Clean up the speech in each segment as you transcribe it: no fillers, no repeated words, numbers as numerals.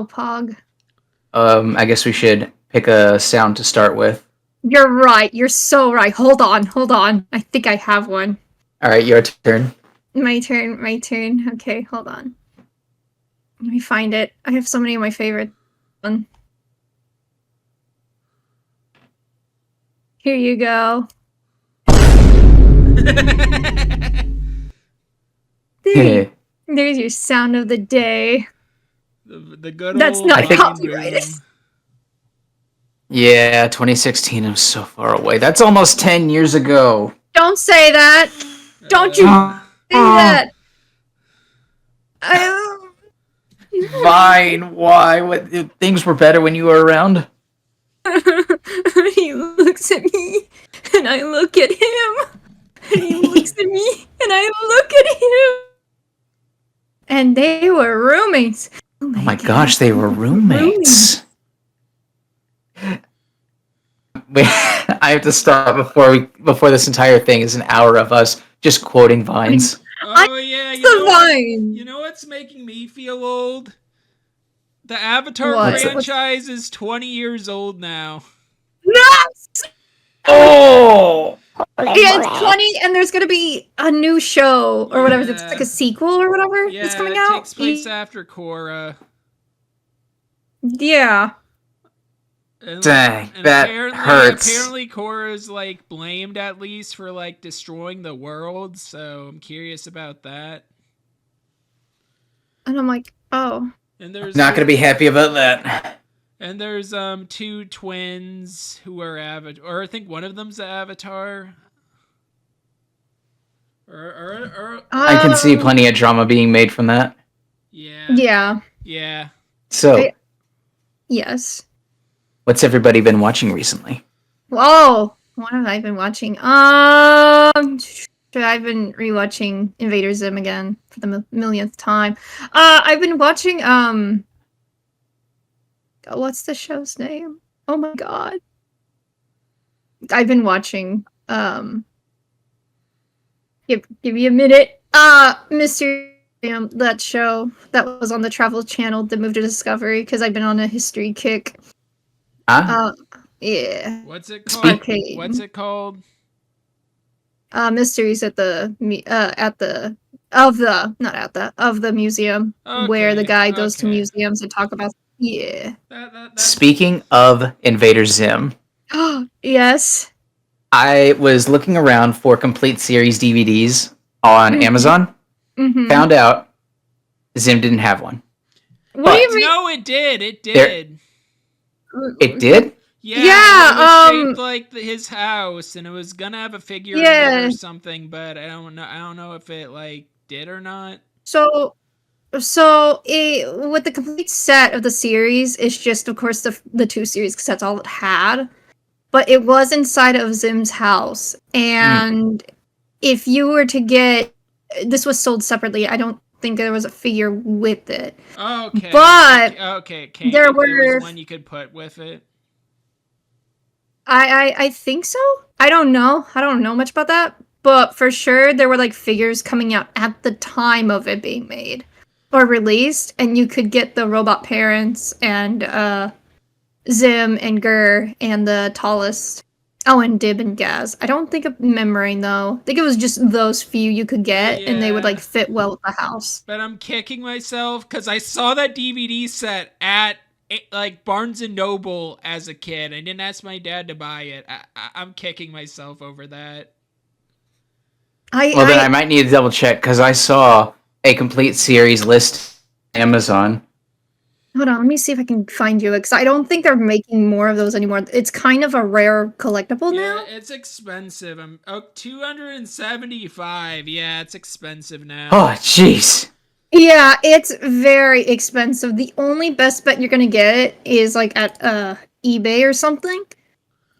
Oh, Pog. I guess we should pick a sound to start with. You're right. You're so right. Hold on. I think I have one. All right, your turn. My turn. Okay, hold on. Let me find it. I have so many of my favorite ones. Here you go. There's your sound of the day. The good That's old not copyrighted. Yeah, 2016 is so far away. That's almost 10 years ago. Don't say that. Don't you say that. Fine. Why? What? Things were better when you were around. He looks at me, and I look at him. And he looks at me, and I look at him. And they were roommates. Oh my gosh, they were roommates. I have to stop before this entire thing is an hour of us just quoting vines. Oh yeah, you know what's making me feel old? The Avatar franchise is 20 years old now. Yes! Oh! Yeah, it's 20, and there's gonna be a new show or whatever. It's like a sequel or whatever that's coming out. Yeah, it takes place after Korra. Yeah. Dang, that hurts. Apparently Korra is like blamed at least for like destroying the world, so I'm curious about that. And I'm like, oh. And there's not gonna be happy about that. And there's two twins who are Avatar, or I think one of them's the Avatar. I can see plenty of drama being made from that. Yeah. So, yes. What's everybody been watching recently? Whoa, what have I been watching? I've been rewatching Invader Zim again for the millionth time. I've been watching what's the show's name? Oh my god. I've been watching give me a minute. Mystery, that show that was on the Travel Channel that moved to Discovery because I've been on a history kick. Yeah. What's it called? Mysteries of the museum, where the guy goes to museums and talk about. Yeah. Speaking of Invader Zim. Yes. I was looking around for complete series DVDs on Amazon. Mm-hmm. Found out Zim didn't have one. What do you mean? No, it did. It did. It did? Yeah. It was shaped like his house, and it was gonna have a figure in it or something, but I don't know if it like did or not. So with the complete set of the series, it's just of course the two series because that's all it had. But it was inside of Zim's house, and if you were to get this was sold separately. I don't think there was a figure with it. Okay. But there was one you could put with it. I think so. I don't know much about that, but for sure there were like figures coming out at the time of it being made or released, and you could get the robot parents and Zim and Gur and the tallest. Oh, and Dib and Gaz. I don't think of Membrane though. I think it was just those few you could get, and they would like fit well with the house. But I'm kicking myself because I saw that DVD set at like Barnes and Noble as a kid. I didn't ask my dad to buy it. I'm kicking myself over that. Then I might need to double check because I saw a complete series list on Amazon. Hold on, let me see if I can find you, because I don't think they're making more of those anymore. It's kind of a rare collectible now. Yeah, it's expensive. $275. Yeah, it's expensive now. Oh, jeez. Yeah, it's very expensive. The only best bet you're gonna get is like at eBay or something.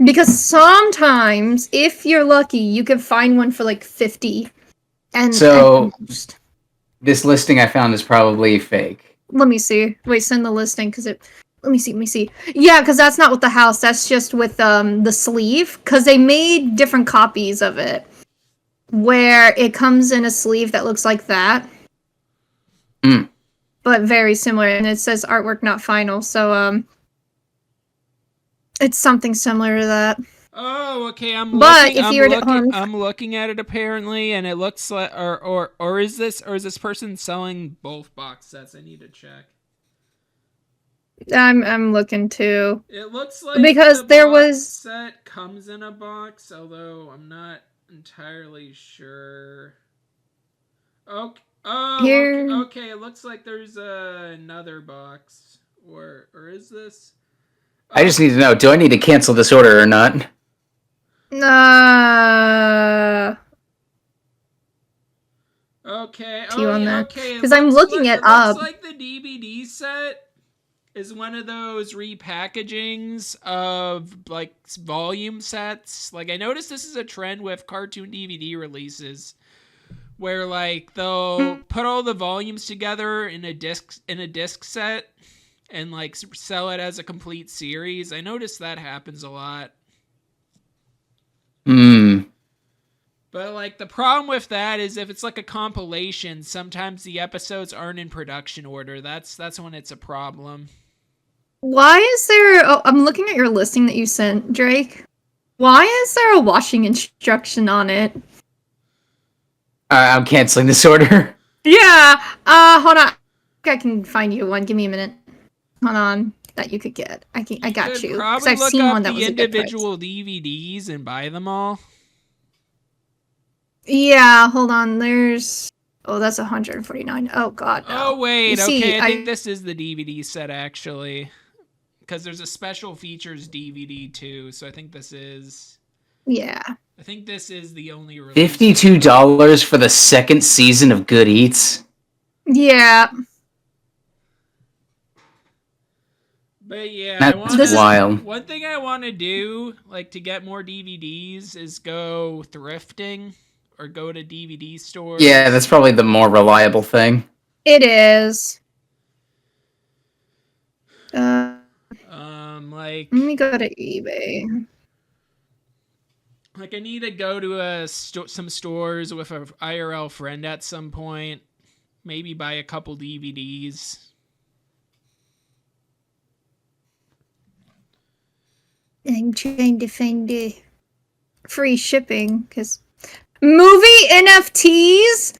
Because sometimes, if you're lucky, you can find one for like $50. This listing I found is probably fake. Let me see. Wait, send the listing because it. Let me see. Yeah, because that's not with the house. That's just with the sleeve. Because they made different copies of it, where it comes in a sleeve that looks like that. but very similar. And it says artwork not final, so it's something similar to that. Oh, okay. I'm looking at it apparently, and it looks like, or is this person selling both box sets? I need to check. I'm looking too. It looks like because the box set comes in a box, although I'm not entirely sure. Okay. Oh, okay. It looks like there's another box, or is this? I just need to know: do I need to cancel this order or not? Okay. Okay. Because I'm looking it up. Looks like the DVD set is one of those repackagings of like volume sets. Like I noticed this is a trend with cartoon DVD releases, where like they'll put all the volumes together in a disc set and like sell it as a complete series. I noticed that happens a lot. But like the problem with that is if it's like a compilation, sometimes the episodes aren't in production order. That's when it's a problem. Why is there... Oh, I'm looking at your listing that you sent, Drake. Why is there a washing instruction on it? I'm canceling this order. Yeah. Hold on. I can find you one. Give me a minute. Hold on. That you could get. I got you. Because I've seen one that was a good price. Individual DVDs and buy them all. Yeah, hold on. There's... Oh, that's 149. Oh, God, no. Oh, wait. Okay, I think this is the DVD set, actually. Because there's a special features DVD, too. So I think this is... Yeah. I think this is the only release. $52 for the second season of Good Eats? Yeah. But yeah, that's wild. One thing I want to do, like to get more DVDs, is go thrifting. Or go to DVD stores. Yeah, that's probably the more reliable thing. It is. Like... Let me go to eBay. Like, I need to go to some stores with an IRL friend at some point. Maybe buy a couple DVDs. I'm trying to find the free shipping, because... Movie NFTs?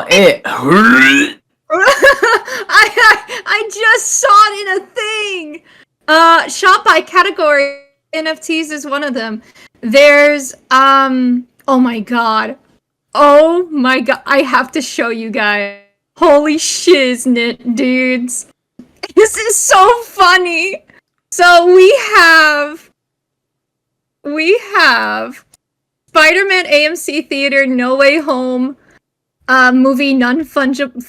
It I just saw it in a thing. Shop by category NFTs is one of them. There's oh my god. I have to show you guys. Holy shiznit, dudes. This is so funny. So we have Spider-Man AMC Theater No Way Home movie non-fungible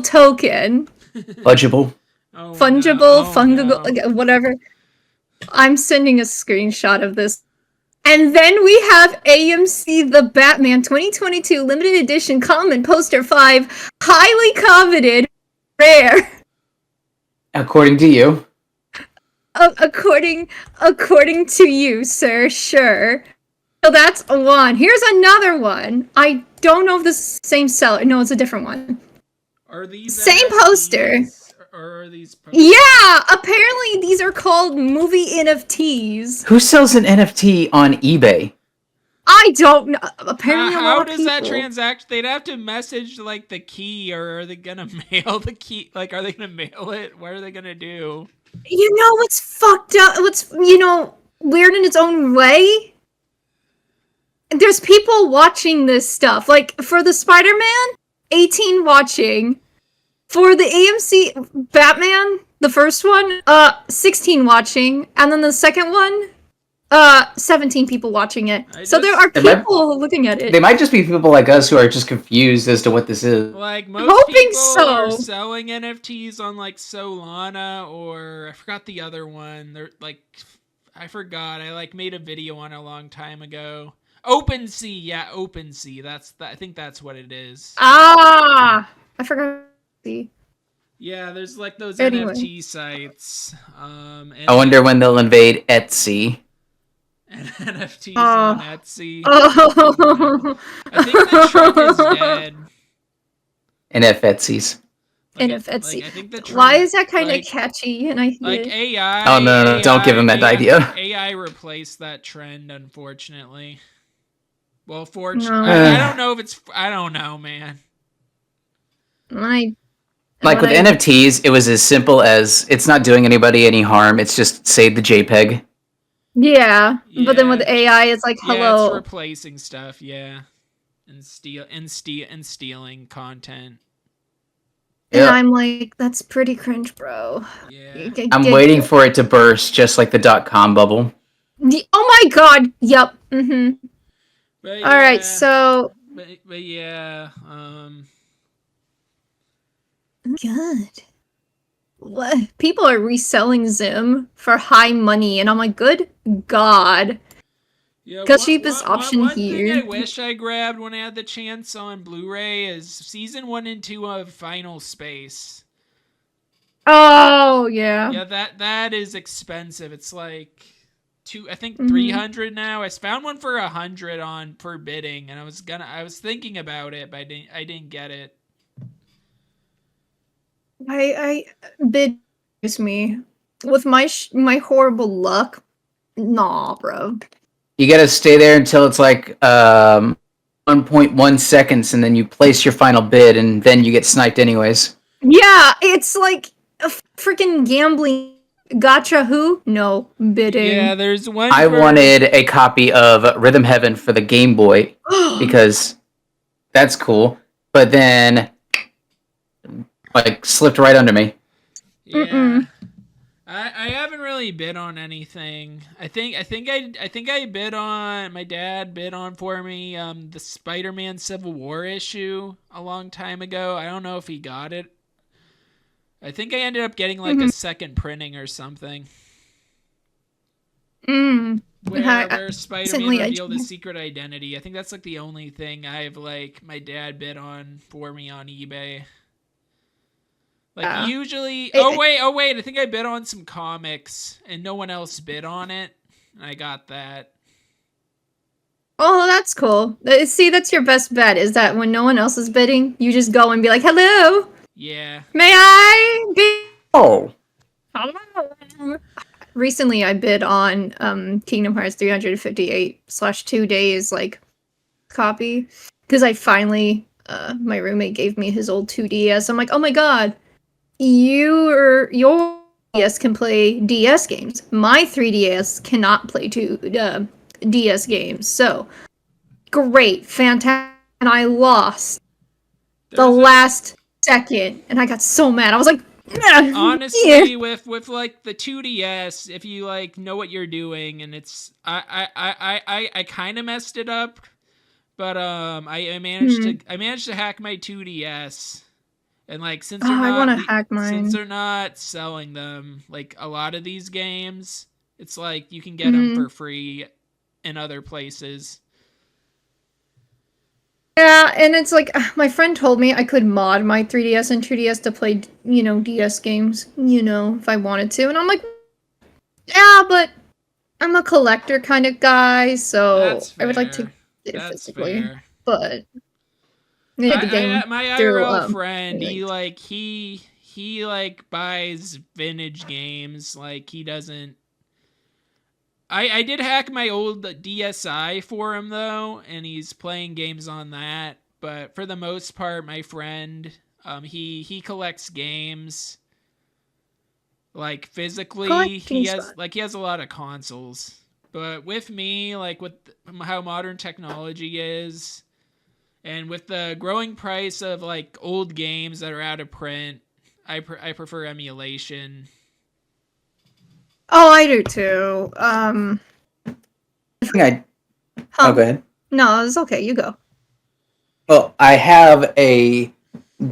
token. Fungible. Fungible, whatever. I'm sending a screenshot of this. And then we have AMC The Batman 2022 Limited Edition Common Poster 5, highly coveted, rare. According to you. According to you, sir, sure. So that's one. Here's another one. I don't know if this is the same seller. No, it's a different one. Are these same NFTs? poster? Or are these posters? Yeah, apparently these are called movie NFTs. Who sells an NFT on eBay? I don't know. Apparently, how does that transact? They'd have to message like the key, or are they gonna mail the key? Like, are they gonna mail it? What are they gonna do? You know what's fucked up? What's weird in its own way? There's people watching this stuff. Like, for the Spider-Man, 18 watching. For the AMC Batman, the first one, 16 watching. And then the second one, 17 people watching it. So there are people looking at it. They might just be people like us who are just confused as to what this is. Like, most people are selling NFTs on, like, Solana, or I forgot the other one. They're, like, I forgot. I, like, made a video on it a long time ago. OpenSea, yeah, OpenSea. I think that's what it is. Ah, I forgot. Yeah, there's like those NFT sites. I wonder when they'll invade Etsy. NFTs on Etsy. Oh. I think the truck is dead. NF Etsy's. and if it's I think the trend, why is that kind of catchy? And I like AI. Oh no, don't give him that idea. AI replaced that trend, unfortunately. Well, No. I don't know if it's. I don't know, man. Like with NFTs, it was as simple as it's not doing anybody any harm. It's just save the JPEG. Yeah, but then with AI, it's like, hello. Yeah, it's replacing stuff. Yeah, and stealing content. And I'm like, that's pretty cringe, bro. Yeah. I'm waiting for it to burst, just like the .com bubble. Oh my god! Yep. Mm-hmm. But all right, so. But yeah. God. What? People are reselling Zim for high money, and I'm like, good God. Yeah, because cheapest option one here. One thing I wish I grabbed when I had the chance on Blu-ray is season 1 and 2 of Final Space. Oh yeah. Yeah, that is expensive. It's like I think 300 now. I found one for 100 on per bidding, and I was thinking about it, but I didn't get it. I bid me with my horrible luck. Nah, bro. You gotta stay there until it's like 1.1 seconds, and then you place your final bid, and then you get sniped anyways. Yeah, it's like a freaking gambling gotcha. Who? No bidding. Yeah, there's one. I wanted a copy of Rhythm Heaven for the Game Boy because that's cool, but then like slipped right under me. Yeah. Mm-mm. I haven't really bid on anything. I think I bid on, my dad bid on for me the Spider-Man Civil War issue a long time ago. I don't know if he got it. I think I ended up getting like a second printing or something. Where Spider-Man revealed his secret identity. I think that's like the only thing I've like my dad bid on for me on eBay. Like usually, oh wait! I think I bid on some comics, and no one else bid on it. And I got that. Oh, that's cool. See, that's your best bet. Is that when no one else is bidding, you just go and be like, "Hello, yeah, may I bid?" Oh, hello. Recently, I bid on Kingdom Hearts 358/2 days like copy because I finally my roommate gave me his old 2DS. I'm like, oh my god. Your DS can play DS games. My 3DS cannot play DS games. So, great, fantastic. And I lost the last second, and I got so mad. I was like, honestly, with like the 2DS, if you like know what you're doing, and it's I kind of messed it up, but I managed to hack my 2DS. And like since they're not selling them, like a lot of these games, it's like you can get them for free in other places. Yeah, and it's like my friend told me I could mod my 3DS and 2DS to play, DS games, if I wanted to. And I'm like, yeah, but I'm a collector kind of guy, so I would like to get it physically. Fair. But my IRL friend, he buys vintage games. Like he doesn't. I did hack my old DSi for him though, and he's playing games on that. But for the most part, my friend, he collects games. Like physically, he has a lot of consoles. But with me, like with how modern technology is. And with the growing price of like old games that are out of print, I prefer emulation. Oh, I do too. Oh, go ahead. No, it's okay. You go. Well, I have a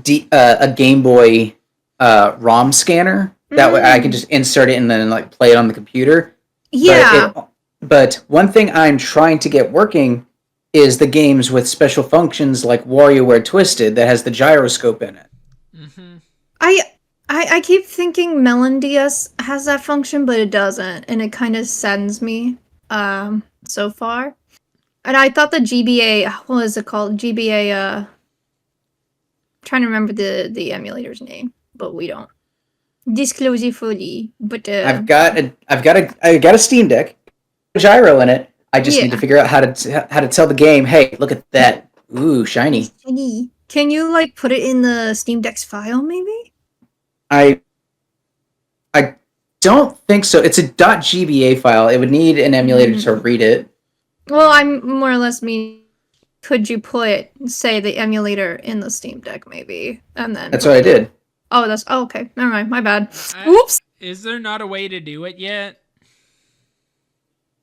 Game Boy ROM scanner. That way I can just insert it and then like play it on the computer. Yeah. But one thing I'm trying to get working is the games with special functions like WarioWare Twisted that has the gyroscope in it. Mm-hmm. I keep thinking Melon DS has that function, but it doesn't, and it kind of saddens me so far. And I thought the GBA, what is it called? GBA, trying to remember the emulator's name. but we don't disclose it fully. But I've got a Steam Deck, a gyro in it. I just need to figure out how to tell the game, hey, look at that. Ooh, shiny. Can you like put it in the Steam Deck's file maybe? I don't think so. It's a .gba file. It would need an emulator to read it. Well, I'm more or less mean. Could you put, say, the emulator in the Steam Deck maybe, and then? That's what I did. Oh, okay. Never mind. My bad. Oops. Is there not a way to do it yet?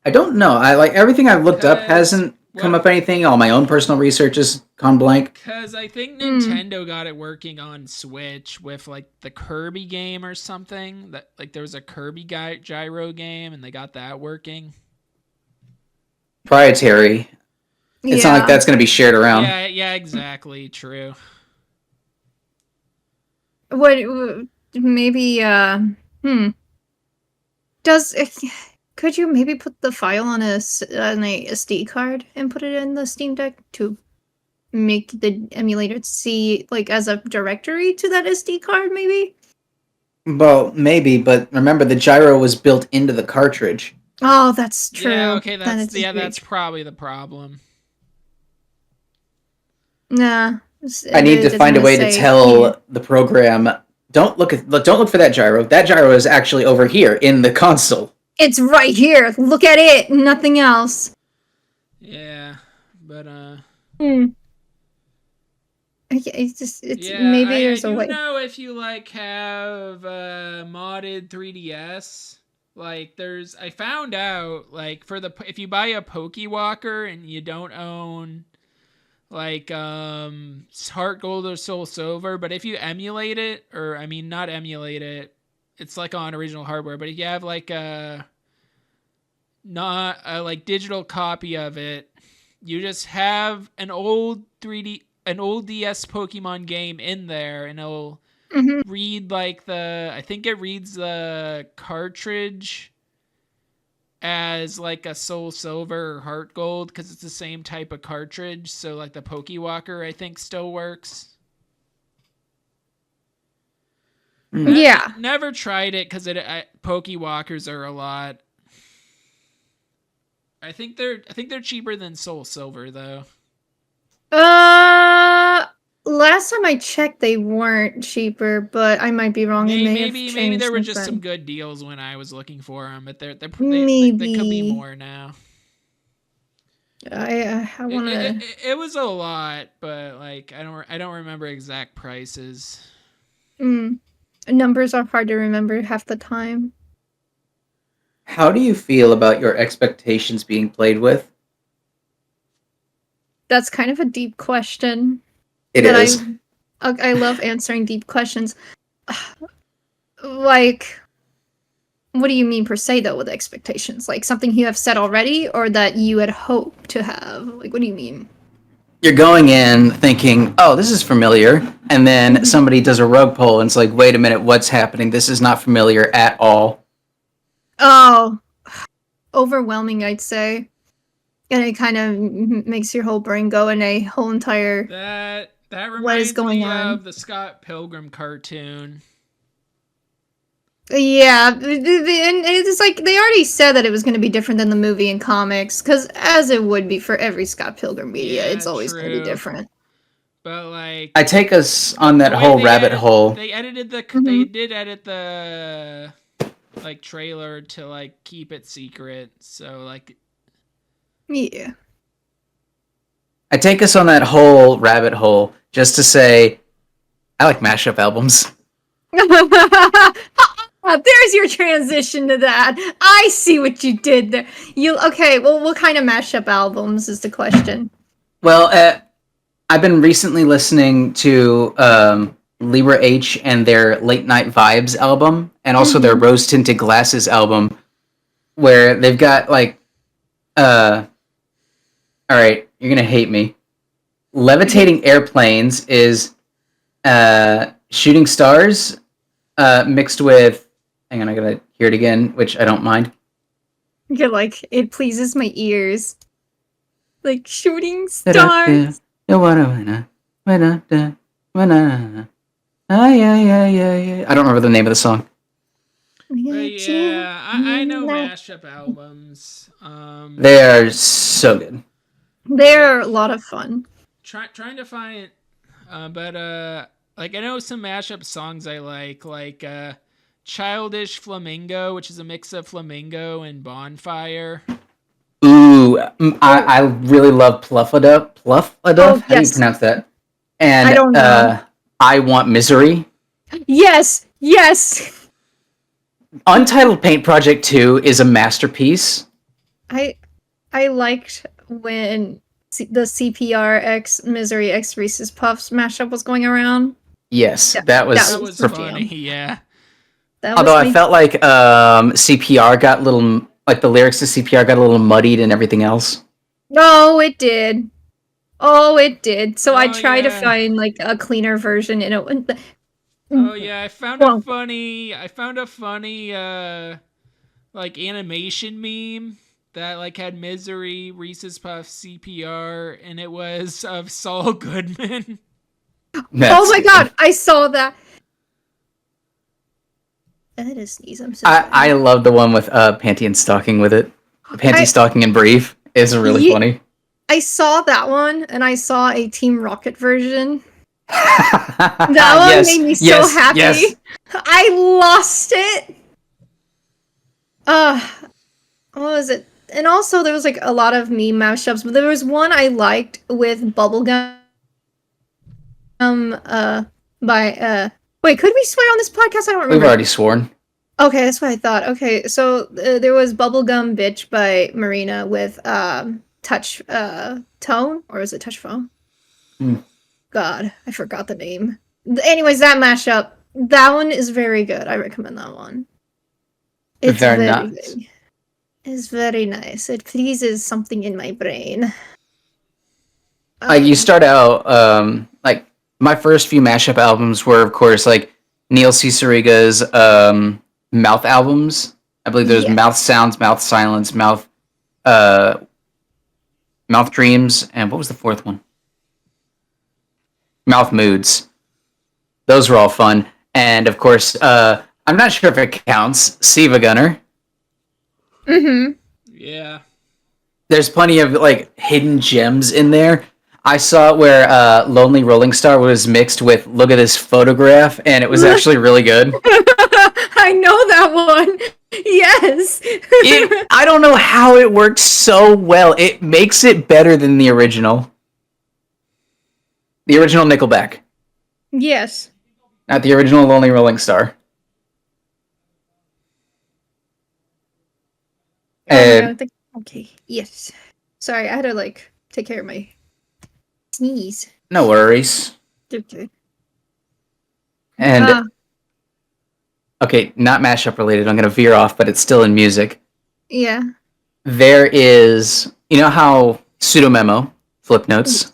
I don't know. I like everything I've looked up hasn't come up anything. All my own personal research has gone blank. Because I think Nintendo got it working on Switch with like the Kirby game or something. That like there was a Kirby gyro game, and they got that working. Proprietary. It's not like that's going to be shared around. Yeah, exactly. True. What? Maybe. Could you maybe put the file on a SD card and put it in the Steam Deck to make the emulator see like as a directory to that SD card? Maybe. Well, maybe, but remember the gyro was built into the cartridge. Oh, that's true. Yeah, okay, that's probably the problem. Nah. I need to find a way to tell the program, don't look for that gyro. That gyro is actually over here in the console. It's right here. Look at it. Nothing else. Yeah, but maybe there's a way. I don't know if you like have modded 3DS. Like I found out like if you buy a Pokewalker and you don't own like Heart Gold or Soul Silver, but if you emulate it, or I mean not emulate it, it's like on original hardware, but if you have like not a like digital copy of it, you just have an old DS Pokemon game in there, and it'll read like I think it reads the cartridge as like a Soul Silver or Heart Gold because it's the same type of cartridge. So like the Pokewalker I think still works. Yeah. Never tried it because Pokewalkers are a lot. I think they're cheaper than Soul Silver though. Last time I checked, they weren't cheaper, but I might be wrong. Maybe there were just some good deals when I was looking for them, but they could be more now. I want to. It was a lot, but like I don't remember exact prices. Numbers are hard to remember half the time. How do you feel about your expectations being played with? That's kind of a deep question. It is. I love answering deep questions. Like, what do you mean per se, though, with expectations? Like, something you have said already, or that you had hoped to have? Like, what do you mean? You're going in thinking, oh, this is familiar, and then somebody does a rug pull, and it's like, wait a minute, what's happening? This is not familiar at all. Oh, overwhelming, I'd say. And it kind of makes your whole brain go in a whole entire... That reminds what is going me on? of the Scott Pilgrim cartoon. Yeah, and it's like they already said that it was going to be different than the movie and comics, because as it would be for every Scott Pilgrim media, it's always going to be different. But like, I take us on that whole rabbit hole. They did edit the like trailer to like keep it secret, so like. Yeah. I take us on that whole rabbit hole just to say, I like mashup albums. There's your transition to that. I see what you did there. Okay? Well, what kind of mashup albums is the question? Well, I've been recently listening to Libra H and their Late Night Vibes album, and also their Rose Tinted Glasses album, where they've got like, all right, you're gonna hate me. Levitating Airplanes is Shooting Stars mixed with. Hang on, I gotta hear it again, which I don't mind. You're like, it pleases my ears. Like Shooting Stars. Yeah. I don't remember the name of the song. But yeah, I know mashup albums. They are so good. They're a lot of fun. Trying to find, like I know some mashup songs I like Childish Flamingo, which is a mix of Flamingo and Bonfire. Ooh, I really love Pluff-a-Duff. Oh, How do you yes. pronounce that? And I don't know. I Want Misery. Yes. Untitled Paint Project 2 is a masterpiece. I liked when the CPR Misery X Reese's Puffs mashup was going around. Yes, Yeah, that was That was pretty funny, yeah. That although was I felt like CPR got a little, like the lyrics to CPR got a little muddied and everything else. Oh, it did. So I Oh, tried to yeah. find like a cleaner version, and it. Oh yeah, I found Well- a funny like animation meme that like had Misery, Reese's Puff, CPR, and it was of Saul Goodman. Oh my god, I saw that. I had to sneeze. I'm so sorry. I love the one with Panty and Stocking with it. Panty, Stocking, and Brief is really funny. I saw that one, and I saw a Team Rocket version. That one made me so happy. Yes. I lost it. What was it? And also there was like a lot of meme mashups, but there was one I liked with Bubblegum. By wait, could we swear on this podcast? I don't remember. We've already sworn. Okay, that's what I thought. Okay, so there was Bubblegum Bitch by Marina with Touch Tone, or is it Touch Phone? God, I forgot the name. Anyways, that mashup, that one is very good. I recommend that one. It's Very nice. It's very nice. It pleases something in my brain. Like you start out, like my first few mashup albums were, of course, like Neil Ciceriga's mouth albums. I believe there's Mouth Sounds, Mouth Silence, Mouth Dreams, and what was the fourth one? Mouth Moods. Those were all fun. And of course, I'm not sure if it counts, Siva Gunner. Mm-hmm. Yeah. There's plenty of like hidden gems in there. I saw it where Lonely Rolling Star was mixed with Look at This Photograph, and it was actually really good. I know that one. Yes. I don't know how it works so well. It makes it better than the original. The original Nickelback. Yes. Not the original Lonely Rolling Star. Okay. Yes. Sorry, I had to like take care of my sneeze. No worries. Okay. And okay, not mashup related. I'm gonna veer off, but it's still in music. Yeah. There is, you know how Pseudomemo, Flip Notes,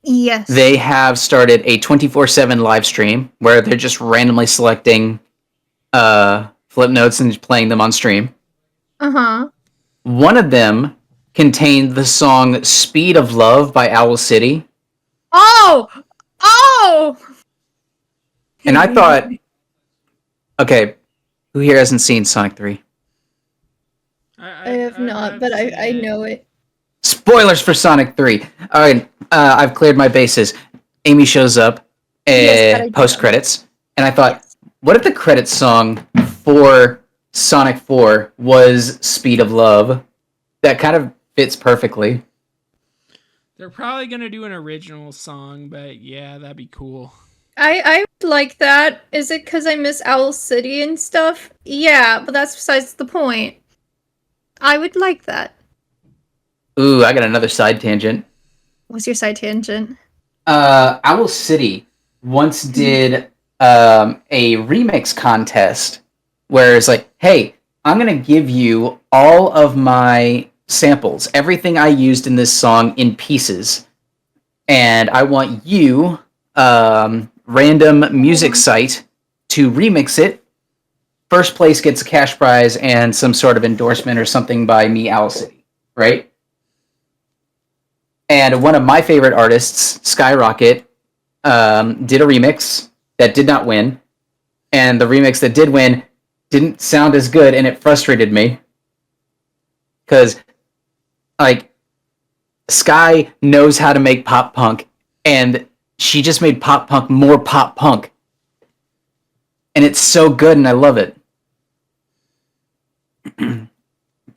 Yes. they have started a 24/7 live stream where they're just randomly selecting Flip Notes and playing them on stream. Uh-huh. One of them contained the song Speed of Love by Owl City. Oh! And I thought, okay, who here hasn't seen Sonic 3? I have not, but I know it. Spoilers for Sonic 3. All right, I've cleared my bases. Amy shows up post credits, and I thought, what if the credits song for Sonic 4 was Speed of Love? That kind of fits perfectly. They're probably gonna do an original song, but yeah, that'd be cool. I like that. Is it because I miss Owl City and stuff? Yeah, but that's besides the point. I would like that. Ooh, I got another side tangent. What's your side tangent? Owl City once did a remix contest where it's like, hey, I'm going to give you all of my samples, everything I used in this song in pieces. And I want you, random music site, to remix it. First place gets a cash prize and some sort of endorsement or something by me, Owl City, right? And one of my favorite artists, Skyrocket, did a remix. that did not win, and the remix that did win didn't sound as good, and it frustrated me because like Sky knows how to make pop punk, and she just made pop punk more pop punk, and it's so good, and I love it.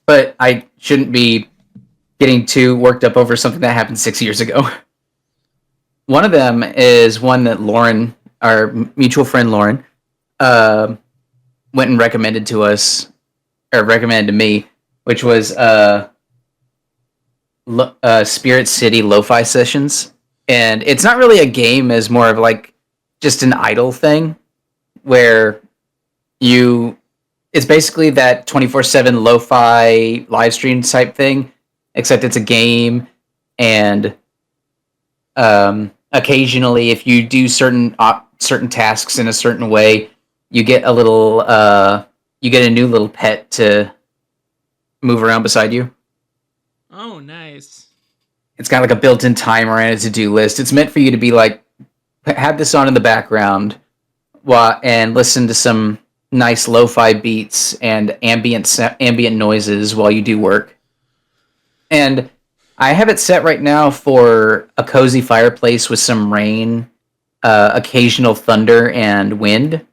But I shouldn't be getting too worked up over something that happened 6 years ago. One of them is one that Lauren, our mutual friend Lauren, went and recommended to us, or recommended to me, which was Spirit City Lo-Fi Sessions. And it's not really a game, it's more of like just an idle thing where it's basically that 24/7 lo-fi live stream type thing, except it's a game, and occasionally if you do certain tasks in a certain way, you get a new little pet to move around beside you. Oh, nice. It's got like a built-in timer and a to-do list. It's meant for you to be like, have this on in the background and listen to some nice lo-fi beats and ambient noises while you do work. And I have it set right now for a cozy fireplace with some rain, occasional thunder and wind,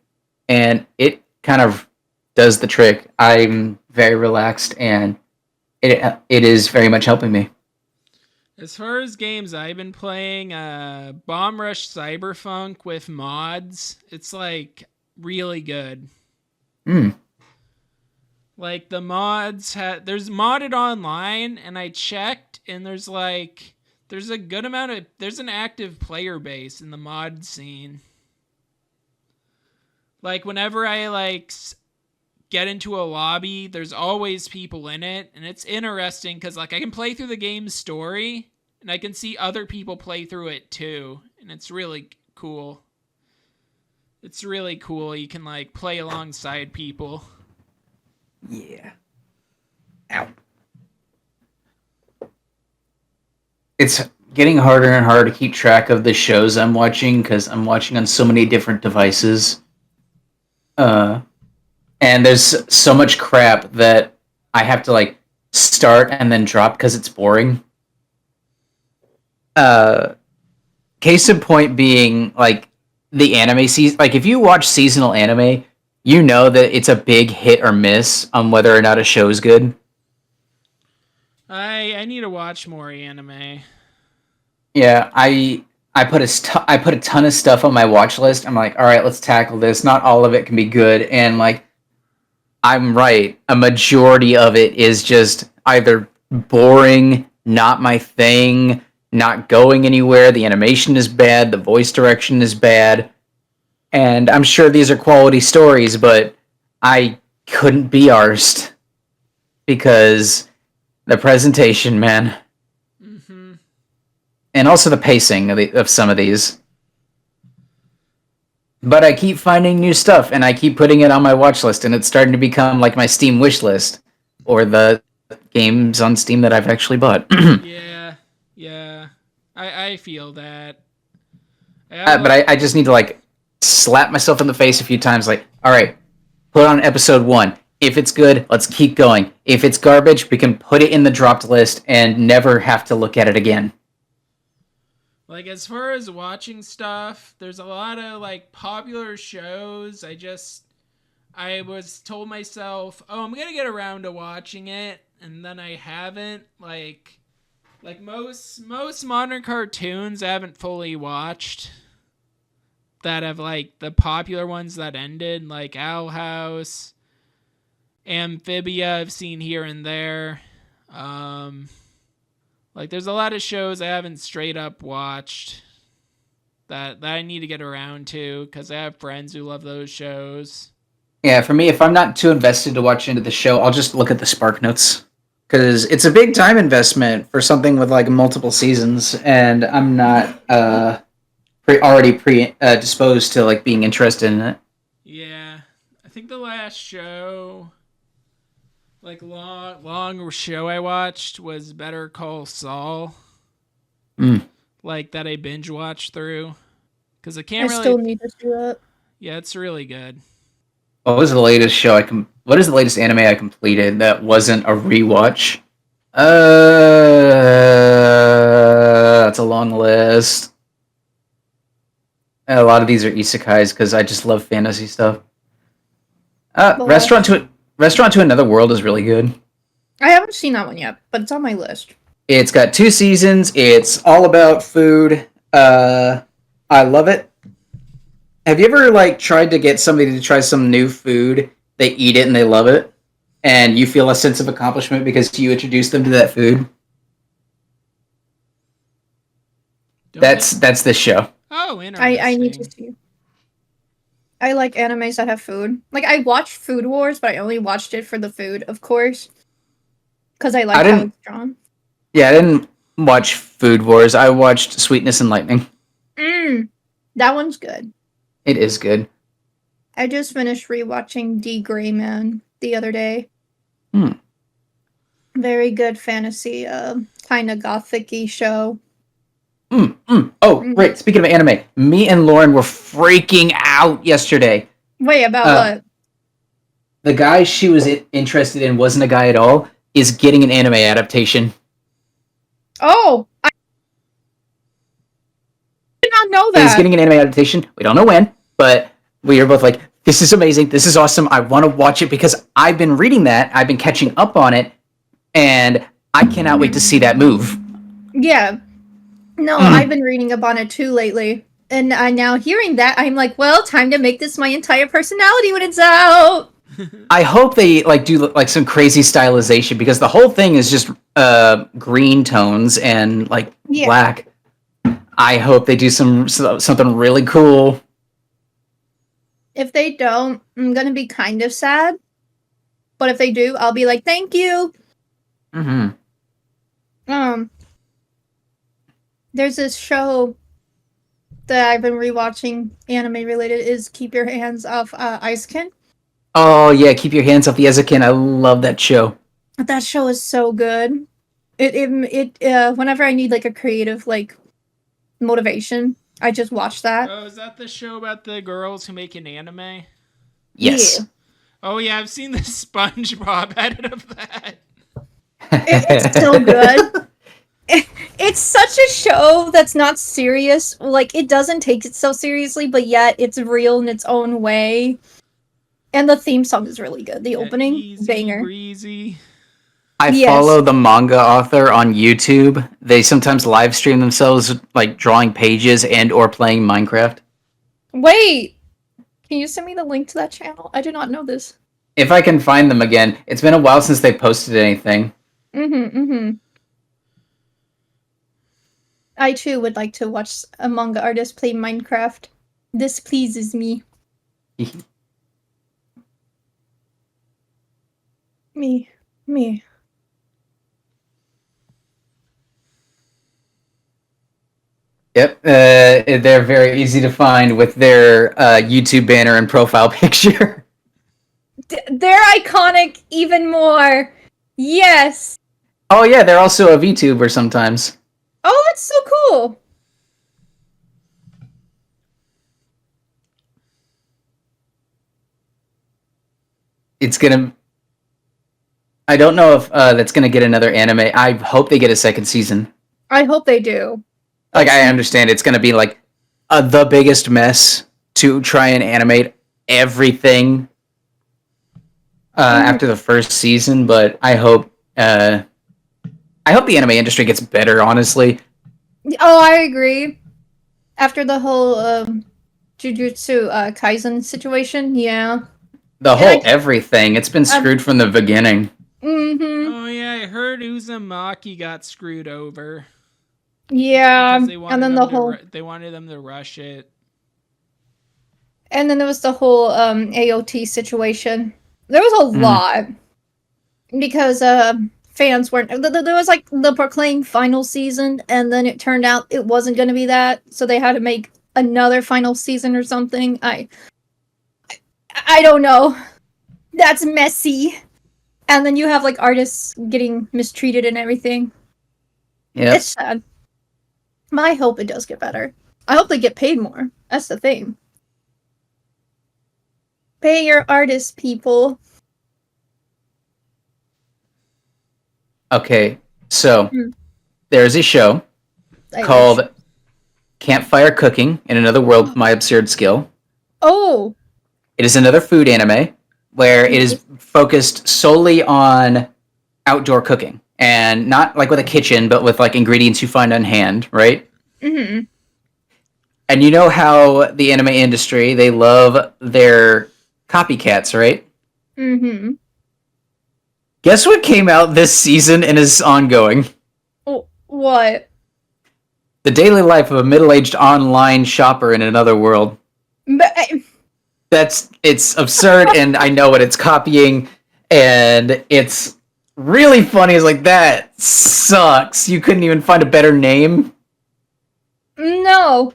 and it kind of does the trick. I'm very relaxed, and it is very much helping me. As far as games I've been playing, Bomb Rush Cyberpunk with mods, it's like really good. Like the mods there's modded online, and I checked, and there's a good amount of, there's an active player base in the mod scene. Like whenever I get into a lobby, there's always people in it, and it's interesting because like I can play through the game's story, and I can see other people play through it too, and it's really cool. It's really cool. You can like play alongside people. Yeah. Ow. It's getting harder and harder to keep track of the shows I'm watching because I'm watching on so many different devices. And there's so much crap that I have to like start and then drop because it's boring. Case in point being like the anime season. Like if you watch seasonal anime, you know that it's a big hit or miss on whether or not a show's good. I need to watch more anime. Yeah, I put a ton of stuff on my watch list. I'm like, all right, let's tackle this. Not all of it can be good, and like, I'm right. A majority of it is just either boring, not my thing, not going anywhere. The animation is bad. The voice direction is bad. And I'm sure these are quality stories, but I couldn't be arsed because the presentation, man. Mm-hmm. And also the pacing of some of these. But I keep finding new stuff, and I keep putting it on my watch list, and it's starting to become like my Steam wish list, or the games on Steam that I've actually bought. Yeah. I feel that. But I just need to like slap myself in the face a few times, like, all right, put on episode 1. If it's good, let's keep going. If it's garbage, we can put it in the dropped list and never have to look at it again. Like, as far as watching stuff, there's a lot of, like, popular shows. I was told myself, oh, I'm gonna get around to watching it, and then I haven't. Like most modern cartoons I haven't fully watched that have, like, the popular ones that ended, like Owl House, Amphibia I've seen here and there. Like, there's a lot of shows I haven't straight up watched that I need to get around to because I have friends who love those shows. Yeah, for me, if I'm not too invested to watch into the show, I'll just look at the Spark Notes. Because it's a big time investment for something with, like, multiple seasons, and I'm not already disposed to, like, being interested in it. Yeah. I think the last show, like, long show I watched was Better Call Saul. Like, that I binge watched through. Because I I can't still really. need to do that. Yeah, it's really good. What was the latest show what is the latest anime I completed that wasn't a rewatch? That's a long list. A lot of these are isekais because I just love fantasy stuff. The last- Restaurant to Another World is really good. I haven't seen that one yet, but it's on my list. It's got 2 seasons. It's all about food. I love it. Have you ever tried to get somebody to try some new food? They eat it and they love it, and you feel a sense of accomplishment because you introduced them to that food. Don't That's this show. Oh, interesting. I need to see. I like animes that have food. Like, I watched Food Wars, but I only watched it for the food, of course. Because I like how it's drawn. Yeah, I didn't watch Food Wars. I watched Sweetness and Lightning. That one's good. It is good. I just finished rewatching D. Gray Man the other day. Very good fantasy, kind of gothic-y show. Oh, right. Speaking of anime, me and Lauren were freaking out yesterday. Wait, about what? The guy she was interested in wasn't a guy at all, is getting an anime adaptation. Oh! I did not know that! He's getting an anime adaptation. We don't know when, but we are both like, this is amazing. This is awesome. I want to watch it because I've been reading that. I've been catching up on it, and I cannot wait to see that move. Yeah. No, I've been reading up on it too lately. And now hearing that, I'm like, well, time to make this my entire personality when it's out. I hope they do some crazy stylization because the whole thing is just green tones and black. I hope they do something really cool. If they don't, I'm gonna be kind of sad. But if they do, I'll be like, thank you. There's this show that I've been rewatching, anime related, is Keep Your Hands Off Icekin. Oh yeah, Keep Your Hands Off the Ezekin. I love that show. That show is so good. It whenever I need a creative motivation, I just watch that. Oh, is that the show about the girls who make an anime? Yes. Yeah. Oh yeah, I've seen the SpongeBob edit of that. It's so good. It's such a show that's not serious. It doesn't take itself seriously, but yet it's real in its own way. And the theme song is really good. The opening, easy, banger. Breezy. I follow the manga author on YouTube. They sometimes live stream themselves drawing pages and or playing Minecraft. Wait! Can you send me the link to that channel? I did not know this. If I can find them again. It's been a while since they posted anything. I too would like to watch a manga artist play Minecraft. This pleases me. Me. Yep, they're very easy to find with their YouTube banner and profile picture. They're iconic even more. Yes. Oh yeah, they're also a VTuber sometimes. Oh, that's so cool. It's gonna... I don't know if that's gonna get another anime. I hope they get a second season. I hope they do. I understand it's gonna be the biggest mess to try and animate everything after the first season, but I hope the anime industry gets better, honestly. Oh, I agree. After the whole Jujutsu Kaisen situation, yeah. The whole everything, it's been screwed from the beginning. Oh yeah, I heard Uzumaki got screwed over. Yeah, and then they wanted them to rush it. And then there was the whole AOT situation. There was a lot because fans weren't. There was the proclaimed final season, and then it turned out it wasn't going to be that, so they had to make another final season or something. I don't know. That's messy. And then you have artists getting mistreated and everything. Yeah, It's sad. I hope it does get better. I hope they get paid more. That's the thing. Pay your artists, people. Okay, so Hmm. there's a show I called wish. Campfire Cooking in Another World, My Absurd Skill. Oh. It is another food anime where it is focused solely on outdoor cooking and not like with a kitchen, but with like ingredients you find on hand, right? Mm-hmm. And you know how the anime industry, they love their copycats, right? Mm-hmm. Guess what came out this season and is ongoing? Oh, what? The daily life of a middle-aged online shopper in another world. But It's absurd, and I know what it's copying, and it's really funny. It's like, that sucks. You couldn't even find a better name. no.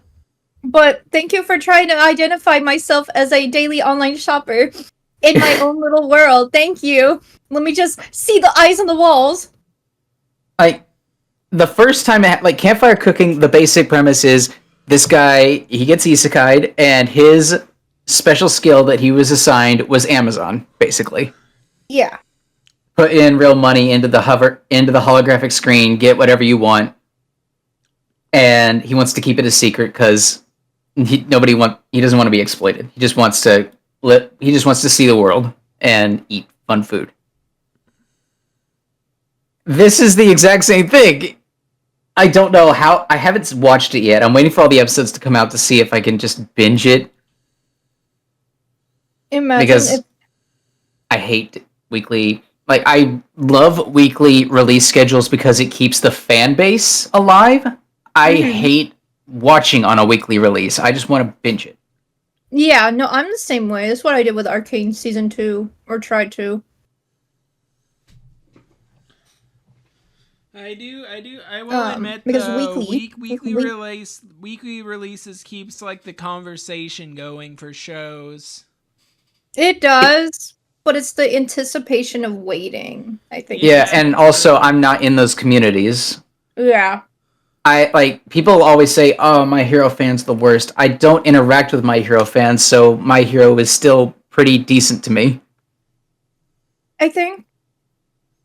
But thank you for trying to identify myself as a daily online shopper in my own little world. Thank you. Let me just see the eyes on the walls. Like, the first time, like, Campfire Cooking, the basic premise is this guy, he gets isekai'd, and his special skill that he was assigned was Amazon, basically. Yeah. Put in real money into the holographic screen, get whatever you want, and he wants to keep it a secret because he doesn't want to be exploited. He just wants to see the world and eat fun food. This is the exact same thing. I don't know how. I haven't watched it yet. I'm waiting for all the episodes to come out to see if I can just binge it. Imagine Because if I hate weekly. Like, I love weekly release schedules because it keeps the fan base alive. I hate watching on a weekly release. I just want to binge it. Yeah, no, I'm the same way. That's what I did with Arcane Season 2, or tried to. I will admit, because though, weekly weekly releases keeps like the conversation going for shows. It does, but it's the anticipation of waiting, I think. Yeah, and also I'm not in those communities. Yeah. People always say, "Oh, My Hero fan's the worst." I don't interact with My Hero fans, so My Hero is still pretty decent to me. I think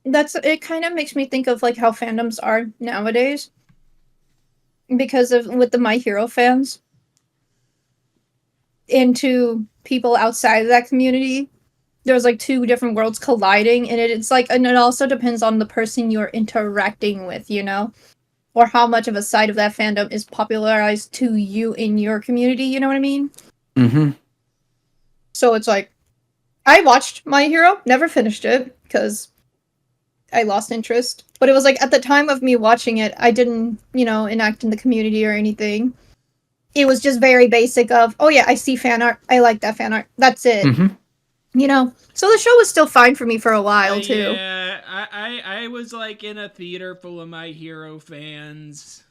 it kind of makes me think of like how fandoms are nowadays. Because of with the My Hero fans into people outside of that community. There's like two different worlds colliding, and it's like, and it also depends on the person you're interacting with, you know? Or how much of a side of that fandom is popularized to you in your community, you know what I mean? Mm-hmm. So it's like, I watched My Hero, never finished it, because I lost interest. But it was like, at the time of me watching it, I didn't, enact in the community or anything. It was just very basic of, oh yeah, I see fan art, I like that fan art, that's it. Mm-hmm. So the show was still fine for me for a while, too. Yeah, I was like in a theater full of My Hero fans.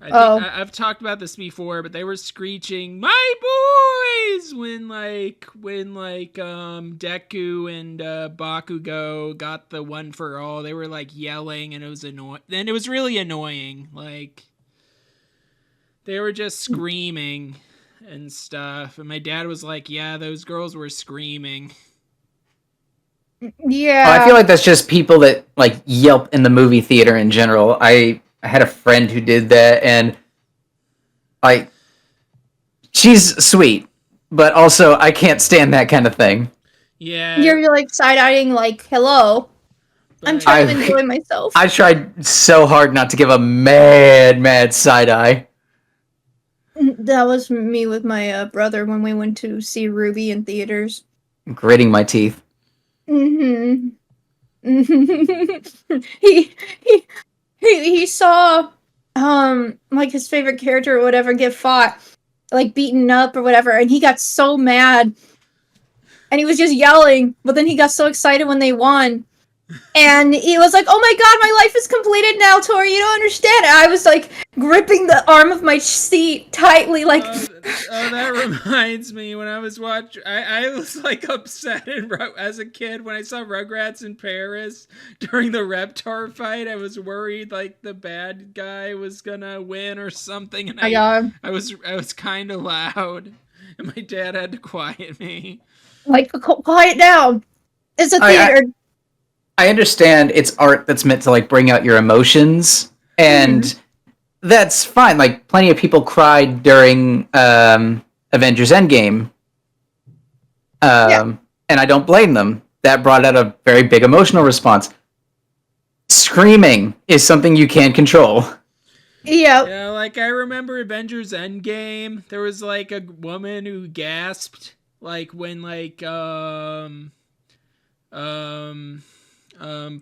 I've talked about this before, but they were screeching "My boys" when Deku and Bakugo got the one for all. They were like yelling, and it was annoying. And it was really annoying. Like they were just screaming and stuff. And my dad was like, "Yeah, those girls were screaming." Yeah. I feel like that's just people that like yelp in the movie theater in general. I had a friend who did that, and like, she's sweet, but also I can't stand that kind of thing. Yeah. You're like side-eyeing, like, hello. I'm trying to enjoy myself. I tried so hard not to give a mad side eye. That was me with my brother when we went to see Ruby in theaters. Gritting my teeth. Mm-hmm. he saw like his favorite character or whatever get fought, like beaten up or whatever, and he got so mad. And he was just yelling, but then he got so excited when they won. And he was like, "Oh my god, my life is completed now, Tori. You don't understand." And I was like gripping the arm of my seat tightly, like. Oh, that reminds me. When I was watching, I was like upset as a kid when I saw Rugrats in Paris during the Reptar fight. I was worried like the bad guy was gonna win or something, and I was kind of loud, and my dad had to quiet me. Like, quiet down. It's a theater. I understand it's art that's meant to like bring out your emotions, and that's fine. Like plenty of people cried during Avengers Endgame, and I don't blame them. That brought out a very big emotional response. Screaming is something you can't control. Yeah, like I remember Avengers Endgame. There was like a woman who gasped, like when like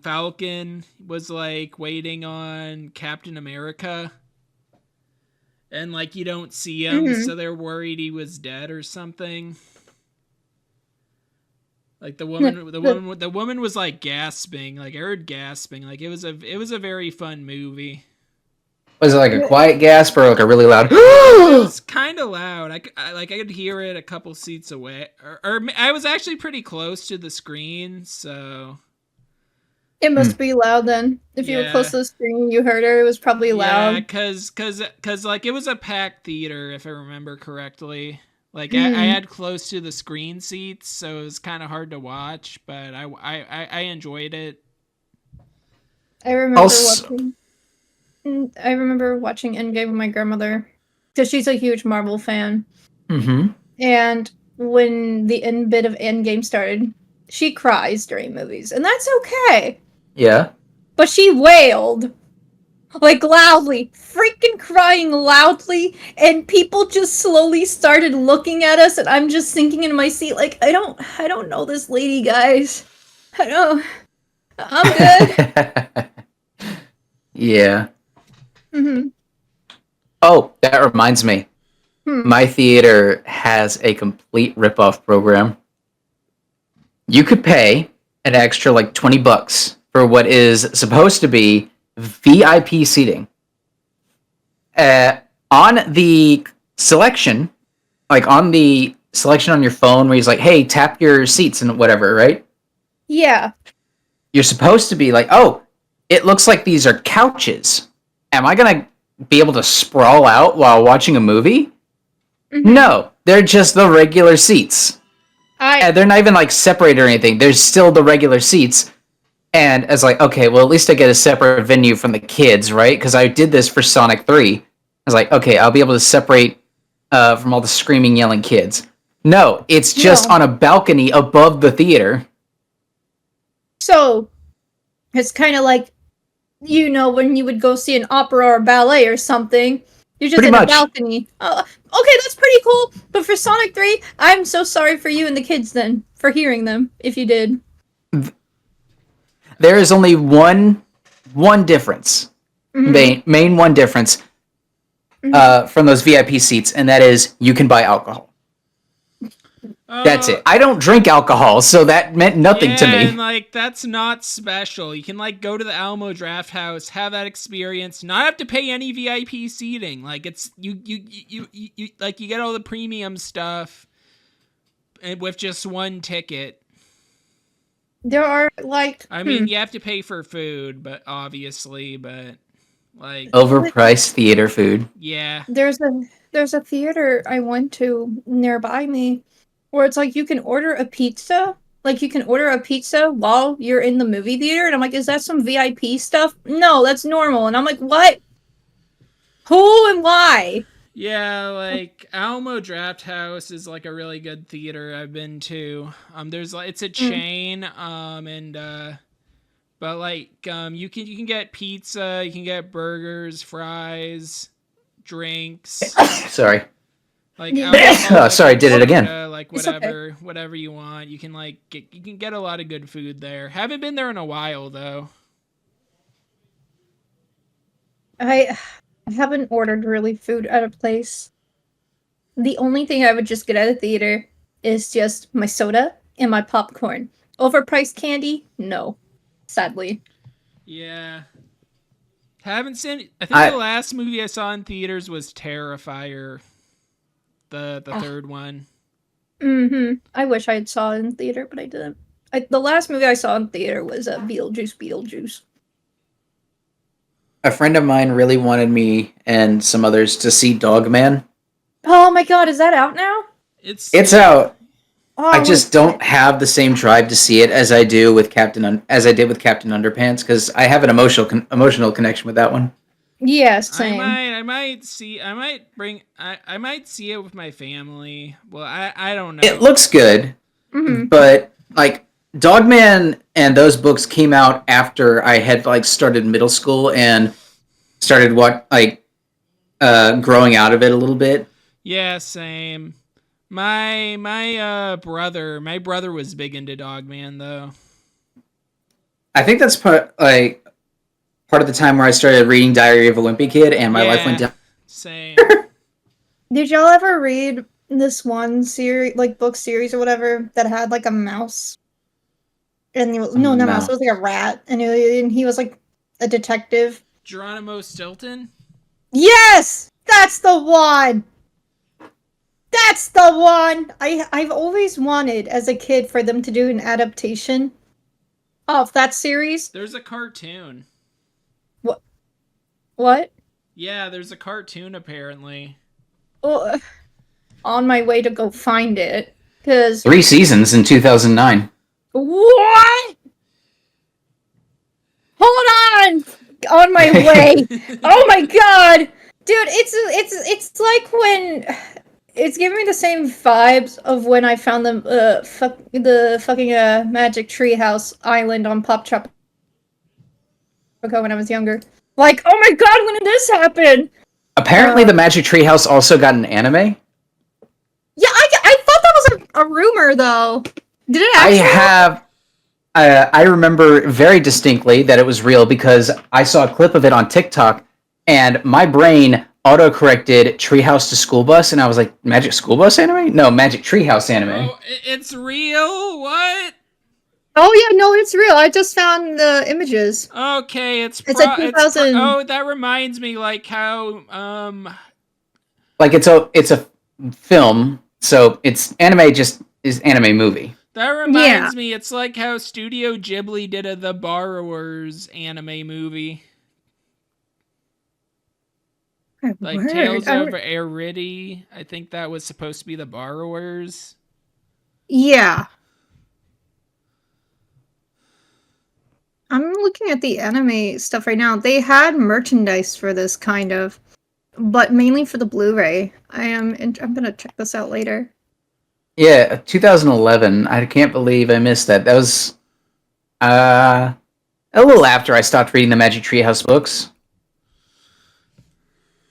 Falcon was like waiting on Captain America, and like you don't see him, so they're worried he was dead or something. Like the woman was like gasping, like I heard gasping. Like it was a very fun movie. Was it like a quiet gasp or like a really loud? It was kind of loud. I could hear it a couple seats away, or I was actually pretty close to the screen, so. It must be loud then. If you were close to the screen, you heard her. It was probably loud. Yeah, cause like it was a packed theater, if I remember correctly. Like I had close to the screen seats, so it was kind of hard to watch, but I enjoyed it. I remember watching Endgame with my grandmother because she's a huge Marvel fan. Mm-hmm. And when the end bit of Endgame started, she cries during movies, and that's okay. Yeah. But she wailed, like loudly, freaking crying loudly, and people just slowly started looking at us, and I'm just sinking in my seat, like I don't know this lady, guys. I'm good. Yeah. Oh, that reminds me. My theater has a complete rip-off program. You could pay an extra like $20 for what is supposed to be VIP seating. On the selection, like on the selection on your phone where he's like, hey, tap your seats and whatever, right? Yeah. You're supposed to be like, oh, it looks like these are couches. Am I going to be able to sprawl out while watching a movie? No, they're just the regular seats. They're not even like separated or anything. There's still the regular seats. And it's like, okay, well, at least I get a separate venue from the kids, right? Because I did this for Sonic 3. I was like, okay, I'll be able to separate from all the screaming, yelling kids. No, it's just on a balcony above the theater. So, it's kind of like, you know, when you would go see an opera or ballet or something. You're just in a balcony. Okay, that's pretty cool. But for Sonic 3, I'm so sorry for you and the kids then, for hearing them, if you did. There is only one difference, main one difference from those VIP seats, and that is you can buy alcohol. That's it. I don't drink alcohol, so that meant nothing to me. And like that's not special. You can like go to the Alamo Draft House, have that experience, not have to pay any VIP seating. Like it's you like you get all the premium stuff with just one ticket. There are like I mean, you have to pay for food, but like overpriced theater food. Yeah. There's a theater I went to nearby me where it's like you can order a pizza. Like you can order a pizza while you're in the movie theater, and I'm like, is that some VIP stuff? No, that's normal. And I'm like, what? Who and why? Yeah, like Alamo Draft House is like a really good theater I've been to. It's a chain, but like you can get pizza, you can get burgers, fries, drinks. Sorry. Like sorry, did it again. Like whatever you want. You can get a lot of good food there. Haven't been there in a while though. I haven't ordered really food at a place. The only thing I would just get at a theater is just my soda and my popcorn. Overpriced candy? No. sadly. Yeah. Haven't seen. I think the last movie I saw in theaters was Terrifier, the third one. I wish I had saw it in theater, but I didn't. The last movie I saw in theater was Beetlejuice. A friend of mine really wanted me and some others to see Dogman. Oh my god, is that out now? It's out. Oh, I just don't have the same drive to see it as I did with Captain Underpants, because I have an emotional connection with that one. Yeah, same. I might see it with my family. Well, I don't know. It looks good, but like Dogman and those books came out after I had like started middle school and started growing out of it a little bit. Yeah, same. My brother was big into Dogman though. I think that's part of the time where I started reading Diary of a Wimpy Kid, and my life went down. Same. Did y'all ever read this one series, like book series or whatever, that had like a mouse? And not mouse. It was like a rat, and he was like a detective. Geronimo Stilton? Yes, that's the one. That's the one. I've always wanted as a kid for them to do an adaptation of that series. There's a cartoon. What? Yeah, there's a cartoon apparently. Oh, on my way to go find it, because 3 seasons in 2009. What? Hold on! On my way. Oh my god! Dude, it's like when it's giving me the same vibes of when I found the fucking Magic Treehouse Island on Pop Tropico when I was younger. Like, oh my god, when did this happen? Apparently, the Magic Treehouse also got an anime. Yeah, I thought that was a rumor though. Did it actually? I remember very distinctly that it was real because I saw a clip of it on TikTok, and my brain auto-corrected Treehouse to School Bus, and I was like, Magic School Bus anime? No, Magic Treehouse anime. Oh, it's real? What? Oh yeah, no, it's real. I just found the images. Okay, it's a 2000. Oh, that reminds me, like how like it's a film, so it's anime. Just is anime movie. That reminds me, it's like how Studio Ghibli did The Borrowers anime movie. Like Tales of Aridi. I think that was supposed to be The Borrowers. Yeah. I'm looking at the anime stuff right now. They had merchandise for this kind of, but mainly for the Blu-ray. I'm gonna check this out later. Yeah, 2011. I can't believe I missed that. That was a little after I stopped reading the Magic Treehouse books.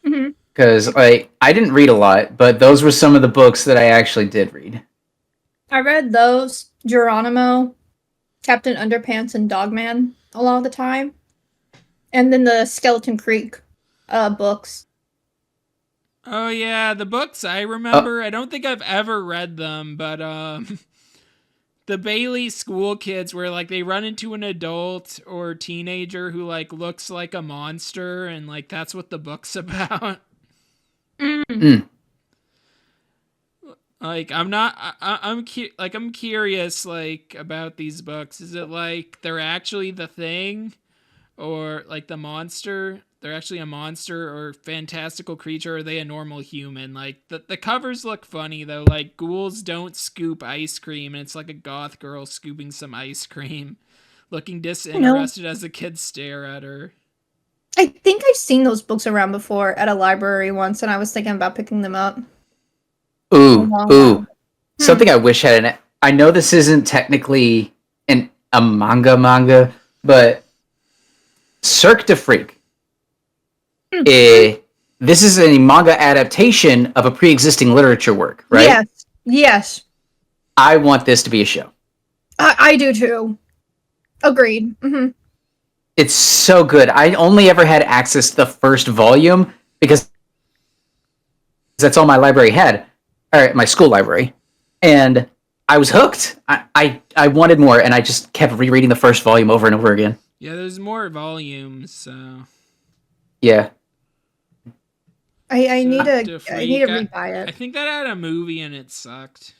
Because I didn't read a lot, but those were some of the books that I actually did read. I read those, Geronimo, Captain Underpants, and Dogman a lot of the time. And then the Skeleton Creek books. Oh yeah, the books I remember. I don't think I've ever read them, but the Bailey school kids where like they run into an adult or teenager who like looks like a monster, and like that's what the book's about. Like I'm curious like about these books. Is it like they're actually the thing, or like the monster? They're actually a monster or fantastical creature, or are they a normal human? Like, the covers look funny, though. Like, ghouls don't scoop ice cream, and it's like a goth girl scooping some ice cream, looking disinterested as the kids stare at her. I think I've seen those books around before at a library once, and I was thinking about picking them up. Ooh. Something I wish had an... I know this isn't technically a manga, but Cirque du Freak. This is a manga adaptation of a pre-existing literature work, right? Yes. I want this to be a show. I do too. Agreed. It's so good. I only ever had access to the first volume because that's all my library had, or my school library. And I was hooked. I wanted more, and I just kept rereading the first volume over and over again. Yeah, there's more volumes, so... Yeah. I need Cirque to du I Freak. need to rebuy I it. think that had a movie and it sucked.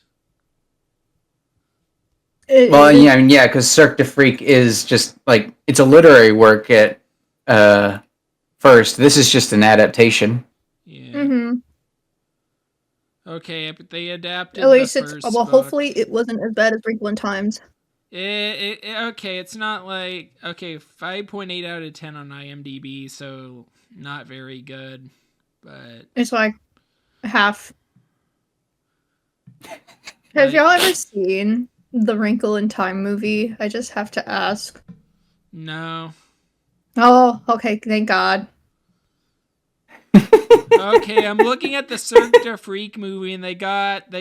Well, yeah, I mean, yeah, because Cirque du Freak is just like it's a literary work at first. This is just an adaptation. Yeah. Mm-hmm. Okay, but they adapted At least the it's first well. book. Hopefully, it wasn't as bad as Wrinkle in Times. Okay, it's not like 5.8 out of 10 on IMDb, so not very good. But It's like half. Have y'all ever seen the Wrinkle in Time movie? I just have to ask. no. Oh, okay. Thank God. Okay, I'm looking at the Cirque du Freak movie, and they got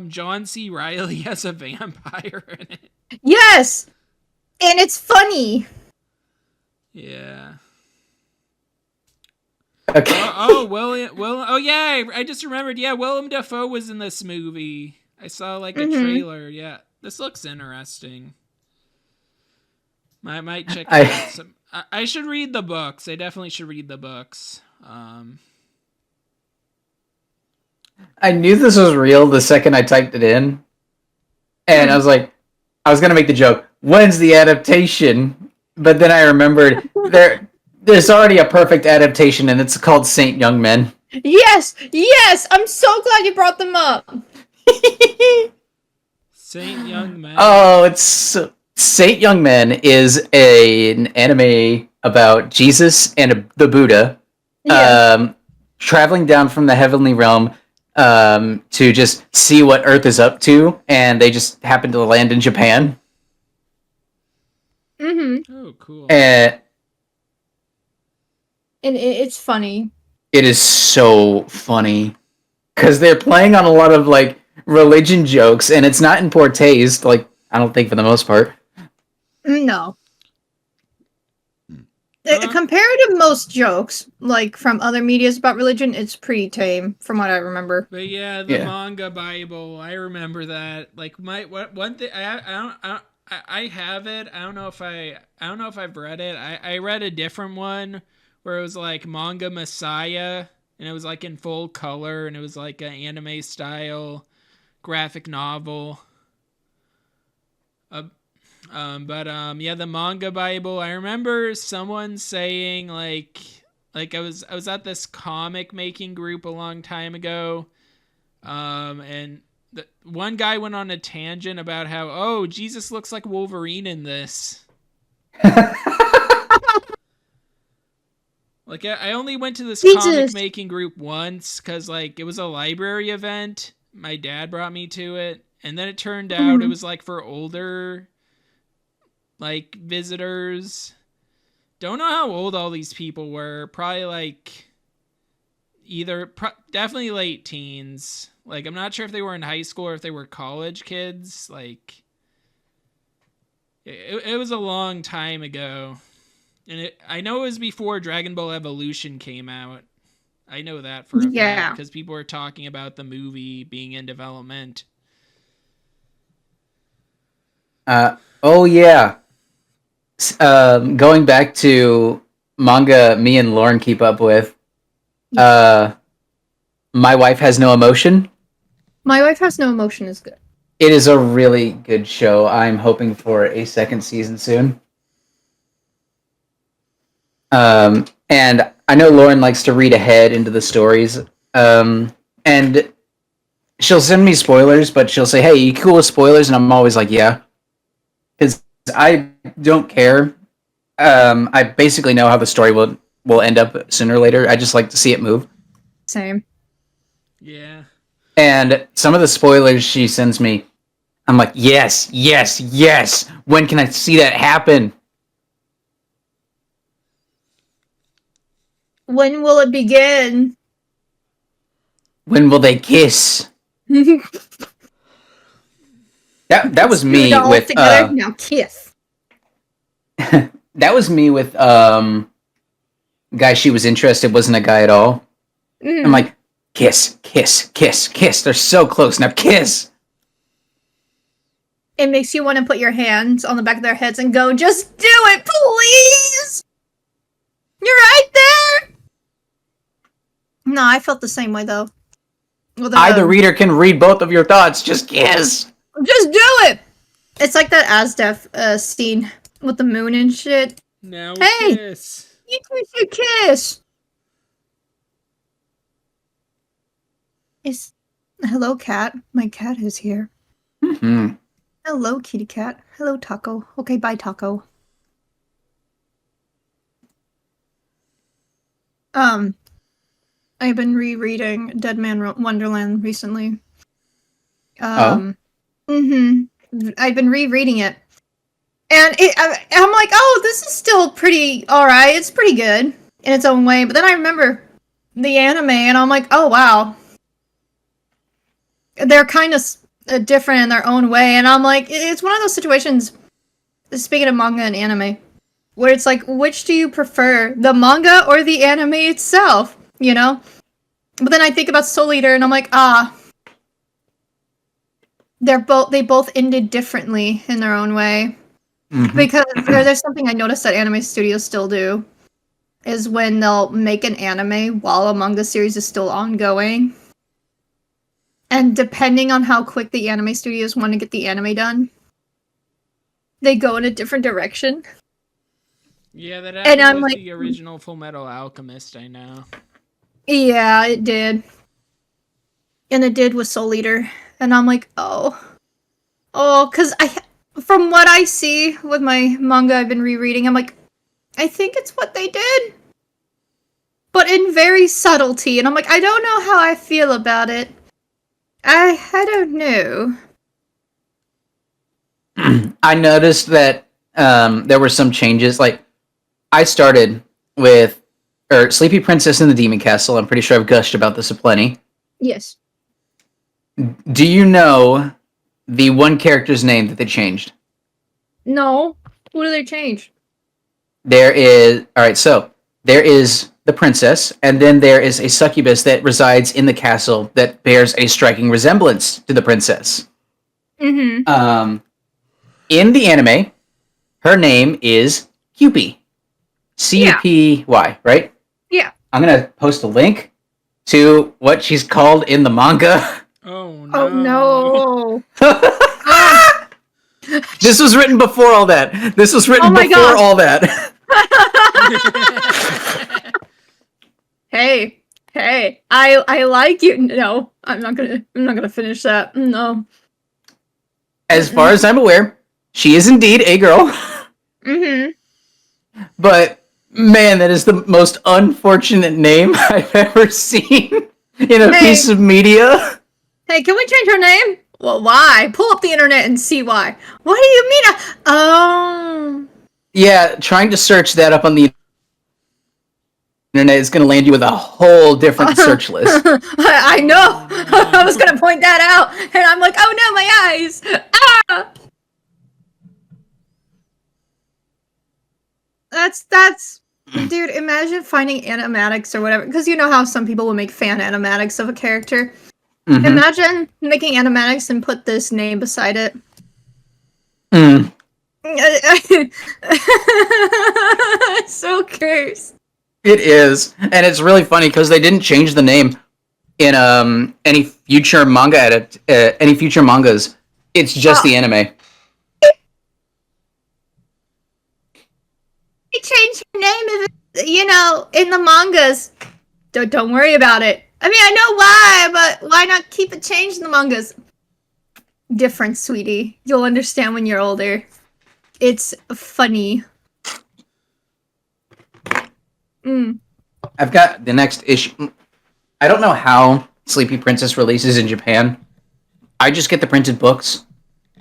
John C. Reilly as a vampire in it. Yes, and it's funny. Yeah. Okay. Oh yeah, I just remembered. Yeah, Willem Dafoe was in this movie. I saw like a trailer. Yeah, this looks interesting. I might check it out. I should read the books. I definitely should read the books. I knew this was real the second I typed it in, and I was like, I was gonna make the joke. When's the adaptation? But then I remembered there's already a perfect adaptation, and it's called Saint Young Men. Yes, I'm so glad you brought them up. Saint Young Men. Oh, it's Saint Young Men is an anime about Jesus and the Buddha traveling down from the heavenly realm to just see what Earth is up to, and they just happen to land in Japan. Mm-hmm. Oh, cool. And it's funny. It is so funny because they're playing on a lot of like religion jokes, and it's not in poor taste. Like I don't think for the most part. No. Compared to most jokes, like from other medias about religion, it's pretty tame, from what I remember. But yeah, the manga Bible, I remember that. Like one thing, I have it. I don't know if I've read it. I read a different one where it was like manga Messiah, and it was like in full color, and it was like an anime style graphic novel. Yeah, the manga Bible. I remember someone saying like I was at this comic making group a long time ago, and one guy went on a tangent about how Jesus looks like Wolverine in this. Like I only went to this comic making group once because like it was a library event. My dad brought me to it, and then it turned out it was like for older like visitors. Don't know how old all these people were. Probably like definitely late teens. Like I'm not sure if they were in high school or if they were college kids. Like it was a long time ago. And I know it was before Dragon Ball Evolution came out. I know that for a fact because people were talking about the movie being in development. Oh yeah. Going back to manga me and Lauren keep up with, My Wife Has No Emotion. My Wife Has No Emotion is good. It is a really good show. I'm hoping for a second season soon. And I know Lauren likes to read ahead into the stories. And she'll send me spoilers, but she'll say, "Hey, you cool with spoilers?" And I'm always like, "Yeah." Because I don't care. I basically know how the story will end up sooner or later. I just like to see it move. Same. Yeah. And some of the spoilers she sends me, I'm like, yes. When can I see that happen? When will it begin? When will they kiss? That was me with now kiss. That was me with guy she was interested wasn't a guy at all. I'm like, kiss. They're so close now. Kiss. it makes you want to put your hands on the back of their heads and go, just do it, please! You're right there! No, I felt the same way, though. I, the reader, can read both of your thoughts. Just kiss. Just do it! It's like that Asdef scene with the moon and shit. Now Hey! kiss. You two should kiss! Hello, cat. My cat is here. Mm-hmm. Hello, kitty cat. Hello, Taco. Okay, bye, Taco. I've been rereading Dead Man Wonderland recently. I've been rereading it. And I'm like, oh, this is still pretty alright. It's pretty good in its own way. But then I remember the anime, and I'm like, oh, wow. They're kind of different in their own way. And I'm like, it's one of those situations, speaking of manga and anime, where it's like, which do you prefer? The manga or the anime itself? You know? But then I think about Soul Eater, and I'm like, they both ended differently in their own way. Mm-hmm. Because there's something I noticed that anime studios still do, is when they'll make an anime while a manga series is still ongoing. And depending on how quick the anime studios want to get the anime done, they go in a different direction. Yeah, that happened I'm with like, the original Full Metal Alchemist, I know. Yeah, it did. And it did with Soul Eater. And I'm like, oh, because from what I see with my manga I've been rereading, I'm like, I think it's what they did. But in very subtlety. And I'm like, I don't know how I feel about it. I don't know. I noticed that there were some changes. Like, I started with Sleepy Princess in the Demon Castle. I'm pretty sure I've gushed about this aplenty. Yes. Do you know the one character's name that they changed? No. What do they change? There is the princess, and then there is a succubus that resides in the castle that bears a striking resemblance to the princess. Mm-hmm. In the anime, her name is Cupy. Cupy, right? Yeah. I'm gonna post a link to what she's called in the manga. Oh no. Oh no. This was written before all that. This was written before God. all that. Hey, I like you. No, I'm not gonna finish that. No. As far as I'm aware, she is indeed a girl. Mm-hmm. But man, that is the most unfortunate name I've ever seen in a piece of media. Hey, can we change her name? Well, why? Pull up the internet and see why. What do you mean? Oh. Yeah, trying to search that up on the internet is going to land you with a whole different search list. I know. I was going to point that out, and I'm like, oh no, my eyes. Ah. That's. Dude, imagine finding animatics or whatever, because you know how some people will make fan animatics of a character. Mm-hmm. Imagine making animatics and put this name beside it. Mm. So cursed. It is, and it's really funny because they didn't change the name in any future manga any future mangas. It's just the anime. They changed her name, in the mangas. Don't worry about it. I mean, I know why, but why not keep it changed in the mangas? Different, sweetie. You'll understand when you're older. It's funny. I've got the next issue. I don't know how Sleepy Princess releases in Japan. I just get the printed books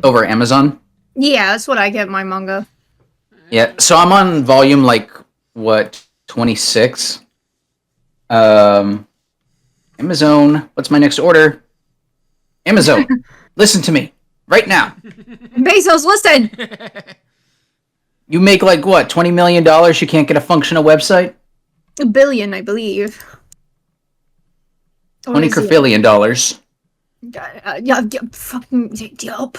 over Amazon. Yeah, that's what I get in my manga. Yeah, so I'm on volume 26. Amazon, what's my next order? Amazon, listen to me right now. Bezos, listen. You make $20 million? You can't get a functional website? $1 billion, I believe. $20 quadrillion. Yeah, fucking dope.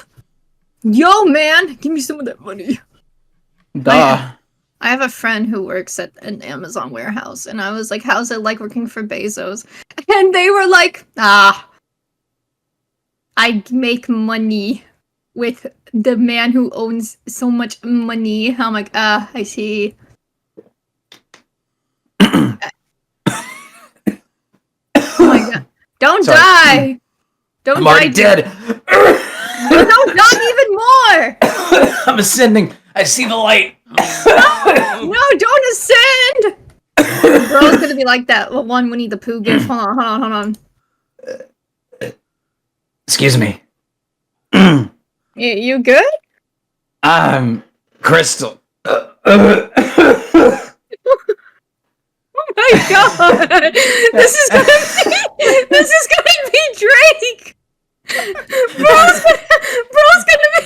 Yo, man, give me some of that money. Duh. I have a friend who works at an Amazon warehouse, and I was like, how's it like working for Bezos? And they were like, I make money with the man who owns so much money. I'm like, I see. Oh my god. Don't Sorry. die! Don't I'm die. already dead. No, don't die even more! I'm ascending. I see the light. No, don't ascend! Bro's gonna be like that one Winnie the Pooh gif. Hold on. Excuse me. You good? I'm Crystal. Oh my god! This is gonna be Drake! Bro's gonna be...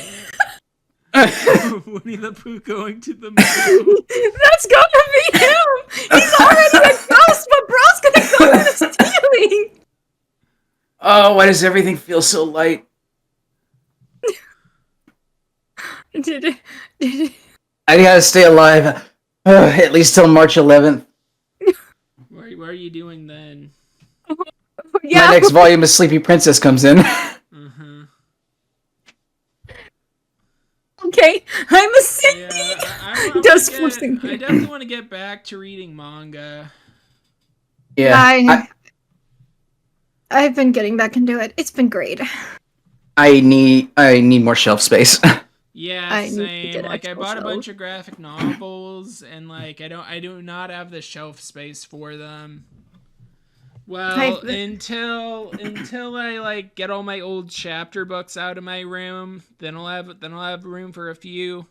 Winnie the Pooh going to the moon. That's gonna be him! He's already a ghost, but Bro's gonna go to the ceiling! Oh, why does everything feel so light? Did it... I gotta stay alive. At least till March 11th. What are you doing then? Yeah. My next volume of Sleepy Princess comes in. Okay, I'm ascending! I definitely want to get back to reading manga. Yeah. I've been getting back into it. It's been great. I need more shelf space. Yeah, same. Like I bought a bunch of graphic novels, and like I do not have the shelf space for them. Well, until I like get all my old chapter books out of my room, then I'll have room for a few.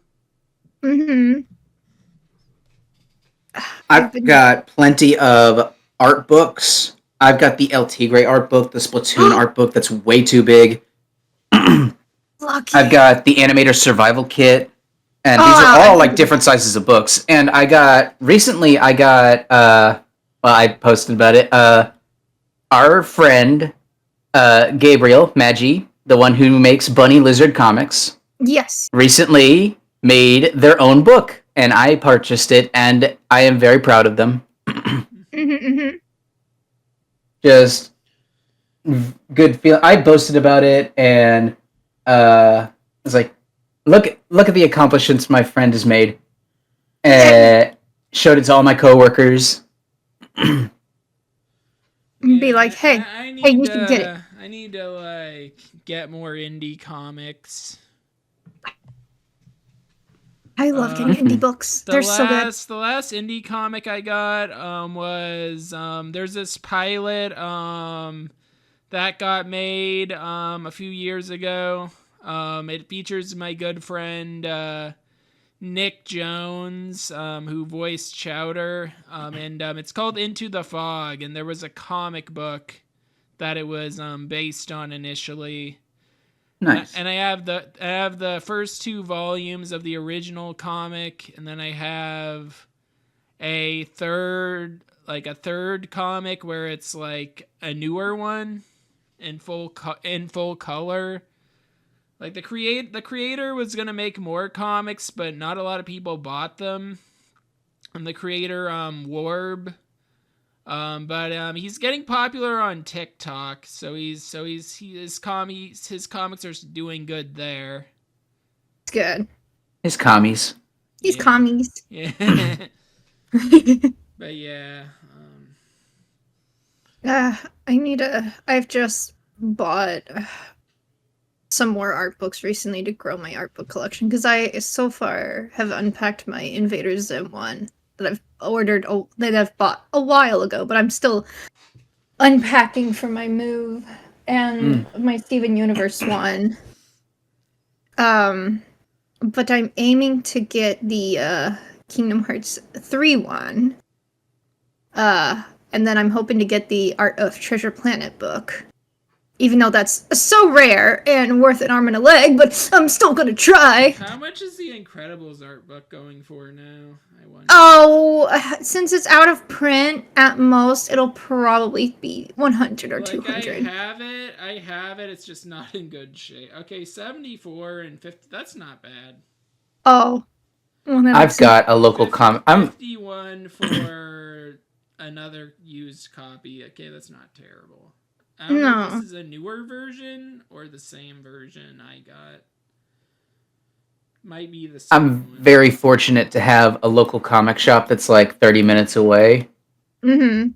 I've got plenty of art books. I've got the El Tigre art book, the Splatoon art book that's way too big. Lucky. I've got the Animator Survival Kit, and these are all like different sizes of books. And I got I posted about it. Our friend Gabriel Maggi, the one who makes Bunny Lizard comics, yes, recently made their own book, and I purchased it, and I am very proud of them. Just good feel. I boasted about it, and I was like, look at the accomplishments my friend has made. Showed it to all my coworkers. Be like, hey, you can get it. I need to like get more indie comics. I love getting indie books. They're so good. The last indie comic I got was there's this pilot that got made a few years ago. It features my good friend Nick Jones, who voiced Chowder, and it's called Into the Fog, and there was a comic book that it was based on initially. Nice. And I have the first 2 volumes of the original comic, and then I have a third comic where it's like a newer one in full color. Like the creator was gonna make more comics, but not a lot of people bought them. And the creator, Warb, but he's getting popular on TikTok, so his comics are doing good there. It's good. His commies. He's commies. Yeah. But yeah. I've just bought some more art books recently to grow my art book collection, because I so far have unpacked my Invader Zim one that I've ordered, that I've bought a while ago, but I'm still unpacking for my move, and my Steven Universe one. But I'm aiming to get the Kingdom Hearts 3 one. And then I'm hoping to get the Art of Treasure Planet book. Even though that's so rare and worth an arm and a leg, but I'm still gonna try. How much is the Incredibles art book going for now? I wonder. Oh, since it's out of print, at most it'll probably be 100 or 200. I have it. It's just not in good shape. Okay, 74 and 50. That's not bad. Oh. Well, I've got a local comic. 51 for another used copy. Okay, that's not terrible. I don't know if this is a newer version or the same version I got. Might be the same I'm one. very fortunate to have a local comic shop that's like 30 minutes away. Mm-hmm.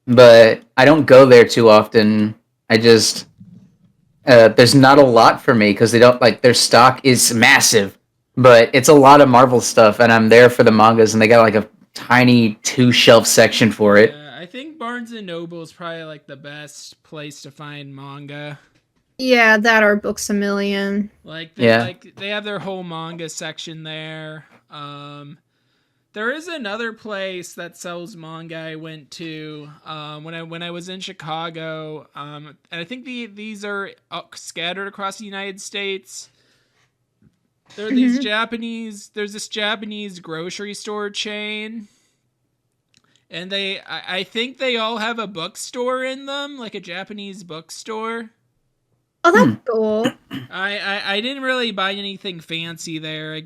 But I don't go there too often. I just there's not a lot for me because they don't like their stock is massive, but it's a lot of Marvel stuff, and I'm there for the mangas, and they got like a tiny 2-shelf section for it. I think Barnes and Noble is probably like the best place to find manga. Yeah, that or Books A Million. Like they have their whole manga section there. There is another place that sells manga I went to when I was in Chicago, and I think these are scattered across the United States. There are these Japanese. There's this Japanese grocery store chain, and I think they all have a bookstore in them, like a Japanese bookstore. Oh, that's cool. I didn't really buy anything fancy there. I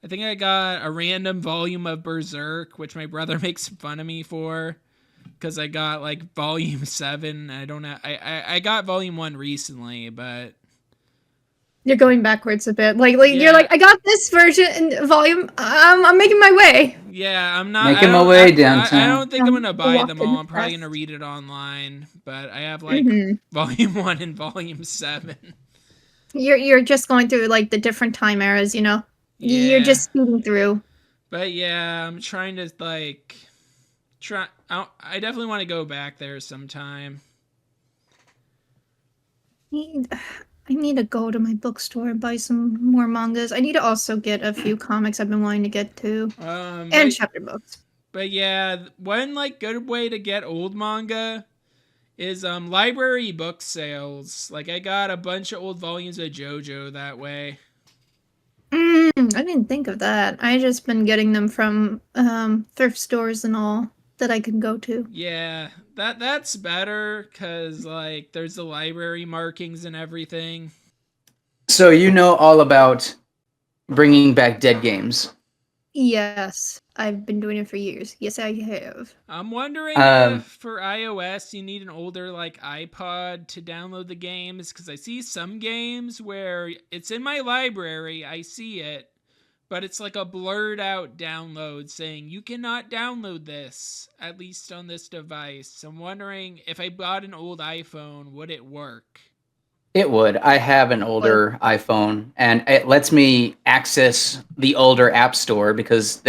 think I got a random volume of Berserk, which my brother makes fun of me for, because I got like volume 7. I got volume 1 recently, but You're going backwards a bit. You're like, I got this version and volume. I'm making my way. Yeah, I'm not making my way downtown. I don't think I'm gonna buy them all. I'm probably fast. gonna read it online, but I have like volume 1 and volume 7. You're just going through like the different time eras, you know. Yeah. You're just speeding through. But yeah, I'm trying to like I definitely want to go back there sometime. I need to go to my bookstore and buy some more mangas. I need to also get a few comics I've been wanting to get to, and chapter books. But yeah, one like good way to get old manga is library book sales. Like I got a bunch of old volumes of JoJo that way. I didn't think of that. I just been getting them from thrift stores and all that I can go to. Yeah, that's better because like there's the library markings and everything. So you know all about bringing back dead games. Yes, I've been doing it for years. Yes, I have. I'm wondering if for iOS you need an older like iPod to download the games, because I see some games where it's in my library, I see it, but it's like a blurred out download saying you cannot download this, at least on this device. I'm wondering if I bought an old iPhone, would it work? It would. I have an older iPhone, and it lets me access the older App Store because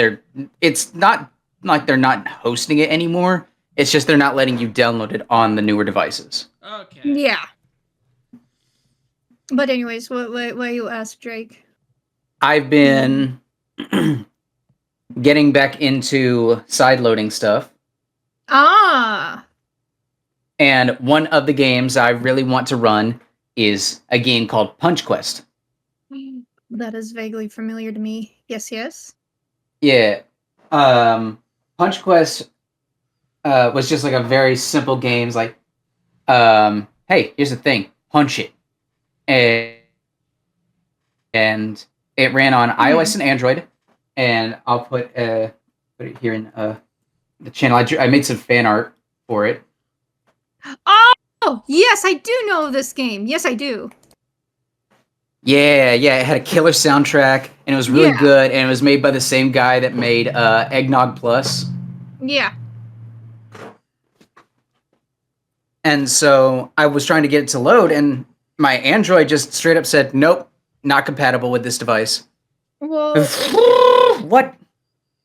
it's not like they're not hosting it anymore. It's just they're not letting you download it on the newer devices. Okay. Yeah. But anyways, what you asked, Drake? I've been getting back into sideloading stuff. Ah. And one of the games I really want to run is a game called Punch Quest. That is vaguely familiar to me. Yes. Yeah. Punch Quest was just like a very simple game. It's like, hey, here's the thing. Punch it. And it ran on iOS and Android. And I'll put it here in the channel. I made some fan art for it. Oh, yes, I do know this game. Yes, I do. Yeah, it had a killer soundtrack, and it was really good, and it was made by the same guy that made Eggnog Plus. Yeah. And so I was trying to get it to load, and my Android just straight up said, nope, not compatible with this device. Well, what?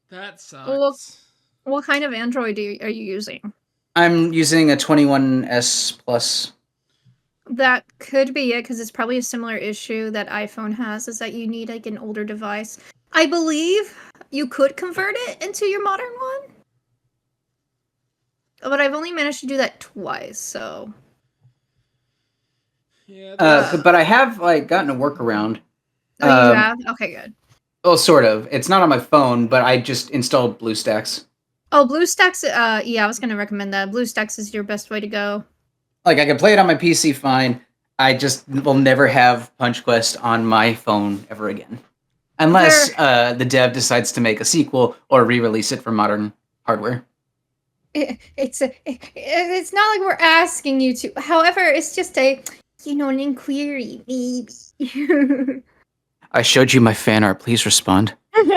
That sucks. What kind of Android are you using? I'm using a 21S Plus. That could be it, because it's probably a similar issue that iPhone has, is that you need like an older device. I believe you could convert it into your modern one. But I've only managed to do that twice, so. Yeah. But I have like gotten a workaround. Oh, you have? Okay, good. Well, sort of. It's not on my phone, but I just installed BlueStacks. Oh, BlueStacks. Yeah, I was gonna recommend that. BlueStacks is your best way to go. Like I can play it on my PC fine. I just will never have Punch Quest on my phone ever again, unless the dev decides to make a sequel or re-release it for modern hardware. It's not like we're asking you to. However, it's just an inquiry, maybe. I showed you my fan art. Please respond. I've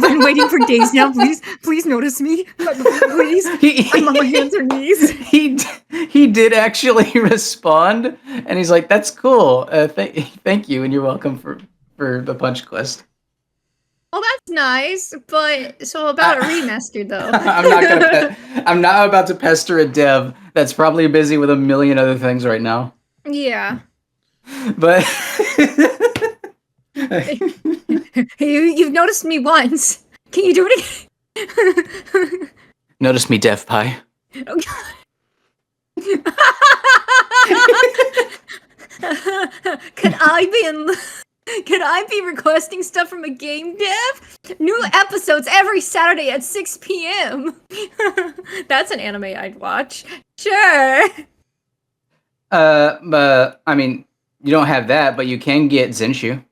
been waiting for days now. Please notice me. Please. I'm on my hands or knees. He did actually respond, and he's like, "That's cool. Thank you, and you're welcome for the Punch Quest." Well, that's nice, but so about a remaster though. I'm not about to pester a dev that's probably busy with a million other things right now. Yeah. But you've noticed me once. Can you do it again? Notice me, Dev Pie. Could I be requesting stuff from a game dev? New episodes every Saturday at 6 p.m. That's an anime I'd watch. Sure. But I mean, you don't have that, but you can get Zenshu.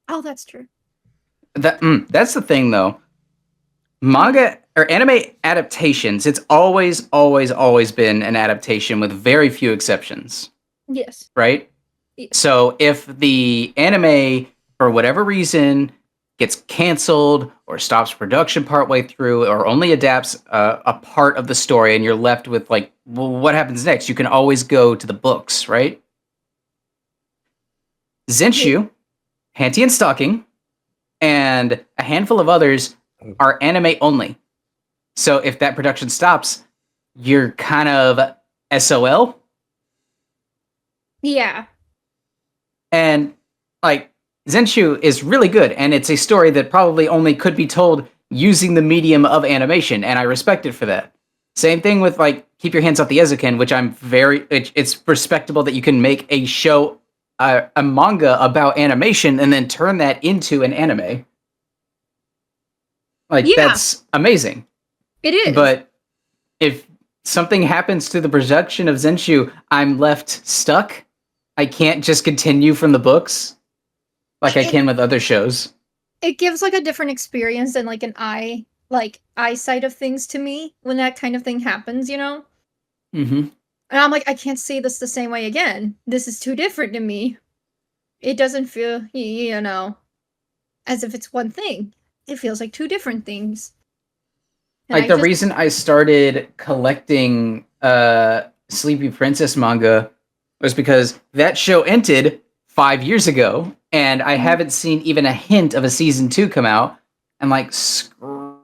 Oh, that's true. That's the thing, though. Manga or anime adaptations, it's always been an adaptation with very few exceptions. Yes. Right? Yes. So if the anime, for whatever reason, gets canceled or stops production partway through or only adapts a part of the story and you're left with like, well, what happens next? You can always go to the books, right? Zenshu, Panty and Stocking, and a handful of others are anime only. So if that production stops, you're kind of SOL. Yeah. And like Zenshu is really good, and it's a story that probably only could be told using the medium of animation, and I respect it for that. Same thing with like Keep Your Hands Off the Eizouken, which it's respectable that you can make a show, a manga about animation, and then turn that into an anime. Like that's amazing. It is. But if something happens to the production of Zenshu, I'm left stuck. I can't just continue from the books like I can with other shows. It gives like a different experience than like an eyesight of things to me when that kind of thing happens, you know? Mm-hmm. And I'm like, I can't see this the same way again. This is too different to me. It doesn't feel, as if it's one thing. It feels like two different things. And like the reason I started collecting Sleepy Princess manga was because that show ended 5 years ago, and I haven't seen even a hint of a season 2 come out. I'm like, screw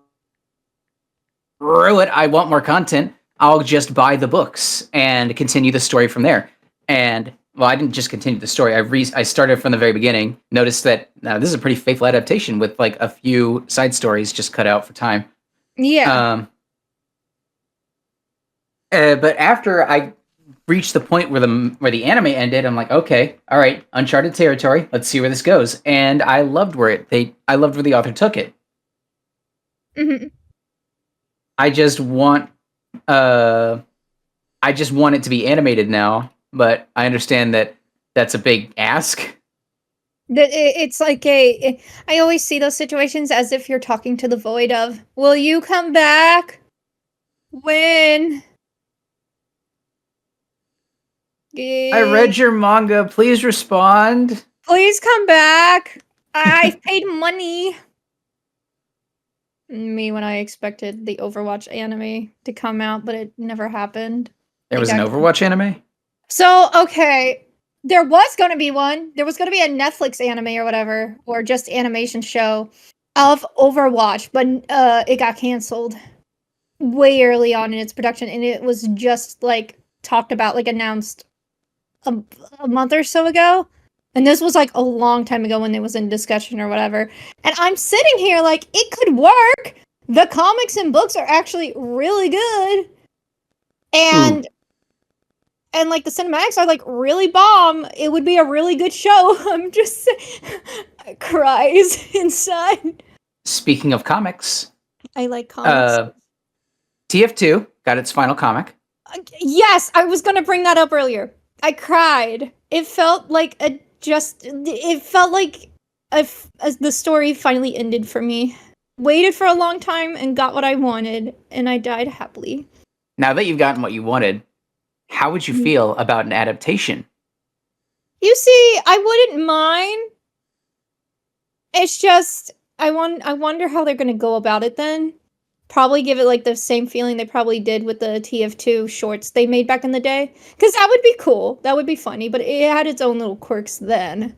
it, I want more content. I'll just buy the books and continue the story from there. And well, I didn't just continue the story. I started from the very beginning. Noticed that this is a pretty faithful adaptation with like a few side stories just cut out for time. Yeah. But after I reached the point where the anime ended, I'm like, okay, all right, uncharted territory. Let's see where this goes. And I loved where the author took it. Mm-hmm. I just want it to be animated now, but I understand that that's a big ask. It's like I always see those situations as if you're talking to the void of, will you come back? When? I read your manga. Please respond. Please come back. I've paid money. Me when I expected the Overwatch anime to come out, but it never happened. There was an Overwatch anime? So, okay. There was going to be one. There was going to be a Netflix anime or whatever, or just animation show of Overwatch, but it got canceled way early on in its production, and it was just like talked about, like announced a month or so ago. And this was like a long time ago when it was in discussion or whatever. And I'm sitting here like, it could work, The comics and books are actually really good. And like the cinematics are like really bomb. It would be a really good show. I'm just cries inside. Speaking of comics, I like comics. TF2 got its final comic. Yes, I was gonna bring that up earlier. I cried. It felt like the story finally ended for me. Waited for a long time and got what I wanted, and I died happily. Now that you've gotten what you wanted, how would you feel about an adaptation? You see, I wouldn't mind. It's just I wonder how they're gonna go about it then. Probably give it like the same feeling they probably did with the TF2 shorts they made back in the day. Because that would be cool. That would be funny, but it had its own little quirks then.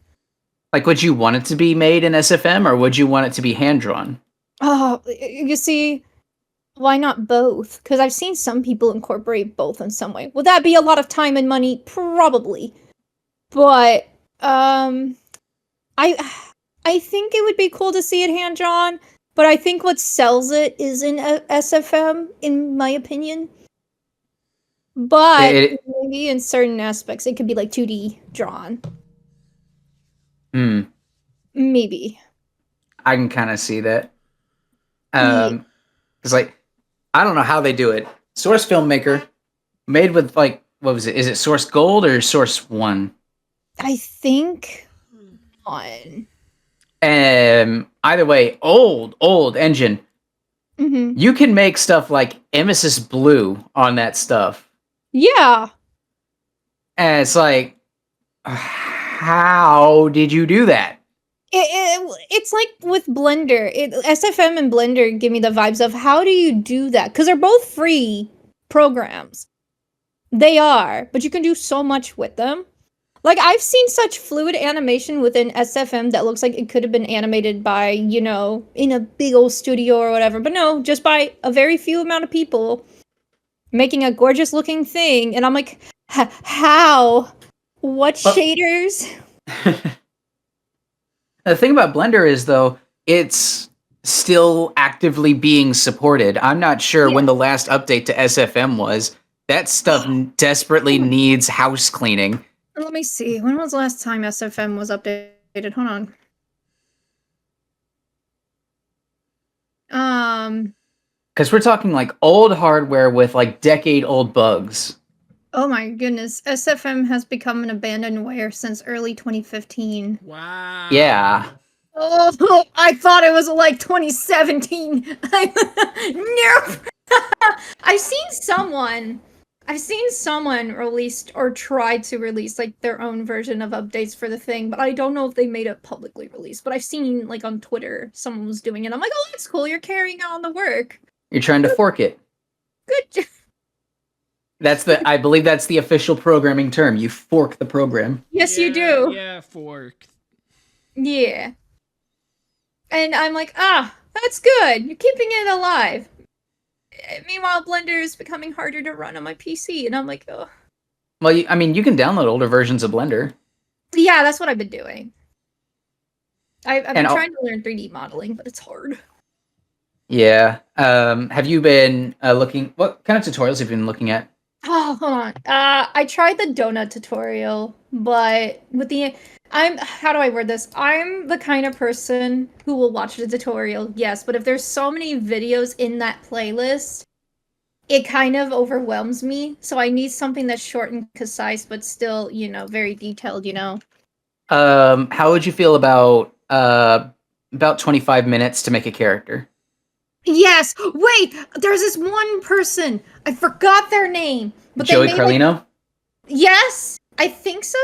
Like, would you want it to be made in SFM, or would you want it to be hand-drawn? Oh, you see, why not both? Because I've seen some people incorporate both in some way. Would that be a lot of time and money? Probably. But, I think it would be cool to see it hand-drawn. But I think what sells it is in SFM, in my opinion. But maybe in certain aspects, it could be like 2D drawn. Maybe. I can kind of see that. Because, like, I don't know how they do it. Source Filmmaker, made with, like, what was it? Is it Source Gold or Source 1? I think 1. Either way, old engine. Mm-hmm. You can make stuff like Emesis Blue on that stuff. Yeah. And it's like, how did you do that? It's like with Blender. SFM and Blender give me the vibes of how do you do that? Because they're both free programs. They are, but you can do so much with them. Like, I've seen such fluid animation within SFM that looks like it could have been animated by, in a big old studio or whatever. But no, just by a very few amount of people making a gorgeous looking thing. And I'm like, how? What shaders? The thing about Blender is, though, it's still actively being supported. I'm not sure when the last update to SFM was. That stuff desperately needs house cleaning. Let me see. When was the last time SFM was updated? Hold on. Because we're talking like old hardware with like decade-old bugs. Oh my goodness. SFM has become an abandonware since early 2015. Wow. Yeah. Oh, I thought it was like 2017. Nope. I've seen someone released or tried to release like their own version of updates for the thing, but I don't know if they made it publicly released. But I've seen like on Twitter someone was doing it. I'm like, oh, that's cool. You're carrying on the work. You're trying to fork it. Good. I believe that's the official programming term. You fork the program. Yes, you do. Yeah, fork. Yeah. And I'm like, that's good. You're keeping it alive. Meanwhile, Blender is becoming harder to run on my PC, and I'm like, oh. Well, you can download older versions of Blender. Yeah, that's what I've been doing. I've been trying to learn 3D modeling, but it's hard. Yeah. Have you been looking? What kind of tutorials have you been looking at? Oh, hold on. I tried the donut tutorial, but with how do I word this? I'm the kind of person who will watch the tutorial, yes, but if there's so many videos in that playlist, it kind of overwhelms me. So I need something that's short and concise, but still, very detailed, How would you feel about 25 minutes to make a character? Yes! Wait! There's this one person! I forgot their name! But Joey Carlino? Yes! I think so?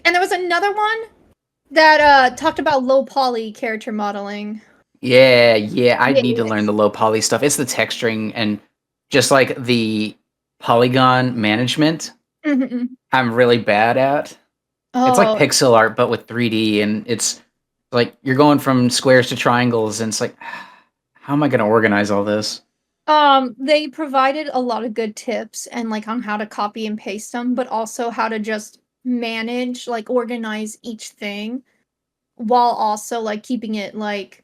And there was another one that talked about low poly character modeling. Yeah, I need to learn the low poly stuff. It's the texturing and just like the polygon management. Mm-hmm. I'm really bad at. Oh. It's like pixel art, but with 3D, and it's like you're going from squares to triangles, and it's like, how am I going to organize all this? They provided a lot of good tips and like on how to copy and paste them, but also how to just manage, like organize each thing while also like keeping it like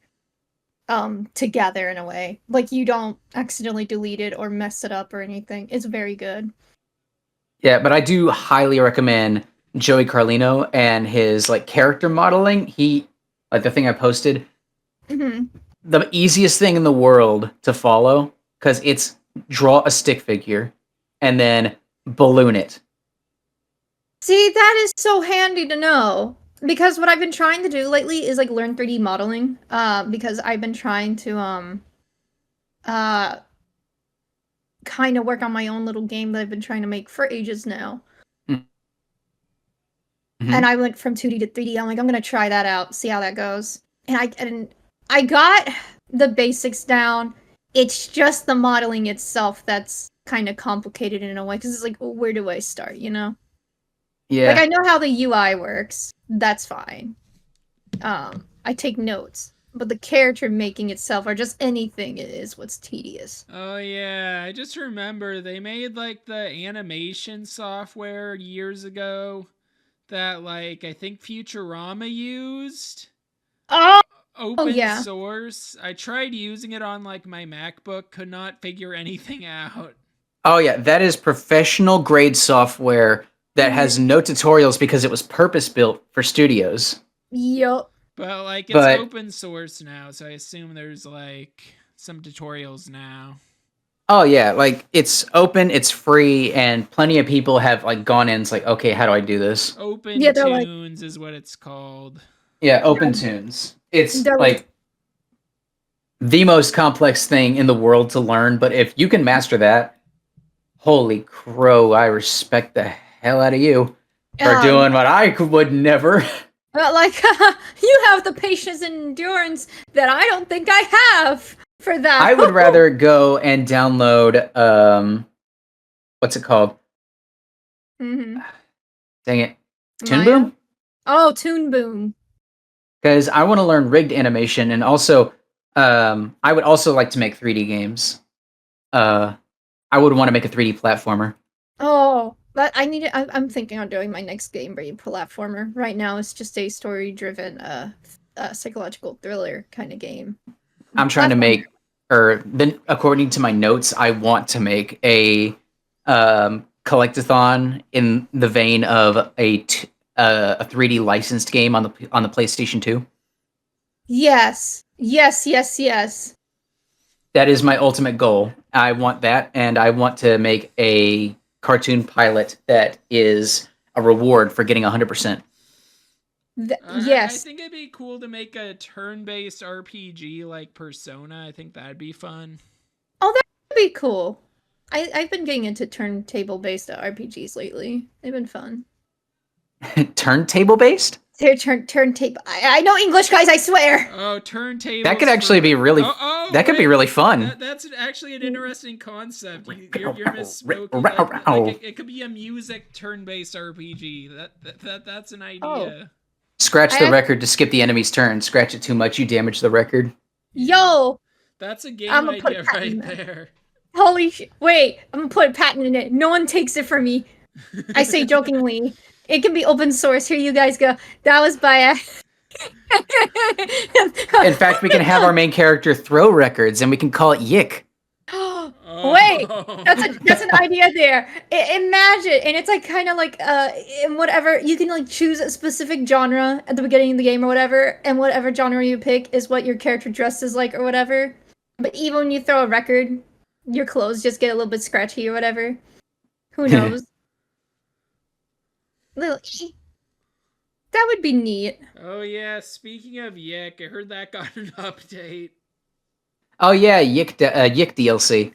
together in a way. Like you don't accidentally delete it or mess it up or anything. It's very good. Yeah, but I do highly recommend Joey Carlino and his like character modeling. He like the thing I posted, Hmm. the easiest thing in the world to follow because it's draw a stick figure and then balloon it. See, that is so handy to know. Because what I've been trying to do lately is like learn 3D modeling. Because I've been trying to uh kind of work on my own little game that I've been trying to make for ages now. Mm-hmm. And I went from 2D to 3D. I'm like, I'm gonna try that out, see how that goes. And I got the basics down. It's just the modeling itself that's kind of complicated in a way because it's like, well, where do I start? You know? Yeah. Like I know how the UI works. That's fine. I take notes, but the character making itself or just anything is what's tedious. Oh yeah, I just remember they made like the animation software years ago that like I think Futurama used. Oh, Open yeah. source. I tried using it on like my MacBook, could not figure anything out. Oh yeah, that is professional grade software that has no tutorials because it was purpose built for studios. Yup. But like it's But- open source now, so I assume there's like some tutorials now. Oh yeah, like it's open, it's free, and plenty of people have like gone in. It's like, okay, how do I do this? Open Yeah, they're like- Tunes is what it's called. Yeah, Open Tunes. It's They're like the most complex thing in the world to learn, but if you can master that, holy crow, I respect the hell out of you for doing what I would never. Like, you have the patience and endurance that I don't think I have for that. I would rather go and download, what's it called? Mm-hmm. Dang it. Toon Boom? Oh, Toon Boom. Because I want to learn rigged animation, and also, I would also like to make 3D games. I would want to make a 3D platformer. Oh, but I'm thinking on doing my next Game Brain platformer. Right now, it's just a story-driven, psychological thriller kind of game. I'm trying to make, or then according to my notes, I want to make a collectathon in the vein of a 3D licensed game on the PlayStation 2. Yes. That is my ultimate goal. I want that, and I want to make a cartoon pilot that is a reward for getting 100%. Yes. I think it'd be cool to make a turn-based RPG like Persona. I think that'd be fun. Oh, that would be cool. I've been getting into turntable-based RPGs lately. They've been fun. Turntable based? They're turntable. I know English, guys. I swear. Oh, turntable. That could actually be really. That could be really fun. That's actually an interesting concept. You're misspoken. Like, it could be a music turn-based RPG. That's an idea. Oh. Scratch the record to skip the enemy's turn. Scratch it too much, you damage the record. Yo. That's a game idea right there. Holy shit. Wait, I'm gonna put a patent in it. No one takes it from me. I say jokingly. It can be open source. Here you guys go. That was by In fact, we can have our main character throw records and we can call it Yick. Wait, that's an idea there. Imagine, and it's like kind of like in whatever you can like choose a specific genre at the beginning of the game or whatever, and whatever genre you pick is what your character dresses like or whatever. But even when you throw a record, your clothes just get a little bit scratchy or whatever. Who knows? That would be neat. Oh yeah, speaking of Yick, I heard that got an update. Oh yeah, Yick DLC.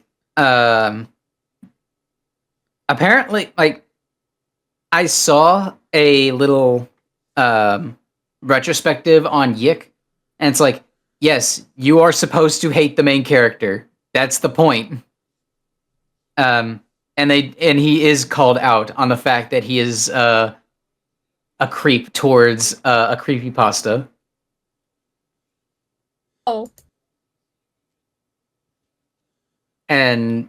Apparently, like, I saw a little retrospective on Yick, and it's like, yes, you are supposed to hate the main character. That's the point. And he is called out on the fact that he is a creep towards a creepypasta. Oh. And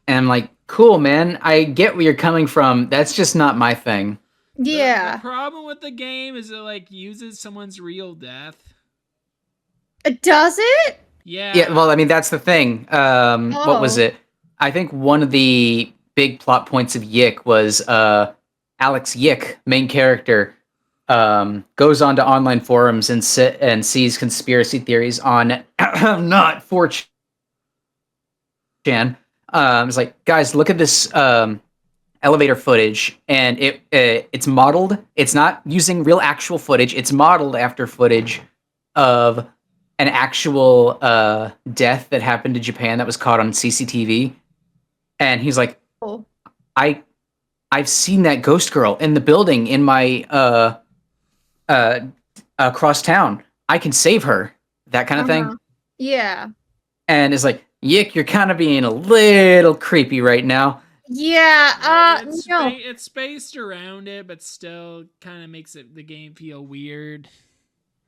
I'm like, cool, man. I get where you're coming from. That's just not my thing. Yeah. The problem with the game is it like uses someone's real death. Does it? Yeah. Yeah, well, I mean, that's the thing. What was Oh. it? I think one of the big plot points of Yick was Alex Yick, main character, goes onto online forums and sees conspiracy theories on not 4chan. It's like, guys, look at this elevator footage, and it's modeled. It's not using real actual footage. It's modeled after footage of an actual death that happened in Japan that was caught on CCTV. And he's like, Oh. I've seen that ghost girl in the building in my across town. I can save her. That kind of thing. Yeah. And it's like, Yick, you're kind of being a little creepy right now. Yeah. No. It's spaced around it, but still kind of makes the game feel weird.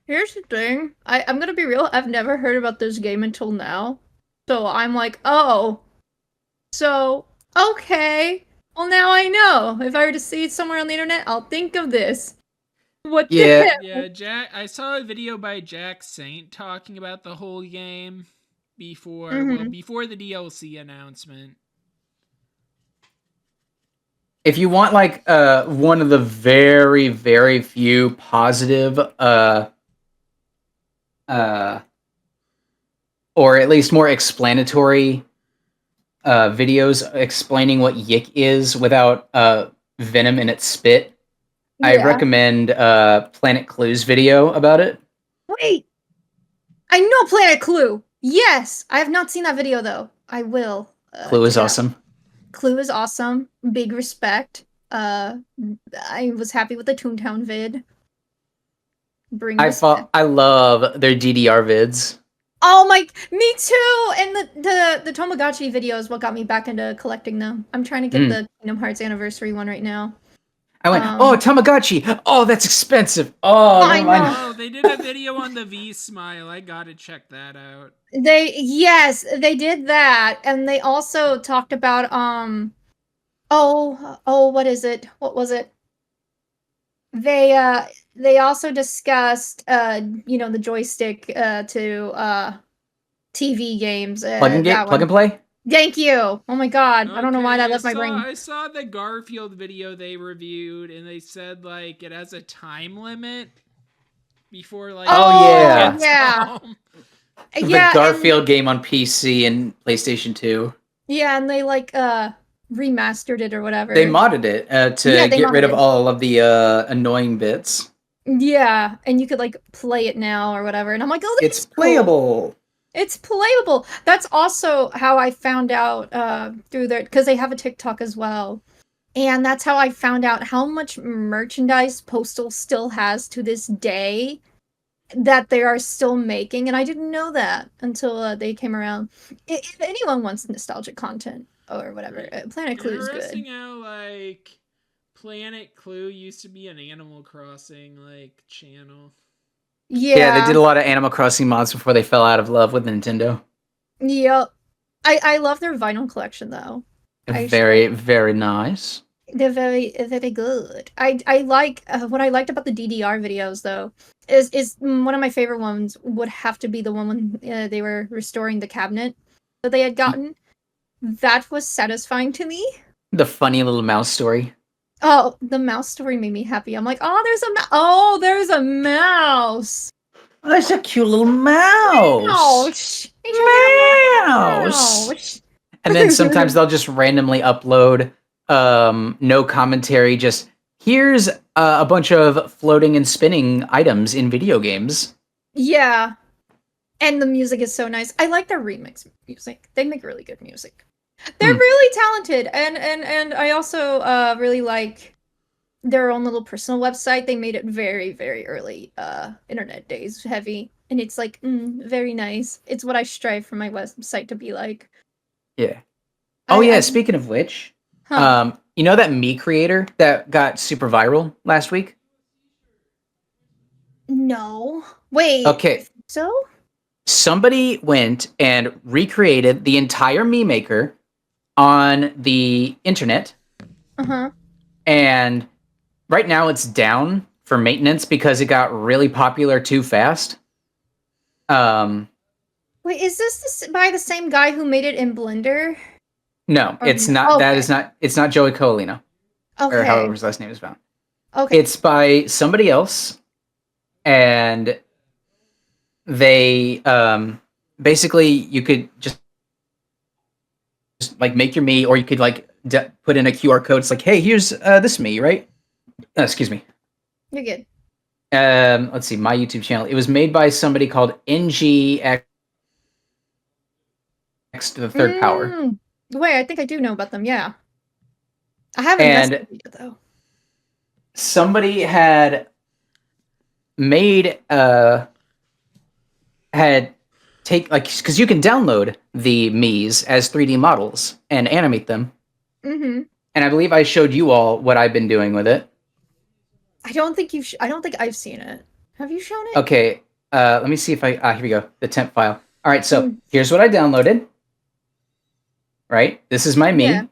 Here's the thing. I'm gonna be real. I've never heard about this game until now. So I'm like, oh. So, okay. Well, now I know. If I were to see it somewhere on the internet, I'll think of this. What the Yeah. hell? Yeah, Jack. I saw a video by Jack Saint talking about the whole game before the DLC announcement. If you want like one of the very, very few positive or at least more explanatory videos explaining what Yick is without venom in its spit, I recommend Planet Clue's video about it. Wait. I know Planet Clue. Yes. I have not seen that video though. I will. Clue is awesome. Clue is awesome. Big respect. I was happy with the Toontown vid. I love their DDR vids. Oh my, me too! And the Tamagotchi video is what got me back into collecting them. I'm trying to get the Kingdom Hearts anniversary one right now. I went, oh, Tamagotchi! Oh, that's expensive! Oh, never mind. Oh, they did a video on the V-Smile. I gotta check that out. Yes, they did that. And they also talked about, what is it? What was it? They also discussed, the joystick to TV games. Plug and play? Thank you. Oh my god. Okay, I don't know why that left my brain. I saw the Garfield video they reviewed, and they said like it has a time limit before like. Oh yeah. The Garfield game on PC and PlayStation 2. Yeah, and they like remastered it or whatever. They modded it to get rid of all of the annoying bits. Yeah, and you could like play it now or whatever. And I'm like, oh, it's playable. Cool. It's playable. That's also how I found out through their, because they have a TikTok as well. And that's how I found out how much merchandise Postal still has to this day that they are still making. And I didn't know that until they came around. If anyone wants nostalgic content or whatever, Planet Clue is good. Interesting how like Planet Clue used to be an Animal Crossing like channel. Yeah, they did a lot of Animal Crossing mods before they fell out of love with Nintendo. Yep. I love their vinyl collection though. Very, very nice. They're very, very good. I like what I liked about the DDR videos though is one of my favorite ones would have to be the one when they were restoring the cabinet that they had gotten. That was satisfying to me. The funny little mouse story. Oh, the mouse story made me happy. I'm like, oh, there's a mouse. Oh, that's a cute little mouse. Mouse. And then sometimes they'll just randomly upload no commentary, just here's a bunch of floating and spinning items in video games. Yeah. And the music is so nice. I like their remix music. They make really good music. They're really talented, and I also really like their own little personal website. They made it very, very early internet days heavy, and it's like very nice. It's what I strive for my website to be like. Yeah. Oh yeah. Speaking of which, you know that Me creator that got super viral last week? No. Wait. Okay. So? Somebody went and recreated the entire Me Maker on the internet. And right now it's down for maintenance because it got really popular too fast. Um, Wait, is this by the same guy who made it in Blender? no, Or it's no? not. That Okay. is not. It's not Joey Colino, or however Okay. his last name is found. Okay. It's by somebody else, and they basically you could just like make your me, or you could like put in a QR code. It's like, hey, here's this me, right? Excuse me. You're good. Let's see, my YouTube channel. It was made by somebody called NGX to the third power. Wait, I think I do know about them. Yeah. I haven't And investigated though. somebody had made had take like because you can download the Mii's as 3D models and animate them. Mm-hmm. And I believe I showed you all what I've been doing with it. I don't think you've. I don't think I've seen it. Have you shown it? Okay, let me see if I. Here we go. The temp file. All right, so here's what I downloaded. Right, this is my Yeah. Mii,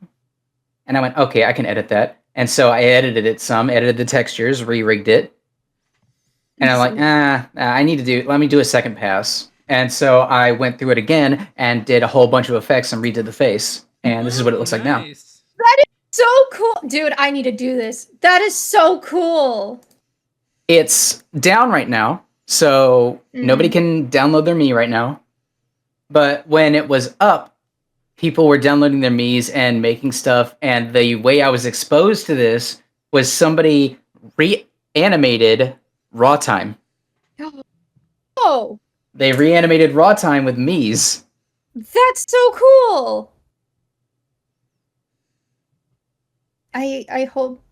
and I went, okay, I can edit that. And so I edited it some, edited the textures, re-rigged it, and I'm like, I need to do. Let me do a second pass. And so I went through it again and did a whole bunch of effects and redid the face. And this is what it looks like now. That is so cool, dude. I need to do this. That is so cool. It's down right now, so nobody can download their Mii right now. But when it was up, people were downloading their Mii's and making stuff. And the way I was exposed to this was somebody reanimated Raw Time. Oh, They reanimated Raw Time with Mii's. that's so cool. I hope.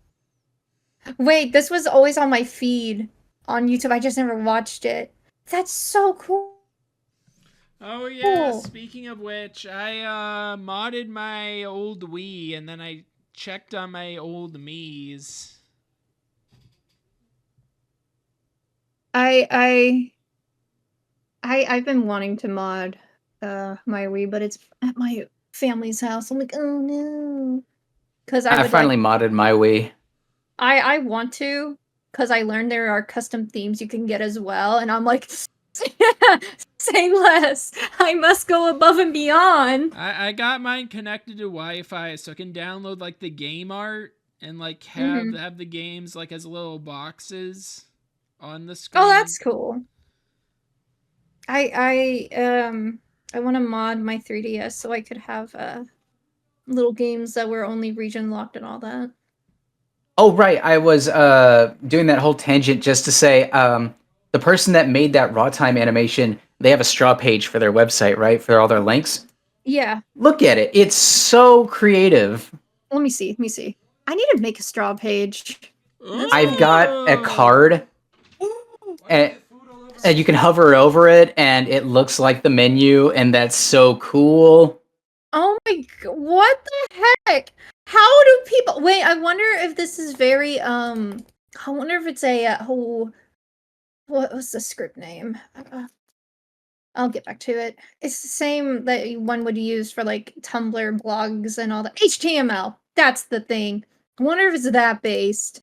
Wait, this was always on my feed on YouTube. I just never watched it. That's so cool. Oh yeah, speaking of which, I modded my old Wii and then I checked on my old Mii's. I've been wanting to mod my Wii, but it's at my family's house. I'm like, oh no. Because I finally modded my Wii. I want to, because I learned there are custom themes you can get as well, and I'm like, say less. I must go above and beyond. I got mine connected to Wi-Fi, so I can download like the game art and like have the games like as little boxes on the screen. Oh, that's cool. I want to mod my 3DS so I could have little games that were only region locked and all that. Oh, right. I was doing that whole tangent just to say the person that made that Raw Time animation, they have a straw page for their website, right? For all their links. Yeah. Look at it. It's so creative. Let me see. I need to make a straw page. I've got a card. And you can hover over it, and it looks like the menu, and that's so cool. Oh my god, what the heck? How do people wait, I wonder if this is very I wonder if it's a what was the script name? I'll get back to it. It's the same that one would use for like Tumblr blogs and all that. HTML. That's the thing. I wonder if it's that based.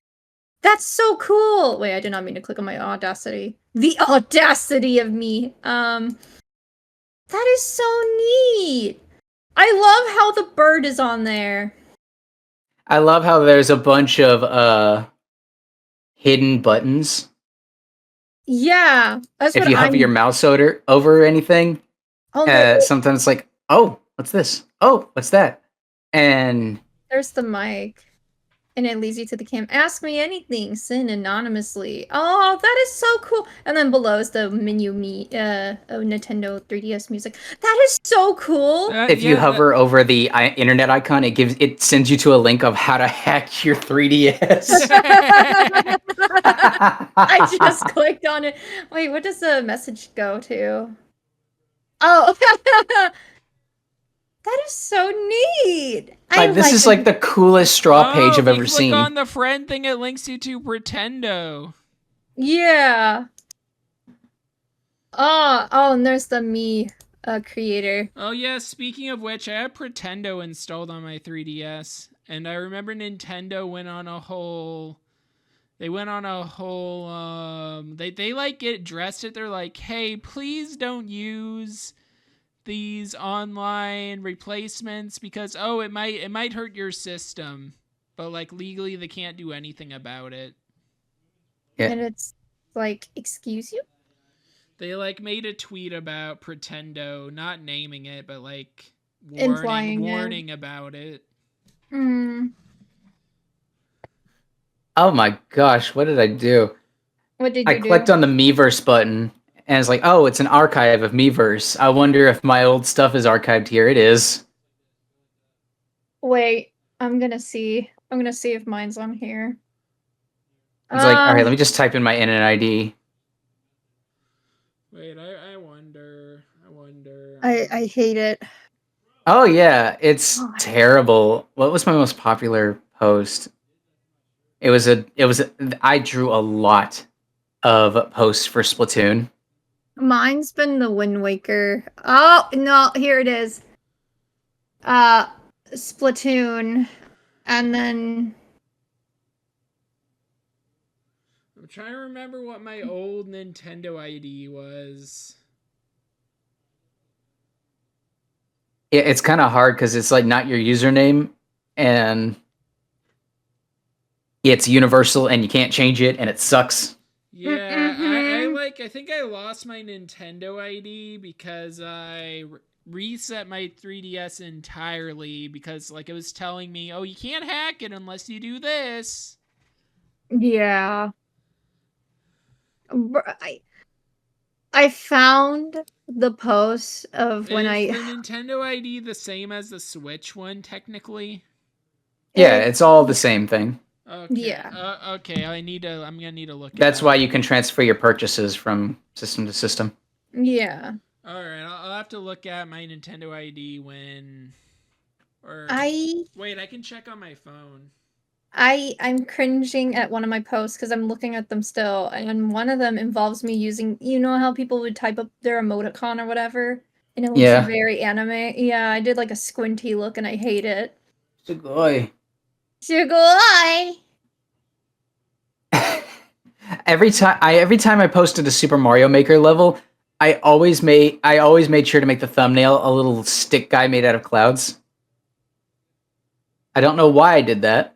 That's so cool. Wait, I did not mean to click on my Audacity. The audacity of me. That is so neat. I love how the bird is on there. I love how there's a bunch of hidden buttons. Yeah, that's if you hover your mouse over anything, sometimes it's like, oh, what's this? Oh, what's that? And there's the mic. And it leads you to the cam. Ask me anything. Send anonymously. Oh, that is so cool. And then below is the menu Nintendo 3DS music. That is so cool. If you hover over the internet icon, it sends you to a link of how to hack your 3DS. I just clicked on it. Wait, what does the message go to? Oh, that is so neat. This is like the coolest straw page I've ever seen. Click on the friend thing, it links you to Pretendo. Yeah. Oh, and there's the Mii creator. Oh yeah, speaking of which, I have Pretendo installed on my 3DS, and I remember Nintendo went on a whole They went on a whole they like get dressed it. They're like, hey, please don't use these online replacements because it might hurt your system. But like legally they can't do anything about it. Yeah. And it's like, excuse you? They like made a tweet about Pretendo, not naming it, but like Implying warning about it. Hmm. Oh my gosh, what did I do? What did I you clicked do? on the Miiverse button, and it's like, oh, it's an archive of Miiverse. I wonder if my old stuff is archived here. It is. Wait, I'm gonna see. I'm gonna see if mine's on here. It's like, all right, let me just type in my internet ID. Wait, I wonder. I hate it. Oh yeah, it's God. terrible. What was my most popular post? I drew a lot of posts for Splatoon. Mine's been the Wind Waker. Oh no, here it is. Splatoon, and then I'm trying to remember what my old Nintendo ID was. Yeah, it's kind of hard because it's like not your username, and it's universal, and you can't change it, and it sucks. Yeah, I think I lost my Nintendo ID because I reset my 3DS entirely because like it was telling me, oh, you can't hack it unless you do this. yeah. I found the post of when Is the I Nintendo ID the same as the Switch one technically? Yeah, it's all the same thing. Okay. Yeah. Okay. I'm gonna need to look. That's why you can transfer your purchases from system to system. Yeah. All right. I'll have to look at my Nintendo ID when. Or wait, I can check on my phone. I'm cringing at one of my posts because I'm looking at them still, and one of them involves me using, you know how people would type up their emoticon or whatever, and it looks Yeah. very anime. Yeah, I did like a squinty look, and I hate it. Sugoi. Sugoi. Every time I posted a Super Mario Maker level, I always made sure to make the thumbnail a little stick guy made out of clouds. I don't know why I did that.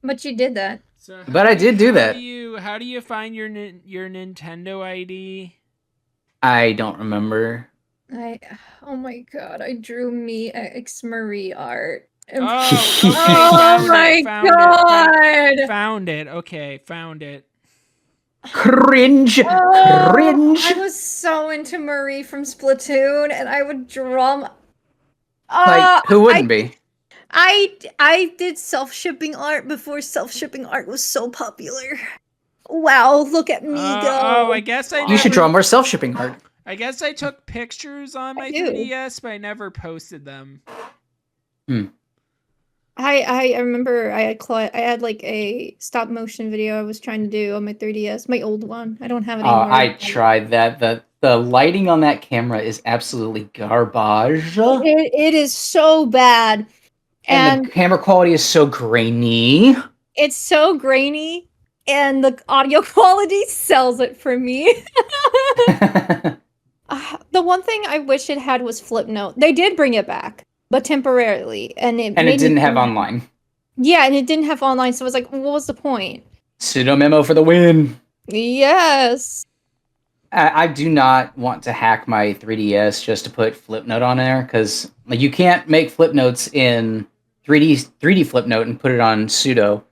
But you did that. So But I did do that. How do you find your Nintendo ID? I don't remember. Oh my god, I drew me X Marie art. Oh, okay. Oh my god! Found it. Okay, found it. Cringe. Oh, Cringe. I was so into Marie from Splatoon, and I would draw. Like, who wouldn't be? I did self-shipping art before self-shipping art was so popular. Wow, look at me go. Oh, I guess I You should draw more self-shipping art. I guess I took pictures on my 3DS, but I never posted them. I remember I had like a stop motion video I was trying to do on my 3DS, my old one. I don't have it anymore. I tried that. The lighting on that camera is absolutely garbage. It is so bad. And the camera quality is so grainy. It's so grainy, and the audio quality sells it for me. The one thing I wish it had was Flipnote. They did bring it back, but temporarily, and it didn't have online. Yeah, and it didn't have online, so I was like, what was the point? Pseudo memo for the win. Yes. I do not want to hack my 3DS just to put Flipnote on there, because like you can't make Flipnotes in 3D Flipnote and put it on pseudo.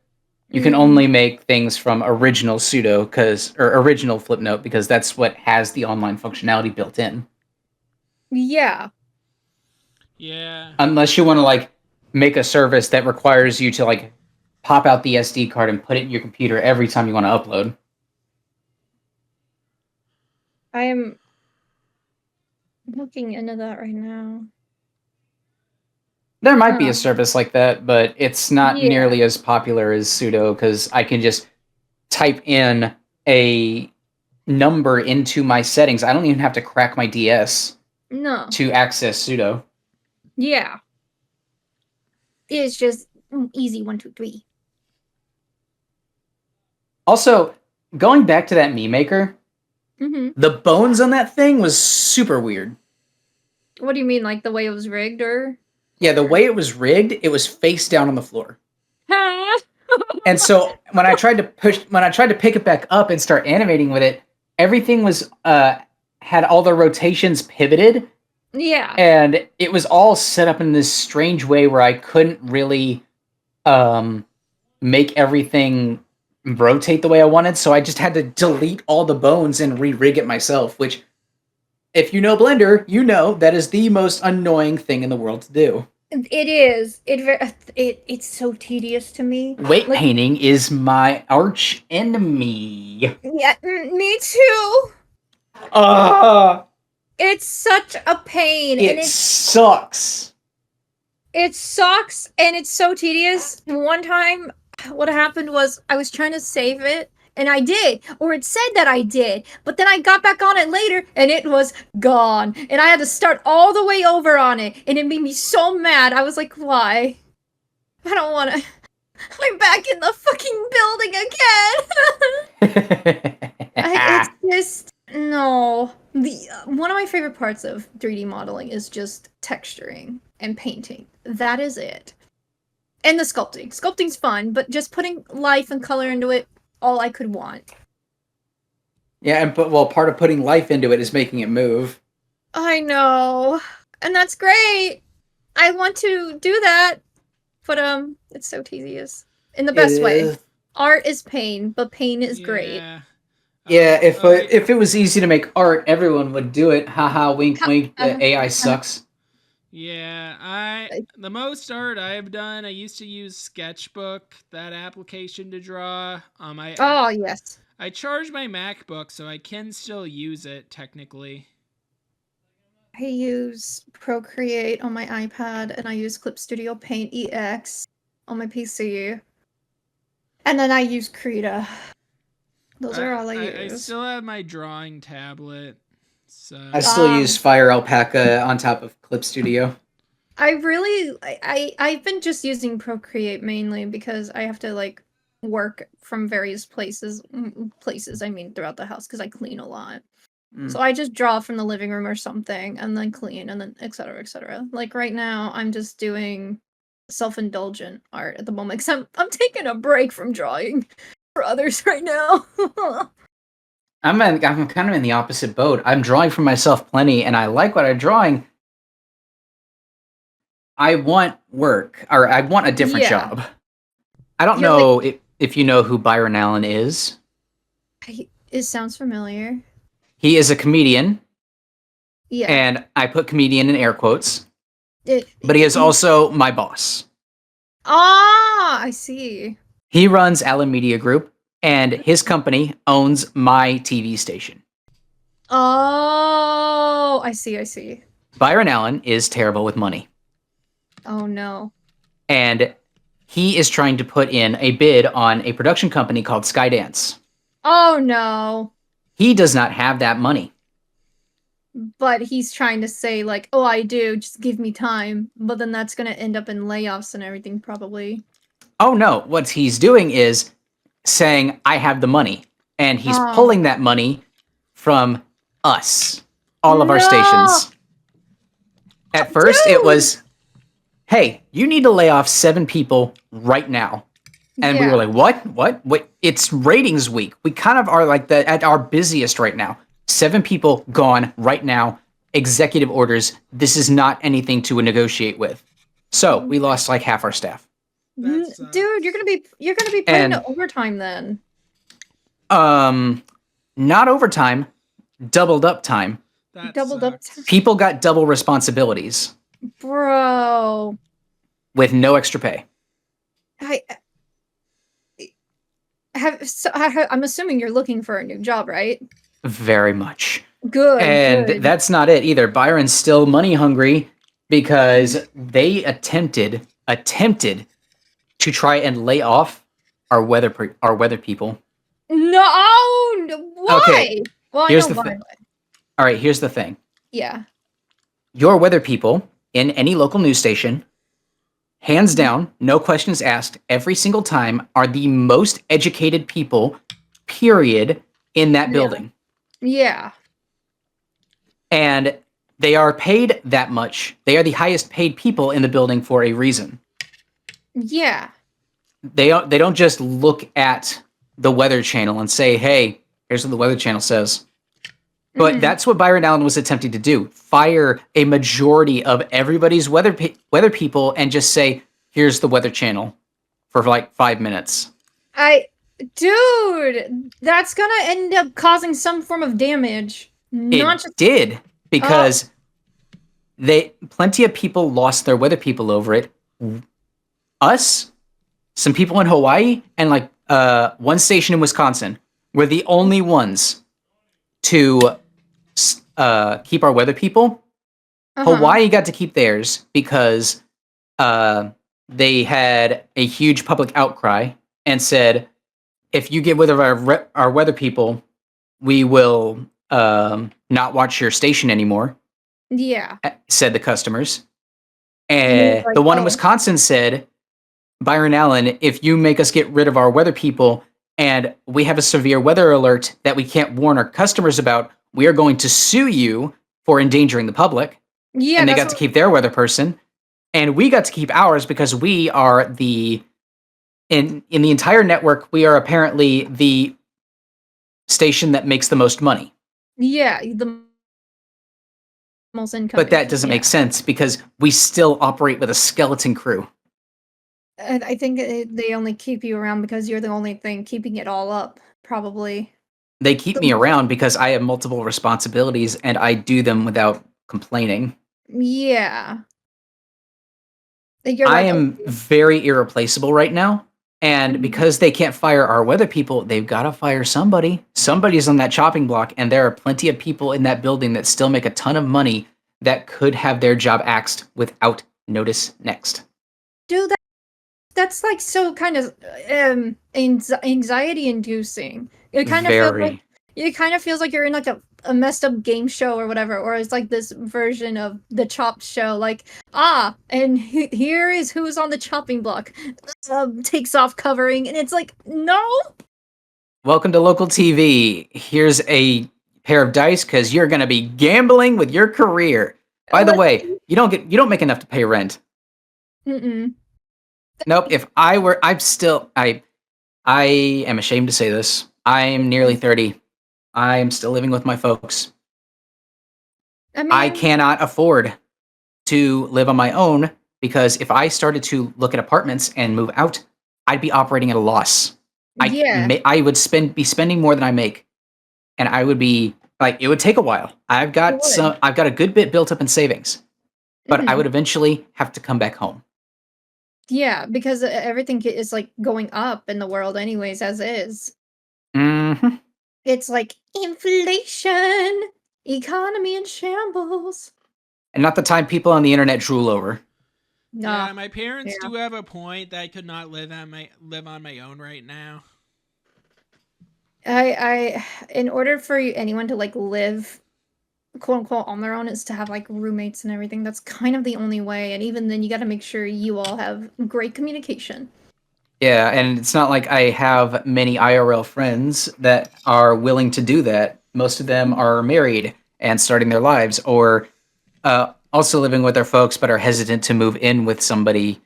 You can only make things from original pseudo or original Flipnote because that's what has the online functionality built in. Yeah. Yeah. Unless you want to like make a service that requires you to like pop out the SD card and put it in your computer every time you want to upload. I am looking into that right now. There might be a service like that, but it's not nearly as popular as pseudo because I can just type in a number into my settings. I don't even have to crack my DS to access pseudo. Yeah. It's just easy 1, 2, 3. Also, going back to that meme maker, Hmm. the bones on that thing was super weird. What do you mean, like the way it was rigged, or? Yeah, the way it was rigged, it was face down on the floor. And so when I tried to pick it back up and start animating with it, everything was had all the rotations pivoted, Yeah. and it was all set up in this strange way where I couldn't really make everything rotate the way I wanted. So I just had to delete all the bones and re-rig it myself. Which, if you know Blender, you know that is the most annoying thing in the world to do. It is. It's so tedious to me. Weight Like- painting is my arch enemy. Yeah, me too. It's such a pain, and It sucks. it sucks, and it's so tedious. One time, what happened was I was trying to save it, and I did, or it said that I did, but then I got back on it later, and it was gone, and I had to start all the way over on it, and it made me so mad. I was like, why? I don't want to. I'm back in the fucking building again. It's just no. One of my favorite parts of 3D modeling is just texturing and painting. That is it. And the sculpting. Sculpting's fun, but just putting life and color into it, all I could want. Yeah, and part of putting life into it is making it move. I know. And that's great. I want to do that. But it's so tedious. In the best way. Art is pain, but pain is great. Yeah, if it was easy to make art, everyone would do it. Haha, wink, wink. AI sucks. Yeah, the most art I've done, I used to use Sketchbook, that application to draw. Oh yes. I charged my MacBook, so I can still use it technically. I use Procreate on my iPad, and I use Clip Studio Paint EX on my PC. And then I use Krita. Those are all I use. I still have my drawing tablet. So I still use Fire Alpaca on top of Clip Studio. I've been just using Procreate mainly because I have to like work from various places I mean throughout the house because I clean a lot. So I just draw from the living room or something and then clean and then etc. etc. Like right now I'm just doing self-indulgent art at the moment because I'm taking a break from drawing for others right now. I'm kind of in the opposite boat. I'm drawing for myself plenty, and I like what I'm drawing. I want work, or I want a different job. I don't know if you know who Byron Allen is. It sounds familiar. He is a comedian. Yeah. And I put comedian in air quotes. But he is also my boss. Ah, I see. He runs Allen Media Group, and his company owns my TV station. Oh, I see. Byron Allen is terrible with money. Oh, no. And he is trying to put in a bid on a production company called Skydance. Oh, no. He does not have that money. But he's trying to say, like, oh, I do, just give me time. But then that's going to end up in layoffs and everything, probably. Oh, no. What he's doing is saying, I have the money. And he's pulling that money from us, all of our stations. At first, it was, hey, you need to lay off 7 people right now. And we were like, what? It's ratings week. We kind of are like at our busiest right now. 7 people gone right now. Executive orders. This is not anything to negotiate with. So we lost like half our staff. Dude, you're gonna be paying overtime then. Not overtime, doubled up time. Doubled up time. People got double responsibilities. Bro. With no extra pay. I'm assuming you're looking for a new job, right? Very much. Good. And that's not it either. Byron's still money hungry because they attempted to try and lay off our weather people. No, why? Okay. Well, here's I know the why. thing. All right, here's the thing. Yeah. Your weather people in any local news station, hands down, no questions asked, every single time, are the most educated people period in that Yeah. building. Yeah. And they are paid that much. They are the highest paid people in the building for a reason. Yeah. They don't just look at the Weather Channel and say, "Hey, here's what the Weather Channel says." But that's what Byron Allen was attempting to do: fire a majority of everybody's weather people and just say, "Here's the Weather Channel," for like 5 minutes. Dude, that's gonna end up causing some form of damage. It did, because plenty of people lost their weather people over it. Us, some people in Hawaii, and like one station in Wisconsin were the only ones to keep our weather people. Hawaii got to keep theirs because they had a huge public outcry and said, if you get rid of our weather people, we will not watch your station anymore. Yeah. Said the customers. And the one in Wisconsin said, Byron Allen, if you make us get rid of our weather people and we have a severe weather alert that we can't warn our customers about, we are going to sue you for endangering the public. Yeah. And they got to keep their weather person. And we got to keep ours because we are in the entire network, we are apparently the station that makes the most money. Yeah, the most income. But that doesn't make sense because we still operate with a skeleton crew. And I think they only keep you around because you're the only thing keeping it all up, probably. They keep me around because I have multiple responsibilities and I do them without complaining. Yeah. I am very irreplaceable right now. And because they can't fire our weather people, they've got to fire somebody. Somebody's on that chopping block, and there are plenty of people in that building that still make a ton of money that could have their job axed without notice next. Dude, that's like so kind of anxiety inducing. It kind of feels like you're in like a messed up game show or whatever, or it's like this version of the Chopped show, like, and here is who's on the chopping block, takes off covering, and it's like, no. Welcome to local TV. Here's a pair of dice because you're gonna be gambling with your career. By the way, you don't make enough to pay rent. Nope. If I were, I am ashamed to say this. I'm nearly 30. I am still living with my folks. I cannot afford to live on my own because if I started to look at apartments and move out, I'd be operating at a loss. I would be spending more than I make, and I would be like, it would take a while. I've got a good bit built up in savings, but I would eventually have to come back home. Yeah, because everything is like going up in the world anyways, as is. Mm-hmm. It's like inflation, economy in shambles. And not the time people on the internet drool over. Yeah, my parents do have a point that I could not live on my own right now. In order for anyone to like live quote unquote on their own is to have like roommates and everything. That's kind of the only way, and even then you got to make sure you all have great communication. Yeah, and it's not like I have many IRL friends that are willing to do that. Most of them are married and starting their lives, or also living with their folks but are hesitant to move in with somebody.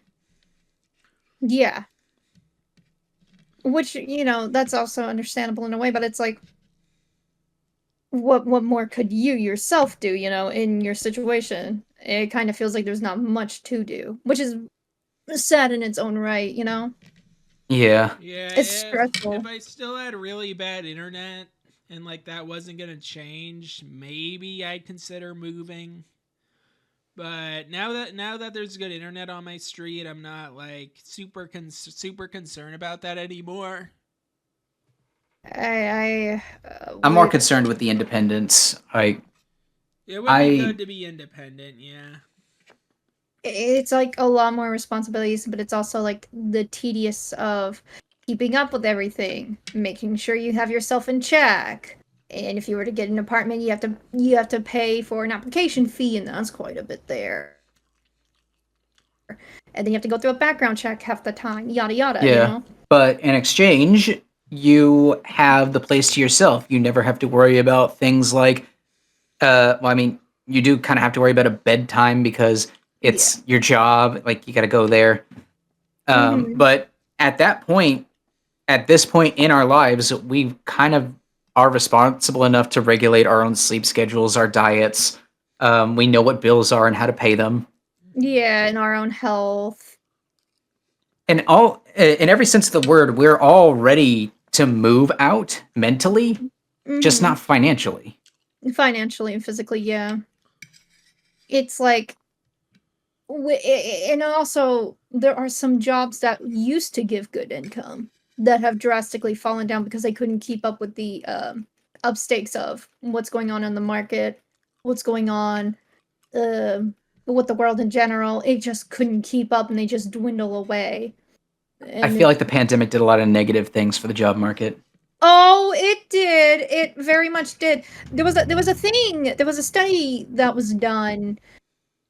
Yeah. Which, that's also understandable in a way, but it's like, what more could you yourself do, in your situation? It kind of feels like there's not much to do, which is sad in its own right, Yeah. Yeah, it's stressful. If I still had really bad internet and like that wasn't gonna change, maybe I'd consider moving. But now that there's good internet on my street, I'm not like super concerned about that anymore. I'm more concerned with the independence. It would be good to be independent, yeah. It's like a lot more responsibilities, but it's also like the tedious of keeping up with everything, making sure you have yourself in check. And if you were to get an apartment, you have to pay for an application fee, and that's quite a bit there. And then you have to go through a background check half the time, yada yada. Yeah, but in exchange, you have the place to yourself. You never have to worry about things like, well, I mean, you do kind of have to worry about a bedtime because it's your job. Like, you got to go there. But at this point in our lives, we kind of are responsible enough to regulate our own sleep schedules, our diets. We know what bills are and how to pay them. Yeah, and our own health. And in every sense of the word, we're all ready to move out mentally, just not financially. Financially and physically, yeah. It's like, and also there are some jobs that used to give good income that have drastically fallen down because they couldn't keep up with the upstakes of what's going on in the market, what's going on with the world in general. It just couldn't keep up, and they just dwindle away. I feel like the pandemic did a lot of negative things for the job market. Oh, it did. It very much did. There was a study that was done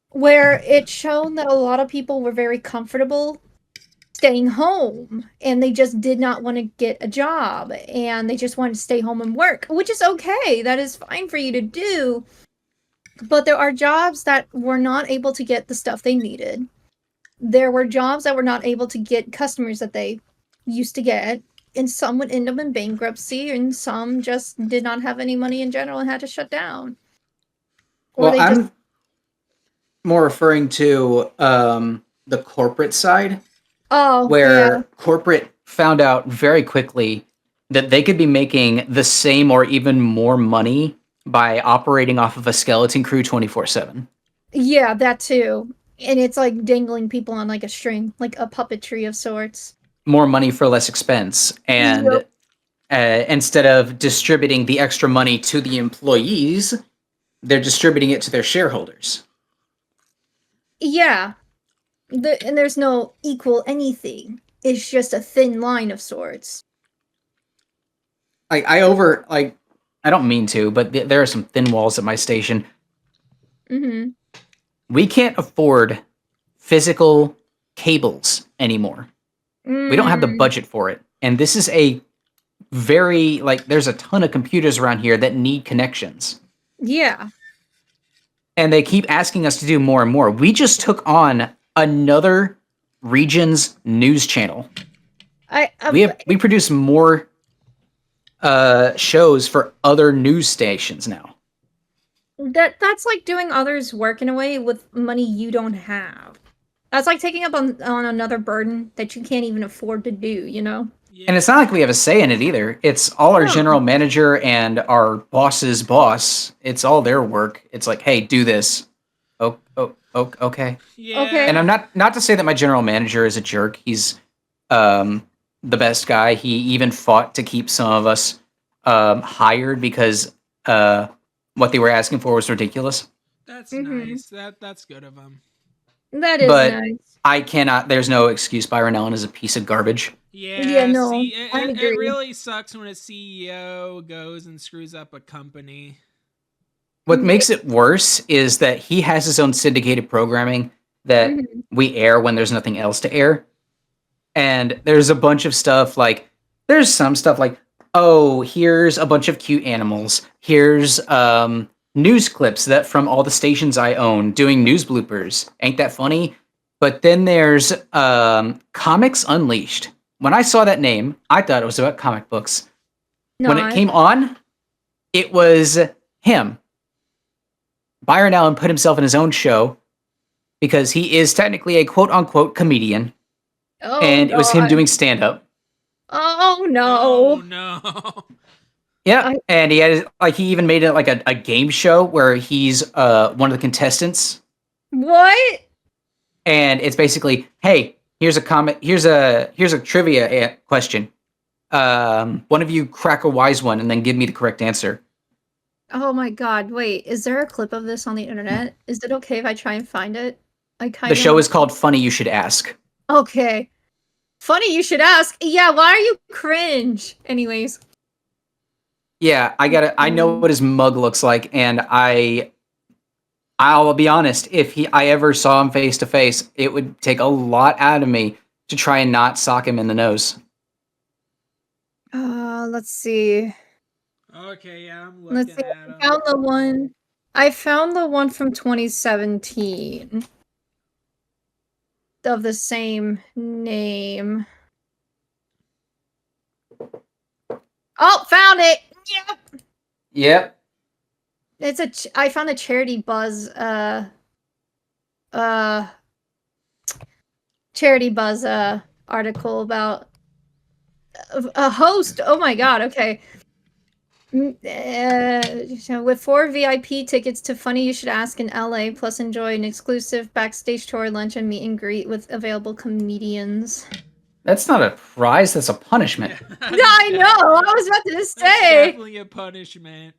where it showed that a lot of people were very comfortable staying home, and they just did not want to get a job, and they just wanted to stay home and work, which is okay. That is fine for you to do. But there are jobs that were not able to get the stuff they needed. There were jobs that were not able to get customers that they used to get, and some would end up in bankruptcy, and some just did not have any money in general and had to shut down. Or Well, I'm more referring to the corporate side, where corporate found out very quickly that they could be making the same or even more money by operating off of a skeleton crew 24/7. Yeah, that too. And it's like dangling people on like a string, like a puppetry of sorts. More money for less expense. And instead of distributing the extra money to the employees, they're distributing it to their shareholders. Yeah. And there's no equal anything. It's just a thin line of sorts. I don't mean to, but there are some thin walls at my station. We can't afford physical cables anymore. We don't have the budget for it. And this is a very, there's a ton of computers around here that need connections. Yeah. And they keep asking us to do more and more. We just took on another region's news channel. We produce more shows for other news stations now. That's like doing others' work in a way with money you don't have. That's like taking up on another burden that you can't even afford to do, you know? Yeah. And it's not like we have a say in it either. It's all our general manager and our boss's boss. It's all their work. It's like, hey, do this. Oh, okay. Yeah. Okay. And I'm not to say that my general manager is a jerk. He's the best guy. He even fought to keep some of us hired because what they were asking for was ridiculous. That's nice. That's good of him. That is nice. I cannot. There's no excuse. Byron Allen is a piece of garbage. Yeah, no, see, I agree. it really sucks when a CEO goes and screws up a company. What makes it worse is that he has his own syndicated programming that we air when there's nothing else to air. And there's a bunch of stuff there's some stuff like, oh, here's a bunch of cute animals. Here's news clips that from all the stations I own doing news bloopers. Ain't that funny? But then there's Comics Unleashed. When I saw that name, I thought it was about comic books. When it came on, it was him. Byron Allen put himself in his own show because he is technically a quote-unquote comedian. And it was him doing stand-up. Oh, no. Oh, no. Yeah, and he had he even made it like a game show where he's one of the contestants. What? And it's basically, hey, here's a trivia question. One of you crack a wise one and then give me the correct answer. Oh my god, wait, is there a clip of this on the internet? Is it okay if I try and find it? The show is called Funny You Should Ask. Okay. Funny you should ask. Yeah, why are you cringe? Anyways. Yeah, I know what his mug looks like, and I'll be honest, if I ever saw him face to face, it would take a lot out of me to try and not sock him in the nose. Let's see. Okay, yeah, I'm Let's looking see. at them. I found the one from 2017 of the same name. Oh, found it. Yep. Yep. I found a Charity Buzz uh Charity Buzz article about a host. Oh my god, okay. With 4 VIP tickets to Funny You Should Ask in LA, plus enjoy an exclusive backstage tour, lunch, and meet and greet with available comedians. That's not a prize, that's a punishment. Yeah, I know, I was about to That's say. definitely a punishment.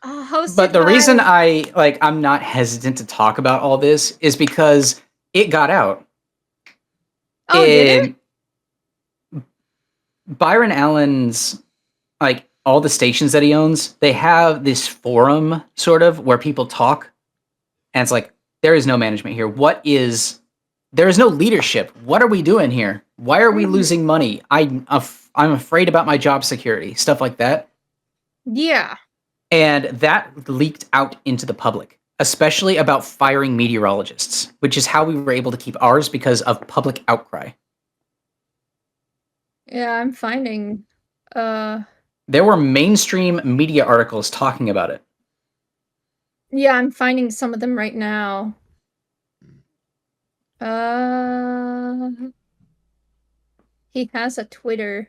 Hosted But the by... reason I'm not hesitant to talk about all this is because it got out. Oh, did it? Byron Allen's, like, all the stations that he owns, they have this forum, sort of, where people talk. And it's like, there is no management here. There is no leadership. What are we doing here? Why are we losing money? I'm afraid about my job security. Stuff like that. Yeah. And that leaked out into the public, especially about firing meteorologists, which is how we were able to keep ours because of public outcry. Yeah, I'm finding... There were mainstream media articles talking about it. Yeah, I'm finding some of them right now. He has a Twitter,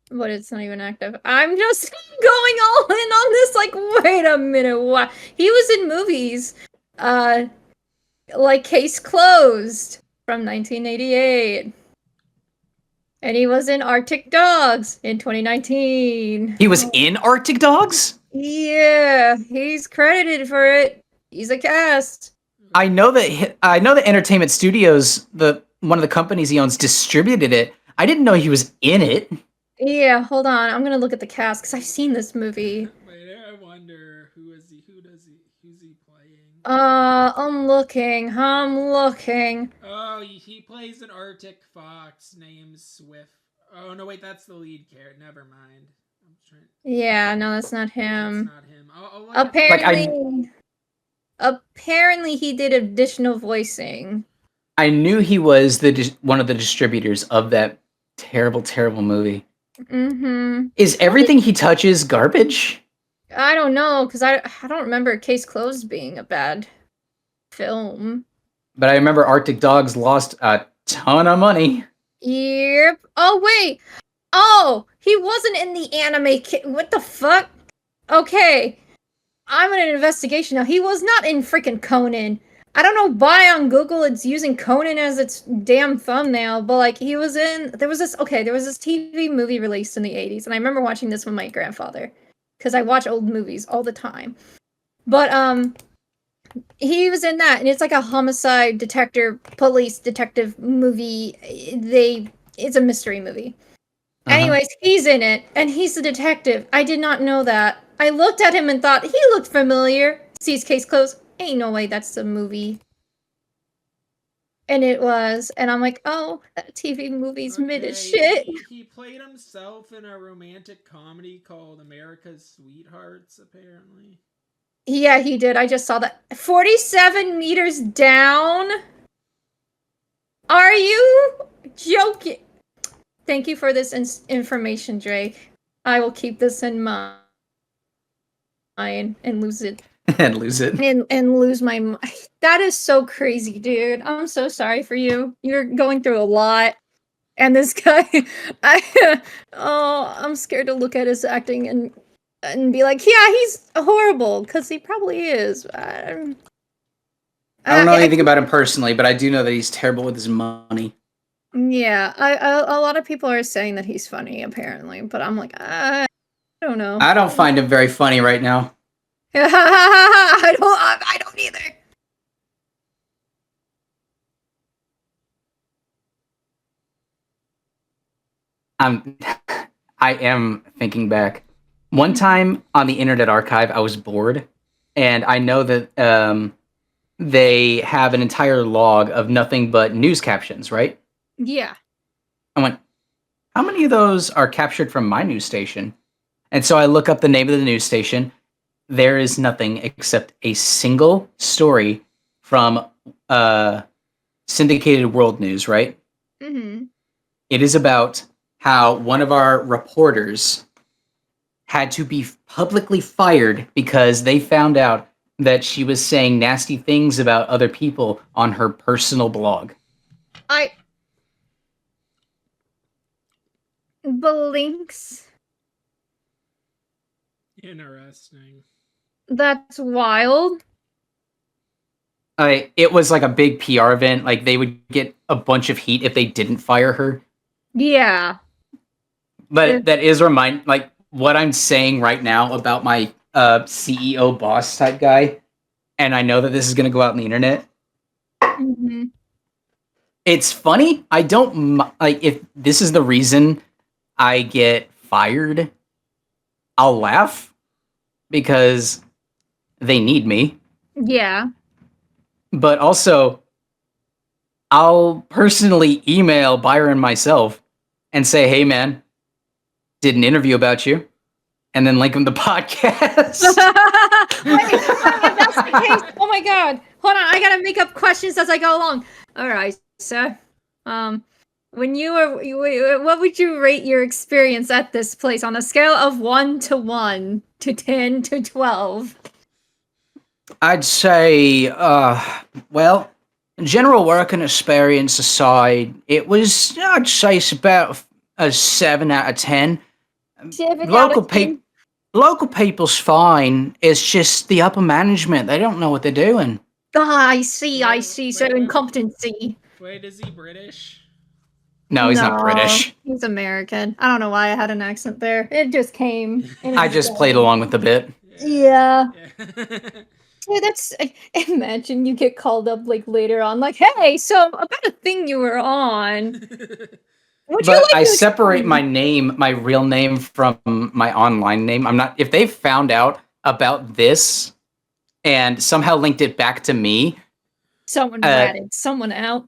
but it's not even active. I'm just going all in on this, like, wait a minute, what? He was in movies, like Case Closed from 1988. And he was in Arctic Dogs in 2019. He was in Arctic Dogs? Yeah, he's credited for it. He's a cast. I know that Entertainment Studios, one of the companies he owns, distributed it. I didn't know he was in it. Yeah, hold on. I'm gonna look at the cast because I've seen this movie. Wait, I wonder who's he playing? I'm looking. Oh, he plays an Arctic fox named Swift. Oh no, wait, that's the lead character. Never mind. I'm trying. Yeah, no, that's not him. That's not him. Apparently he did additional voicing. I knew he was one of the distributors of that terrible, terrible movie. Mm-hmm. Is everything he touches garbage? I don't know, because I don't remember Case Closed being a bad film. But I remember Arctic Dogs lost a ton of money. Yep. Oh, wait. Oh, he wasn't in the anime what the fuck? Okay. I'm in an investigation now. He was not in freaking Conan. I don't know why on Google it's using Conan as its damn thumbnail, but like there was this TV movie released in the 80s, and I remember watching this with my grandfather because I watch old movies all the time. But he was in that, and it's like a homicide police detective movie. It's a mystery movie. Uh-huh. Anyways, he's in it, and he's the detective. I did not know that. I looked at him and thought, he looked familiar. Sees Case Closed. Ain't no way that's the movie. And it was. And I'm like, oh, that TV movie's mid as shit. He played himself in a romantic comedy called America's Sweethearts, apparently. Yeah, he did. I just saw that. 47 meters down? Are you joking? Thank you for this information, Drake. I will keep this in mind and lose it. And lose it. And lose my mind. That is so crazy, dude. I'm so sorry for you. You're going through a lot. And this guy, I'm scared to look at his acting and be like, yeah, he's horrible, because he probably is. I don't know anything about him personally, but I do know that he's terrible with his money. Yeah, a lot of people are saying that he's funny, apparently, but I'm like, I don't know. I don't find him very funny right now. I don't either. I am thinking back. One time on the Internet Archive, I was bored, and I know that they have an entire log of nothing but news captions, right? Yeah. I went, how many of those are captured from my news station? And so I look up the name of the news station. There is nothing except a single story from syndicated world news, right? Mm-hmm. It is about how one of our reporters had to be publicly fired because they found out that she was saying nasty things about other people on her personal blog. The links. Interesting. That's wild. It was like a big PR event. Like they would get a bunch of heat if they didn't fire her. Yeah. But that is like what I'm saying right now about my CEO boss type guy. And I know that this is going to go out on the internet. Mm-hmm. It's funny. I don't like if this is the reason I get fired. I'll laugh because they need me. Yeah. But also, I'll personally email Byron myself and say, "Hey, man, did an interview about you," and then link him the podcast. Wait, if that's the case, oh my god! Hold on, I gotta make up questions as I go along. All right, so, when what would you rate your experience at this place on a scale of 1 to 1 to 10 to 12? I'd say, well, general working experience aside, I'd say it's about a 7 out of 10. 7 Local out of 10. local people's fine. It's just the upper management. They don't know what they're doing. Ah, I see. So Wait. incompetency. Wait, is he British? No, he's not British. He's American. I don't know why I had an accent there. It just came. I just played along with the bit. Yeah. Dude, imagine you get called up like later on, like, hey, so about a thing you were on. Would you But like I to separate explain? my real name from my online name. I'm not, if they found out about this and somehow linked it back to me, Someone ratted someone out.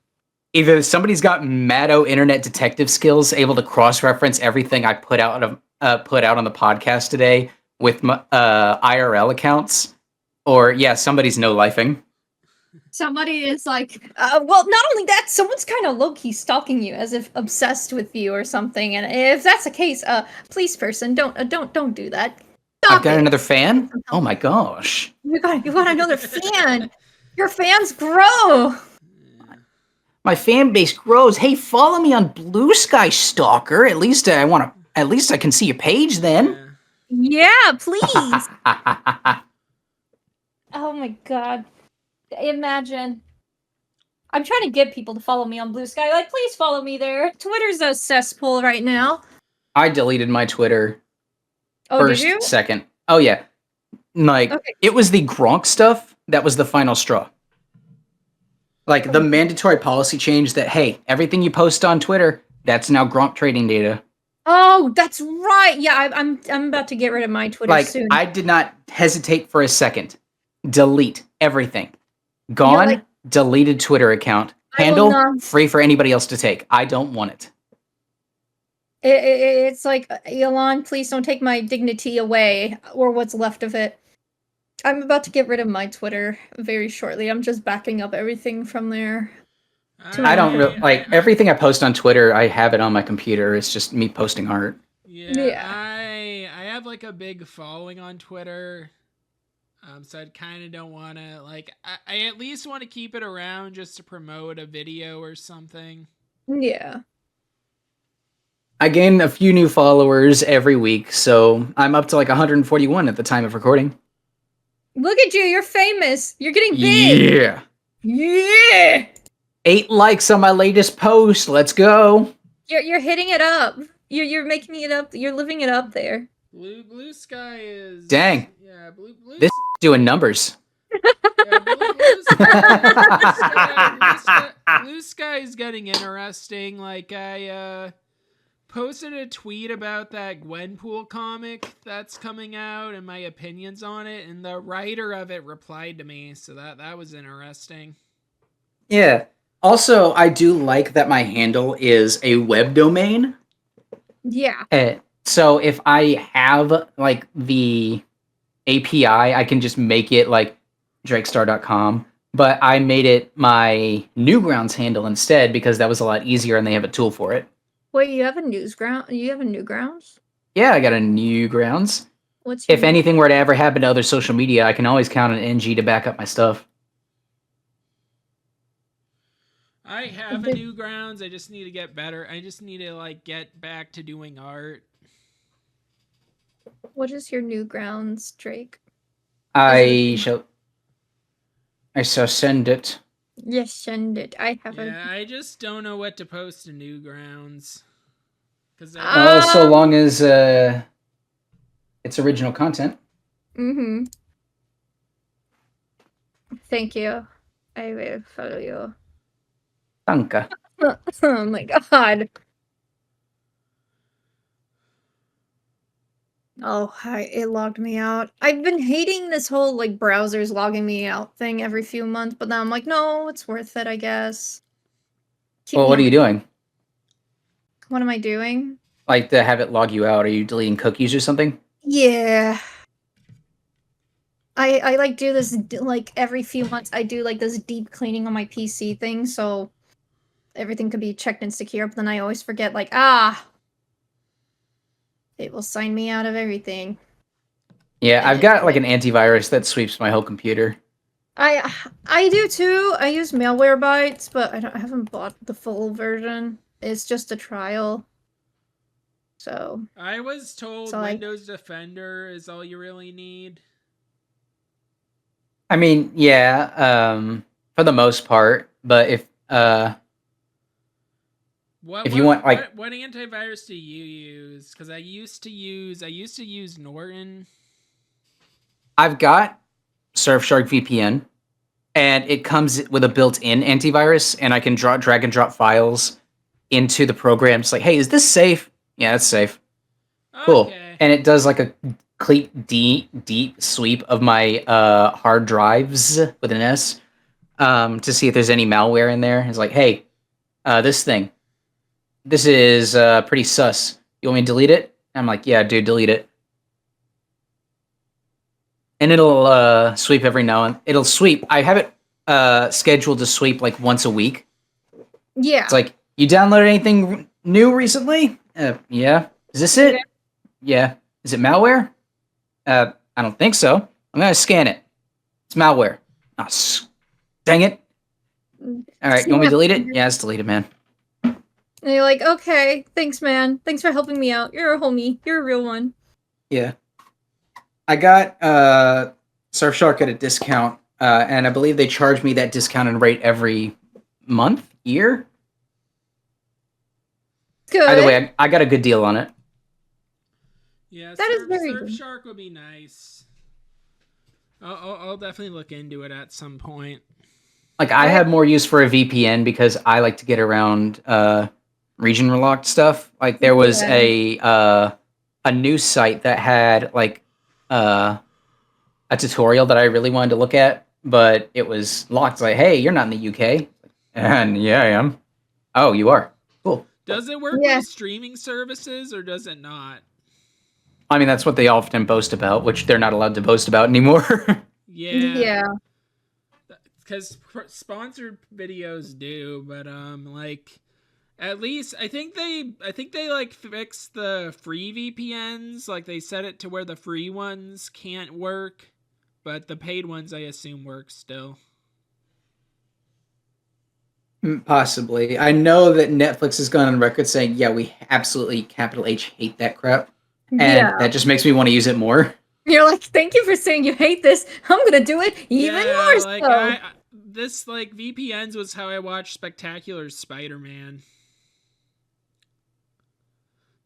either somebody's got Maddo internet detective skills, able to cross-reference everything I put out on the podcast today with my IRL accounts, or somebody's no-lifing. Somebody is like, well, not only that, someone's kind of low-key stalking you, as if obsessed with you or something. And if that's the case, police person, don't do that. Stop I've got it. another fan. Oh my gosh! You got another fan. Your fans grow. My fan base grows. Hey, follow me on Blue Sky, Stalker. At least I can see your page then. Yeah, please. Oh my god. Imagine. I'm trying to get people to follow me on Blue Sky. Like, please follow me there. Twitter's a cesspool right now. I deleted my Twitter. Oh, first, did you? second. Oh yeah. Like, Okay. It was the Gronk stuff that was the final straw. Like the mandatory policy change that, hey, everything you post on Twitter, that's now Gronk trading data. Oh, that's right. Yeah, I'm about to get rid of my Twitter soon. I did not hesitate for a second. Delete everything. Gone, deleted Twitter account. Handle, free for anybody else to take. I don't want it. It's like, Elon, please don't take my dignity away, or what's left of it. I'm about to get rid of my Twitter very shortly. I'm just backing up everything from there. I don't really like everything I post on Twitter. I have it on my computer. It's just me posting art. Yeah. I have like a big following on Twitter. So I kind of don't want to, like, I at least want to keep it around just to promote a video or something. Yeah. I gain a few new followers every week, so I'm up to like 141 at the time of recording. Look at you, you're famous. You're getting big. Yeah. Yeah. 8 likes on my latest post. Let's go. You're hitting it up. You're making it up. You're living it up there. Blue Sky is... Dang. Yeah, Blue This doing numbers. Yeah, Blue Sky is getting interesting. Like, I posted a tweet about that Gwenpool comic that's coming out and my opinions on it, and the writer of it replied to me, so that was interesting. Yeah. Also, I do like that my handle is a web domain. Yeah. So if I have like the API, I can just make it like drakestar.com. But I made it my Newgrounds handle instead because that was a lot easier and they have a tool for it. Wait, you have a Newsground? You have a Newgrounds? Yeah, I got a Newgrounds. What's your If anything were to ever happen to other social media, I can always count on NG to back up my stuff. I have a Newgrounds. I just need to get better. I just need to like get back to doing art. What is your Newgrounds, Drake? I shall send it. Yes, send it. I have Yeah, I just don't know what to post to Newgrounds. Because So long as it's original content. Mm-hmm. Thank you. I will follow you. Danke. Oh my god. Oh, it logged me out. I've been hating this whole like browsers logging me out thing every few months, but now I'm like, no, it's worth it, I guess. Well, what are you doing? What am I doing? Like to have it log you out? Are you deleting cookies or something? Yeah. I like do this like every few months I do like this deep cleaning on my PC thing so everything can be checked and secure, but then I always forget like it will sign me out of everything. Yeah, I've got like an antivirus that sweeps my whole computer. I do too. I use Malwarebytes, but I haven't bought the full version. It's just a trial. So I was told Windows Defender is all you really need. I mean, yeah, for the most part, but if you want like what antivirus do you use? Because I used to use Norton. I've got Surfshark VPN, and it comes with a built-in antivirus, and I can drag and drop files into the program. It's like, hey, is this safe? Yeah, it's safe. Cool. Okay. And it does like a complete deep sweep of my hard drives with an S to see if there's any malware in there. It's like, hey, this is pretty sus. You want me to delete it? And I'm like, yeah, dude, delete it. And it'll sweep every now and it'll sweep. I have it scheduled to sweep like once a week. Yeah. It's like, you downloaded anything new recently? Yeah. Is this it? Okay. Yeah. Is it malware? I don't think so. I'm gonna scan it. It's malware. Oh, dang it. All right, you want me to delete it? Yeah, it's deleted, man. And you're like, okay, thanks, man. Thanks for helping me out. You're a homie. You're a real one. Yeah. I got Surfshark at a discount, and I believe they charge me that discounted rate every month, year. Good. Either way, I got a good deal on it. Yeah, that is very good. Surfshark would be nice. I'll definitely look into it at some point. Like, I have more use for a VPN because I like to get around region locked stuff. Like, there was a news site that had like a tutorial that I really wanted to look at, but it was locked. It's like, hey, you're not in the UK, and yeah, I am. Oh, you are. Cool. Does it work with streaming services or does it not? I mean, that's what they often boast about, which they're not allowed to boast about anymore. Yeah. Because sponsored videos do, but like, at least I think they like fixed the free VPNs. Like they set it to where the free ones can't work, but the paid ones I assume work still. Possibly. I know that Netflix has gone on record saying, yeah, we absolutely, capital H, hate that crap. And that just makes me want to use it more. You're like, thank you for saying you hate this. I'm going to do it even more like, so. This, like, VPNs was how I watched Spectacular Spider-Man.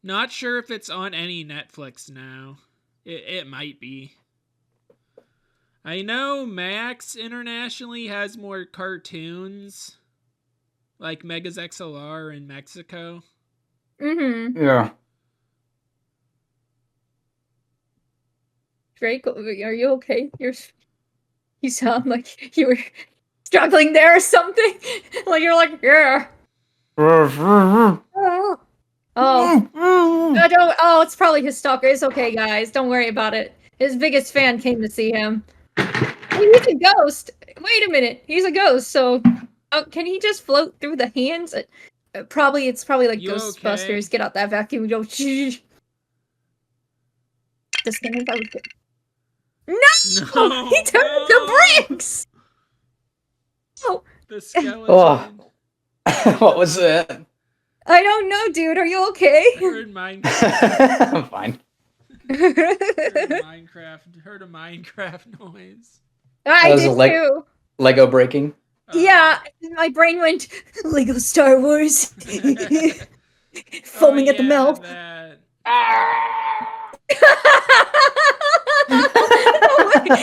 Not sure if it's on any Netflix now. It might be. I know Max internationally has more cartoons. Like Megas XLR in Mexico. Mm-hmm. Yeah. Drake, are you okay? You sound like you were struggling there or something. Like you're like, yeah. Oh. Oh, it's probably his stalker. It's okay, guys. Don't worry about it. His biggest fan came to see him. He's a ghost. Wait a minute. He's a ghost. So, can he just float through the hands? It's probably like You Ghostbusters. okay? Get out that vacuum. Go. This thing is always good. No! He turned to bricks. Oh, The skeleton. What was that? I don't know, dude. Are you okay? I heard Minecraft. I'm fine. Heard a Minecraft noise. I That was did a too. Lego breaking. Yeah, my brain went Lego Star Wars, foaming at the mouth. That.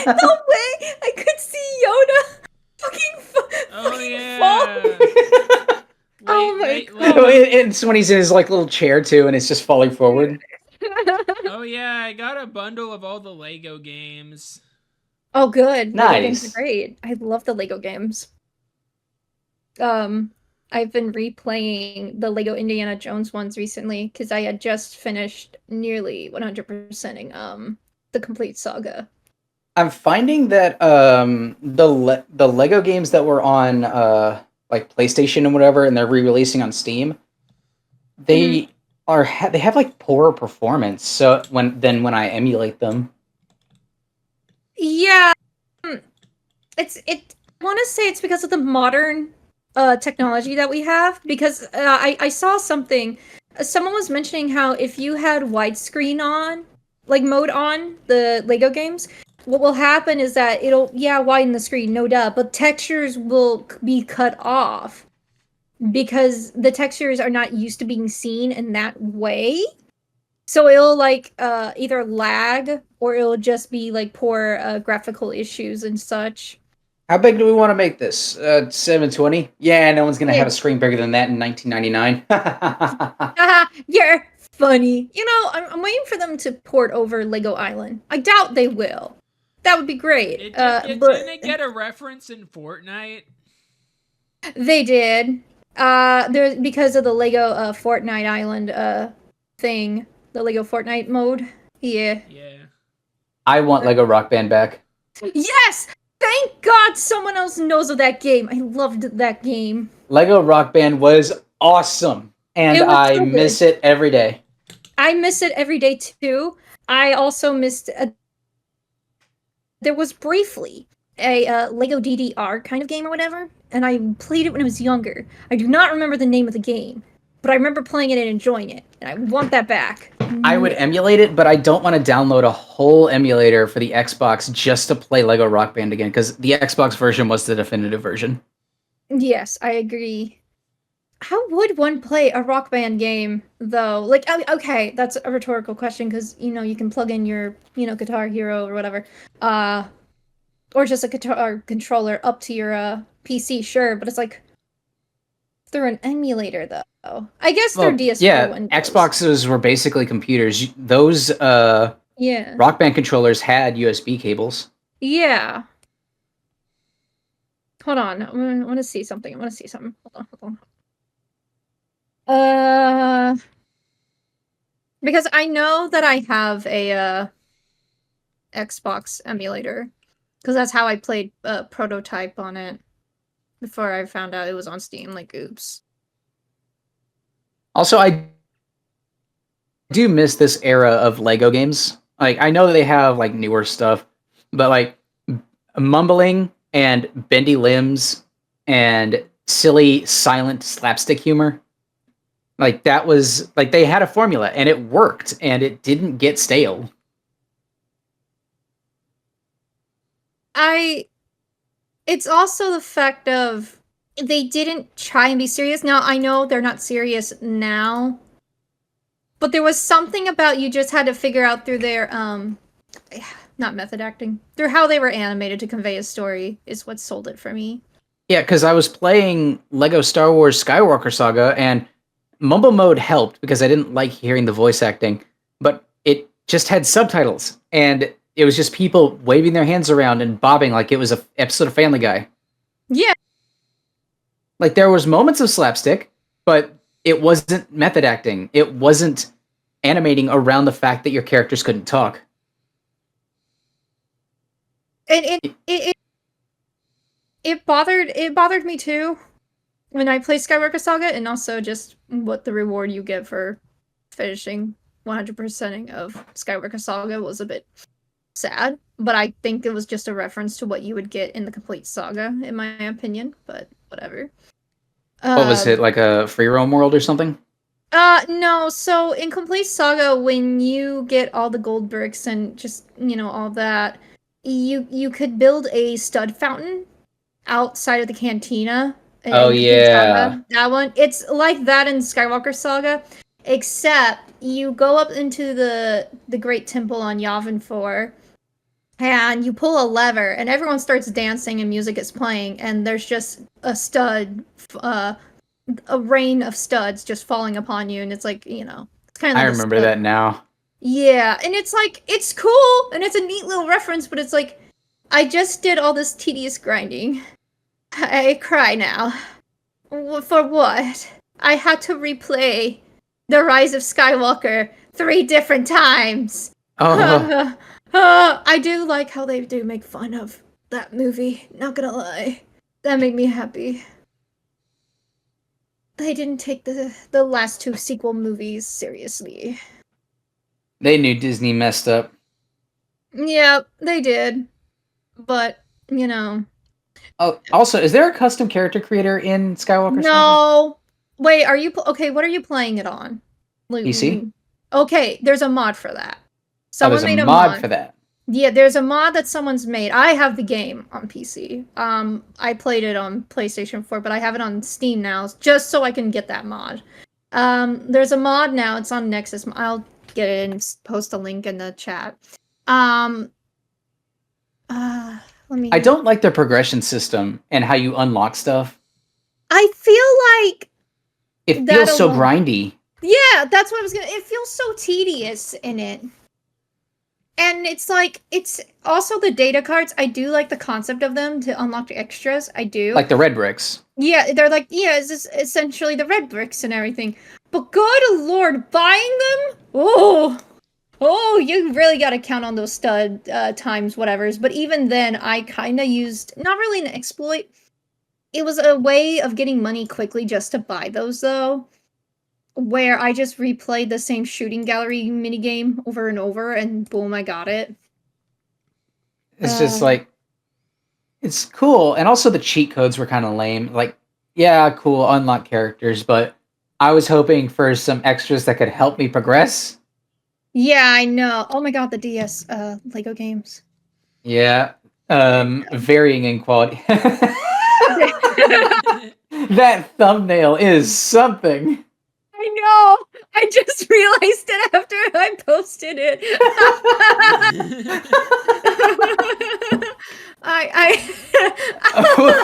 No way! I could see Yoda fucking fall. Oh my god! It's when he's in his like little chair too, and it's just falling forward. Oh yeah, I got a bundle of all the Lego games. Oh, good. Lego Nice. games are great. I love the Lego games. I've been replaying the Lego Indiana Jones ones recently because I had just finished nearly 100%ing the complete saga. I'm finding that the Lego games that were on like PlayStation and whatever, and they're re-releasing on Steam, they they have like poorer performance. So when I emulate them, Yeah, I want to say it's because of the modern technology that we have. Because I saw something. Someone was mentioning how if you had widescreen on, like mode on the Lego games, what will happen is that it'll widen the screen, no doubt, but textures will be cut off because the textures are not used to being seen in that way. So it'll like either lag or it'll just be like poor graphical issues and such. how big do we want to make this? 720? Yeah, no one's gonna have a screen bigger than that in 1999. Haha, you're funny. You know, I'm waiting for them to port over Lego Island. I doubt they will. That would be great. Didn't it get a reference in Fortnite? They did. There's because of the Lego Fortnite Island thing, the Lego Fortnite mode. Yeah. Yeah. I want Lego Rock Band back. Yes! Thank God someone else knows of that game. I loved that game. Lego Rock Band was awesome, and It was I so good. miss it every day. I miss it every day too. I also missed. There was briefly a Lego DDR kind of game or whatever, and I played it when I was younger. I do not remember the name of the game, but I remember playing it and enjoying it, and I want that back. I would emulate it, but I don't want to download a whole emulator for the Xbox just to play Lego Rock Band again, because the Xbox version was the definitive version. Yes, I agree. How would one play a Rock Band game, though? Like, okay, that's a rhetorical question, because, you know, you can plug in your, Guitar Hero or whatever, or just a guitar controller up to your PC, sure, but it's like, through an emulator, though. I guess through DS4 yeah, Windows. Xboxes were basically computers. Those Yeah. Rock Band controllers had USB cables. Yeah. Hold on, I want to see something. Hold on. Because I know that I have a Xbox emulator, because that's how I played Prototype on it before I found out it was on Steam. Like, oops. Also, I do miss this era of Lego games. Like, I know they have like newer stuff, but like mumbling and bendy limbs and silly silent slapstick humor. Like, that was like they had a formula and it worked and it didn't get stale. It's also the fact of they didn't try and be serious. Now, I know they're not serious now, but there was something about you just had to figure out through their not method acting, through how they were animated to convey a story is what sold it for me. Yeah, because I was playing Lego Star Wars Skywalker Saga, and mumble mode helped because I didn't like hearing the voice acting, but it just had subtitles, and it was just people waving their hands around and bobbing like it was an episode of Family Guy. Yeah. Like, there was moments of slapstick, but it wasn't method acting. It wasn't animating around the fact that your characters couldn't talk. And it bothered me too when I played Skywalker Saga, and also just what the reward you get for finishing 100%ing of Skywalker Saga was a bit sad, but I think it was just a reference to what you would get in the complete saga, in my opinion, but whatever. What was it, like a free roam world or something? No, so in complete saga, when you get all the gold bricks and just, all that, you could build a stud fountain outside of the cantina. Oh, yeah. Saga. That one, it's like that in Skywalker Saga, except you go up into the Great Temple on Yavin 4, and you pull a lever, and everyone starts dancing, and music is playing, and there's just a rain of studs just falling upon you, and it's like, it's kind of. I remember that now. Yeah, and it's like, it's cool, and it's a neat little reference, but it's like, I just did all this tedious grinding. I cry now. For what? I had to replay The Rise of Skywalker 3 different times. Oh. I do like how they do make fun of that movie, not gonna lie. That made me happy. They didn't take the last 2 sequel movies seriously. They knew Disney messed up. Yeah, they did. But, Oh, also, is there a custom character creator in Skywalker? No. Wait, are you... Okay, what are you playing it on? PC? Okay, there's a mod for that. Someone there's made a mod for that. Yeah, there's a mod that someone's made. I have the game on PC. I played it on PlayStation 4, but I have it on Steam now, just so I can get that mod. There's a mod now. It's on Nexus. I'll get it and post a link in the chat. I don't like the progression system and how you unlock stuff. I feel like it feels so grindy. Yeah, that's what I was gonna. It feels so tedious in it. And it's like, it's also the data cards. I do like the concept of them to unlock the extras. I do. Like the red bricks. Yeah, they're like, it's just essentially the red bricks and everything. But good lord, buying them? Oh, you really got to count on those stud times whatevers. But even then, I kind of used, not really an exploit. It was a way of getting money quickly just to buy those, though. Where I just replayed the same shooting gallery minigame over and over, and boom, I got it. It's just like, it's cool. And also the cheat codes were kind of lame. Like, yeah, cool, unlock characters, but I was hoping for some extras that could help me progress. Yeah, I know. Oh my god, the DS Lego games. Yeah, varying in quality. That thumbnail is something. I know. I just realized it after I posted it.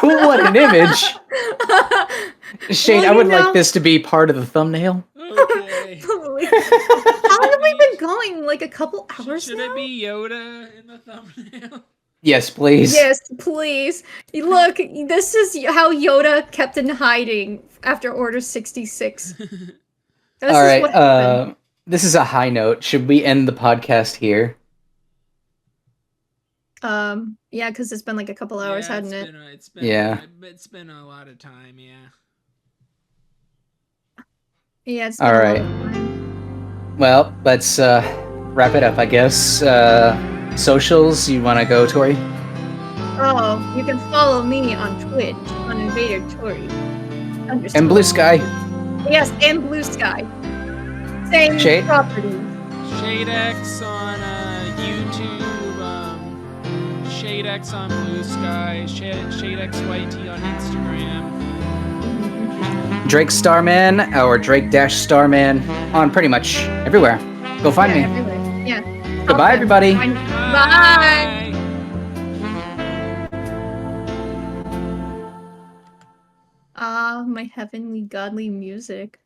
What an image. Shane, I would like this to be part of the thumbnail. Okay. How have we been going? Like a couple hours Should now? it be Yoda in the thumbnail? Yes, please. Yes, please. Look, this is how Yoda kept in hiding after Order 66. All right, this is a high note. Should we end the podcast here? Yeah, because it's been like a couple hours, hadn't it? It's been a lot of time, yeah. Yeah, it's been all a right. lot of time. Well, let's wrap it up, I guess. Socials, you want to go, Tori? Oh, you can follow me on Twitch on Invader Tori. And Blue Sky. Yes, and Blue Sky. Same Shade? property. ShadeX on YouTube, ShadeX on Blue Sky, ShadeX YT on Instagram. Drake Starman or Drake-Starman on pretty much everywhere. Go find me. Everywhere. Yeah. Goodbye, everybody. Bye. Ah, my heavenly godly music.